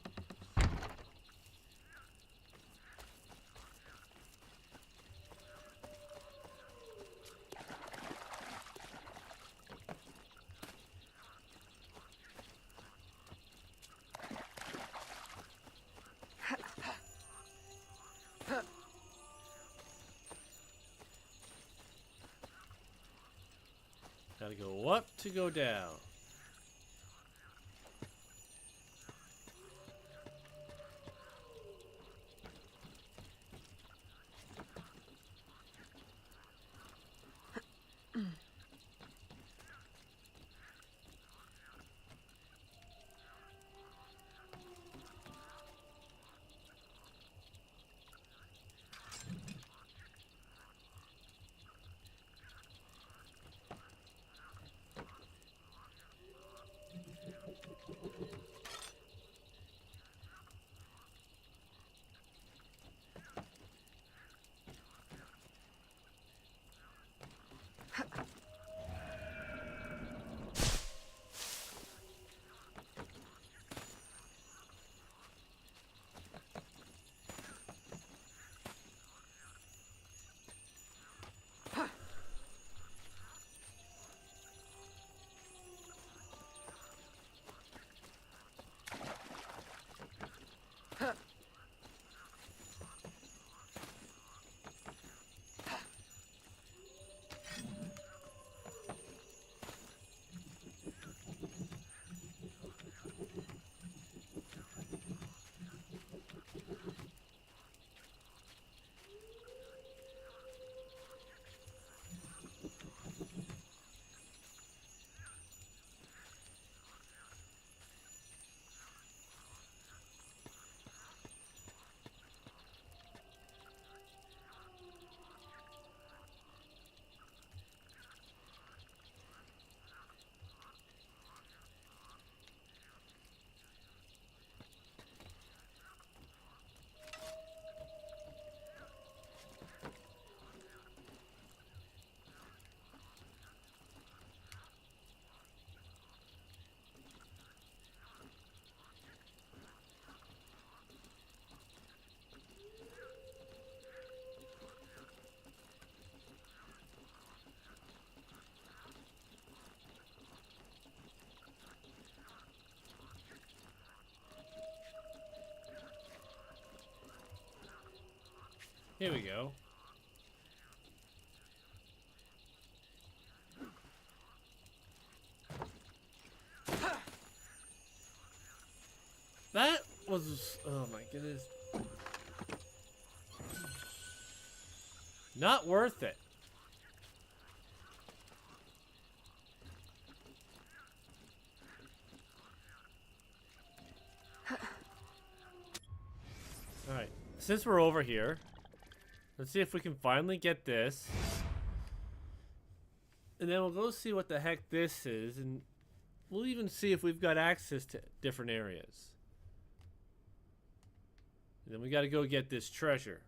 Gotta go up to go down. Here we go. That was, oh my goodness. Not worth it. Alright, since we're over here, let's see if we can finally get this. And then we'll go see what the heck this is, and we'll even see if we've got access to different areas. And then we gotta go get this treasure.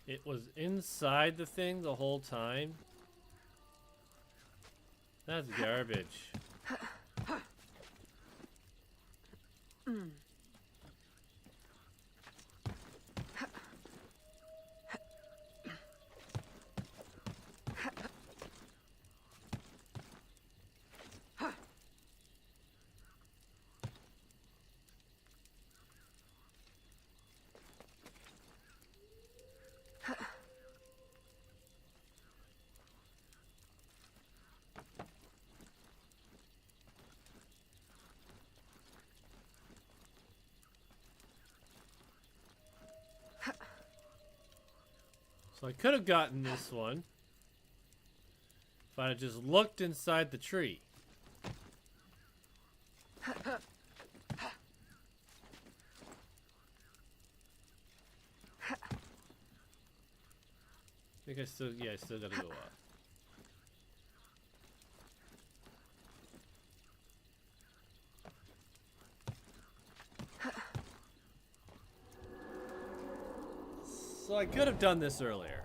It was inside the thing the whole time? That's garbage. So I could have gotten this one if I had just looked inside the tree. I think I still gotta go up. So I could have done this earlier.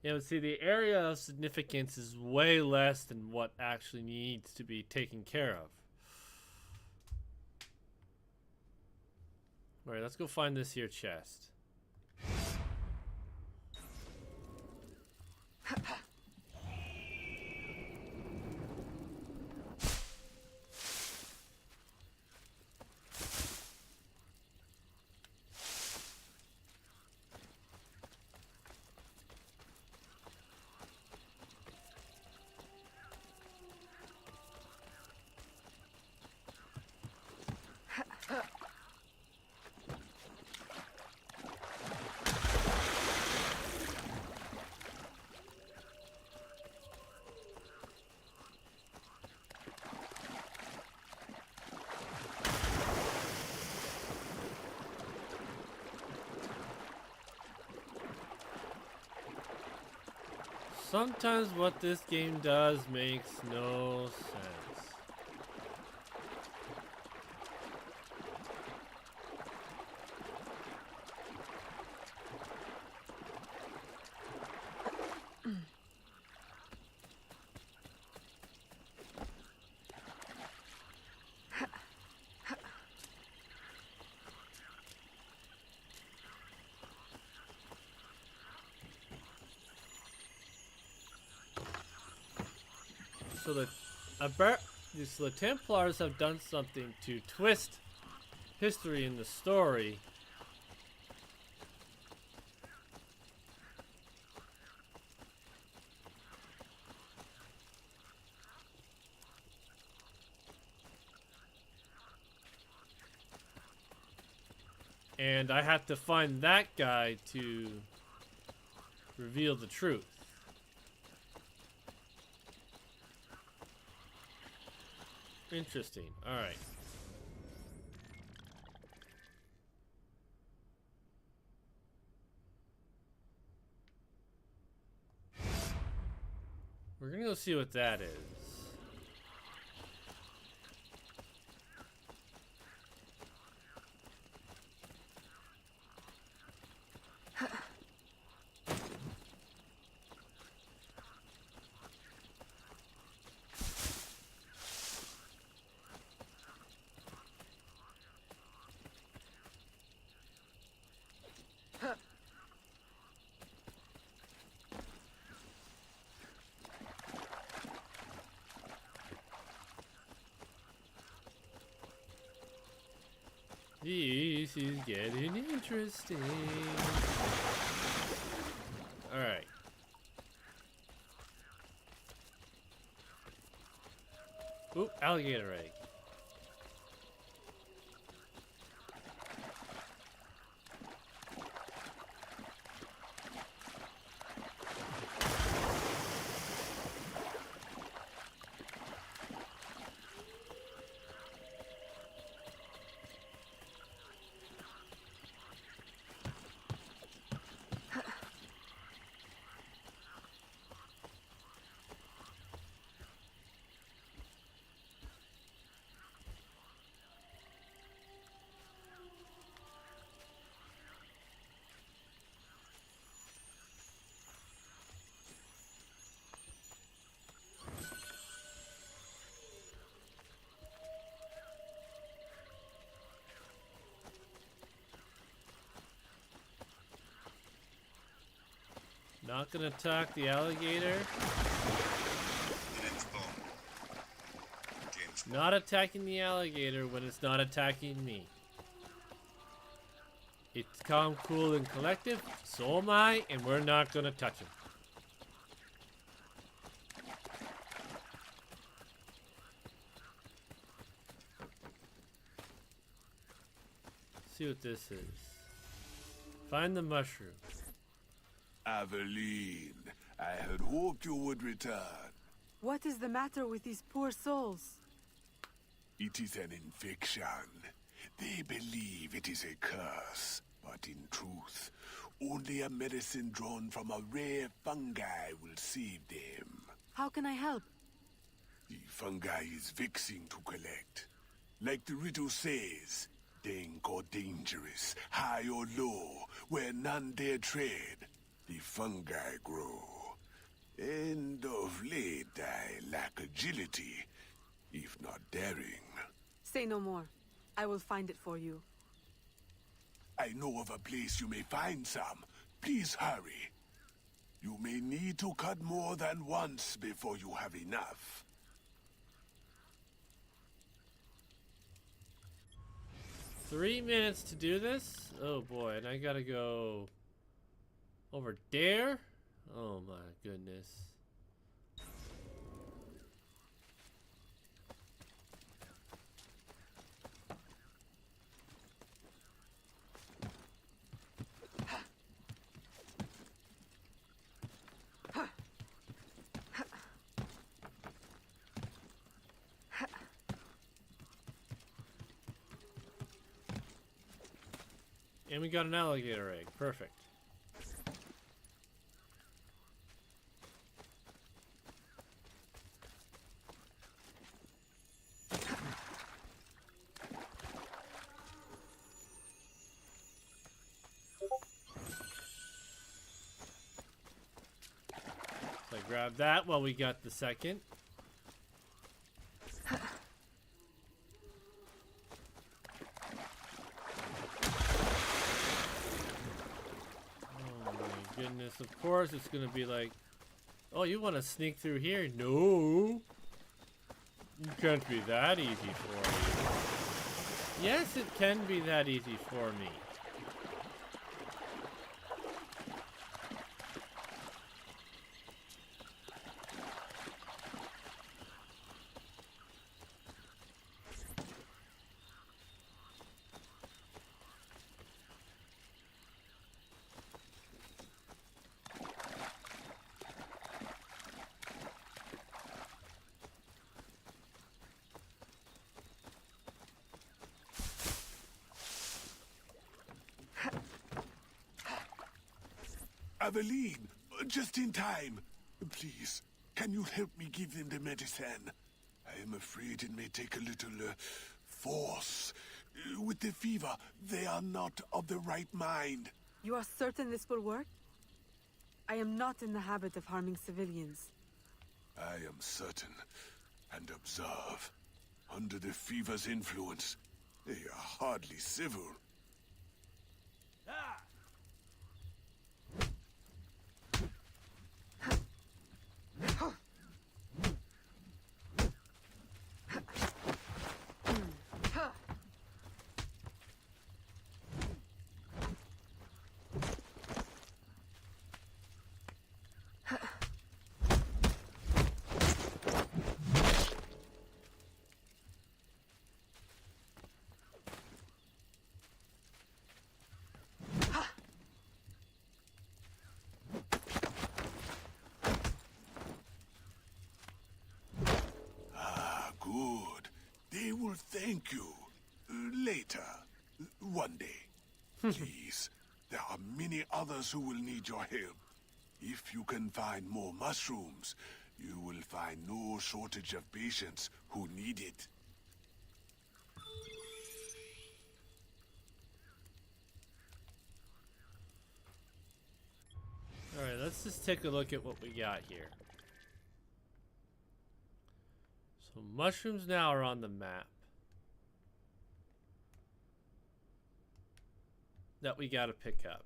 Yeah, but see, the area of significance is way less than what actually needs to be taken care of. Alright, let's go find this here chest. Sometimes what this game does makes no sense. So the Templars have done something to twist history in the story. And I had to find that guy to reveal the truth. Interesting. All right. We're gonna go see what that is. This is getting interesting. Alright. Oop, alligator egg. Not gonna attack the alligator. Not attacking the alligator when it's not attacking me. It's calm, cool, and collective. So am I, and we're not gonna touch him. See what this is. Find the mushroom. Aveline, I had hoped you would return. What is the matter with these poor souls? It is an infection. They believe it is a curse, but in truth, only a medicine drawn from a rare fungi will save them. How can I help? The fungi is vexing to collect. Like the riddle says, dank or dangerous, high or low, where none dare tread, the fungi grow. And of late I lack agility, if not daring. Say no more. I will find it for you. I know of a place you may find some. Please hurry. You may need to cut more than once before you have enough. Three minutes to do this? Oh boy, and I gotta go over there? Oh my goodness. And we got an alligator egg. Perfect. So I grab that while we got the second. Goodness, of course it's gonna be like, oh, you want to sneak through here? No, it can't be that easy for you. Yes, it can be that easy for me. Aveline, just in time. Please, can you help me give them the medicine? I am afraid it may take a little force. With the fever, they are not of the right mind. You are certain this will work? I am not in the habit of harming civilians. I am certain. And observe. Under the fever's influence, they are hardly civil. Thank you. Later. One day. Please. There are many others who will need your help. If you can find more mushrooms, you will find no shortage of patients who need it. Alright, let's just take a look at what we got here. So mushrooms now are on the map. That we gotta pick up.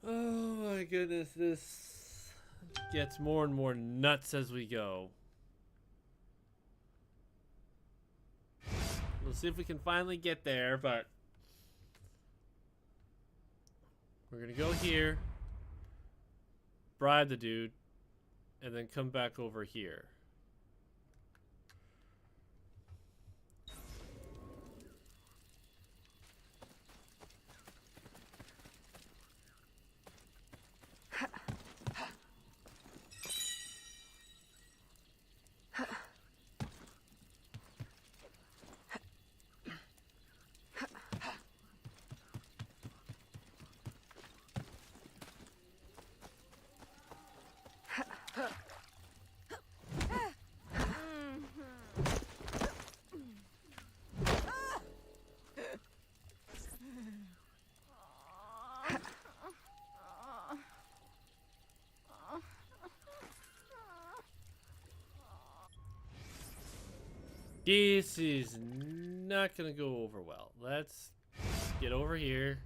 Oh my goodness, this gets more and more nuts as we go. We'll see if we can finally get there, but we're gonna go here, bribe the dude, and then come back over here. This is not gonna go over well. Let's get over here.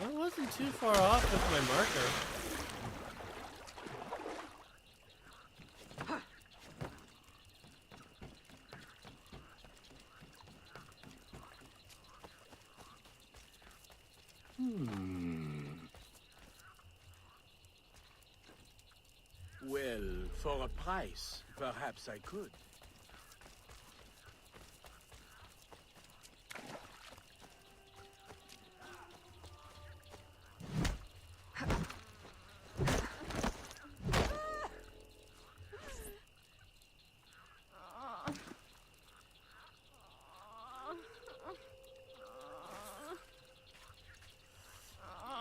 I wasn't too far off with my marker. Well, for a price, perhaps I could.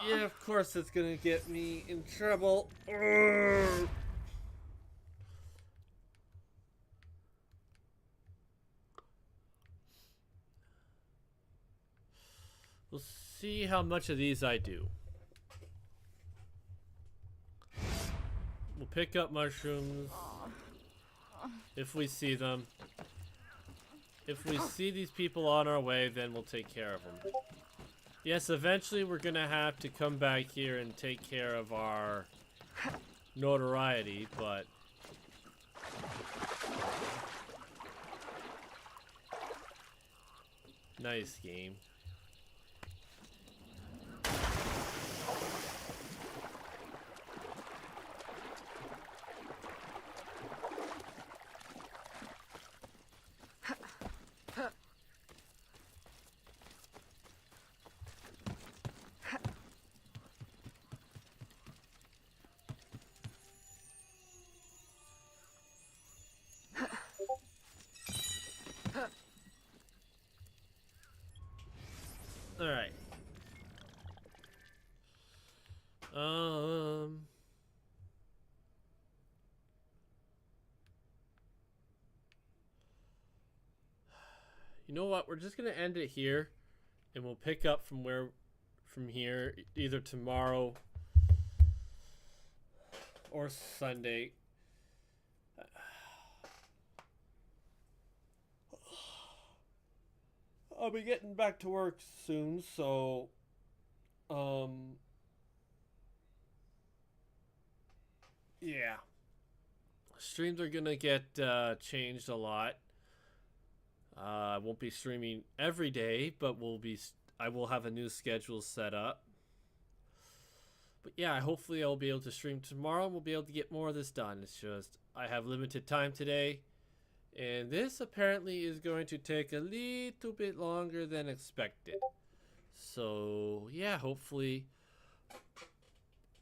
Yeah, of course it's gonna get me in trouble. Urgh. We'll see how much of these I do. We'll pick up mushrooms if we see them. If we see these people on our way, then we'll take care of them. Yes, eventually we're gonna have to come back here and take care of our notoriety, but nice game. Alright. You know what? We're just gonna end it here, and we'll pick up from here, either tomorrow or Sunday. I'll be getting back to work soon, so yeah. Streams are gonna get changed a lot. I won't be streaming every day, but I will have a new schedule set up. But yeah, hopefully I'll be able to stream tomorrow and we'll be able to get more of this done. It's just I have limited time today. And this apparently is going to take a little bit longer than expected. So, yeah, hopefully.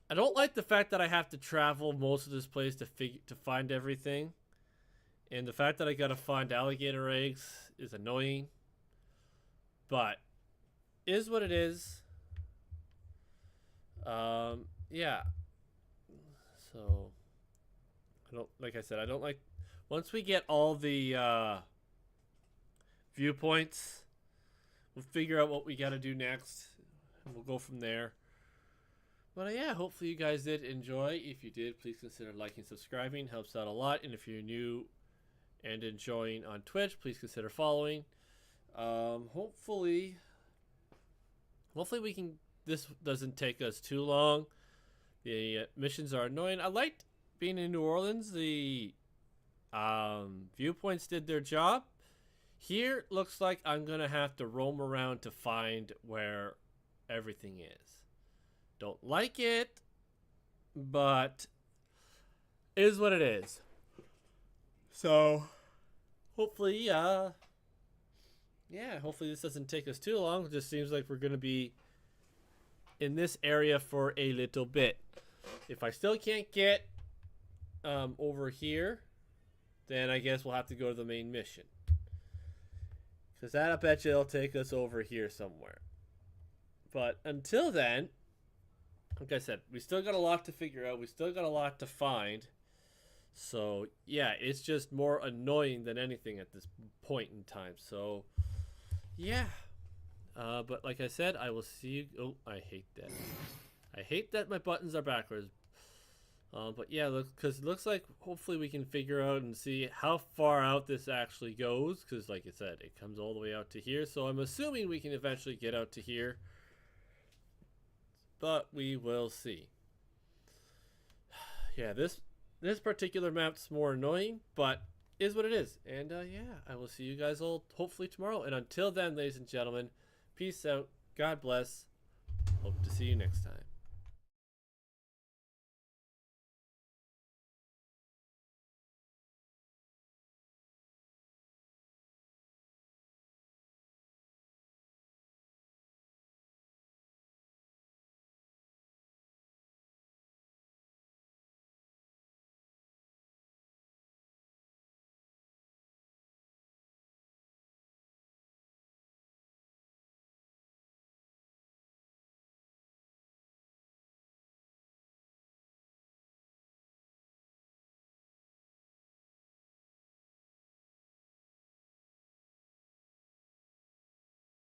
I don't like the fact that I have to travel most of this place to find everything. And the fact that I gotta find alligator eggs is annoying. But, is what it is. Yeah. So, like I said, I don't like... Once we get all the viewpoints. We'll figure out what we got to do next, and we'll go from there. But yeah, hopefully you guys did enjoy. If you did, please consider liking, subscribing. Helps out a lot. And if you're new and enjoying on Twitch, please consider following. Hopefully we can. This doesn't take us too long. The missions are annoying. I liked being in New Orleans. The viewpoints did their job. Here looks like I'm gonna have to roam around to find where everything is. Don't like it, but it is what it is. So hopefully, hopefully this doesn't take us too long. It just seems like we're gonna be in this area for a little bit. If I still can't get over here, then I guess we'll have to go to the main mission. Because that, I bet you, it'll take us over here somewhere. But until then, like I said, we still got a lot to figure out. We still got a lot to find. So, yeah, it's just more annoying than anything at this point in time. So, yeah. But like I said, I will see you. Oh, I hate that. I hate that my buttons are backwards. But yeah, because it looks like hopefully we can figure out and see how far out this actually goes. Because like I said, it comes all the way out to here. So I'm assuming we can eventually get out to here. But we will see. Yeah, this particular map's more annoying, but is what it is. And yeah, I will see you guys all hopefully tomorrow. And until then, ladies and gentlemen, peace out. God bless. Hope to see you next time.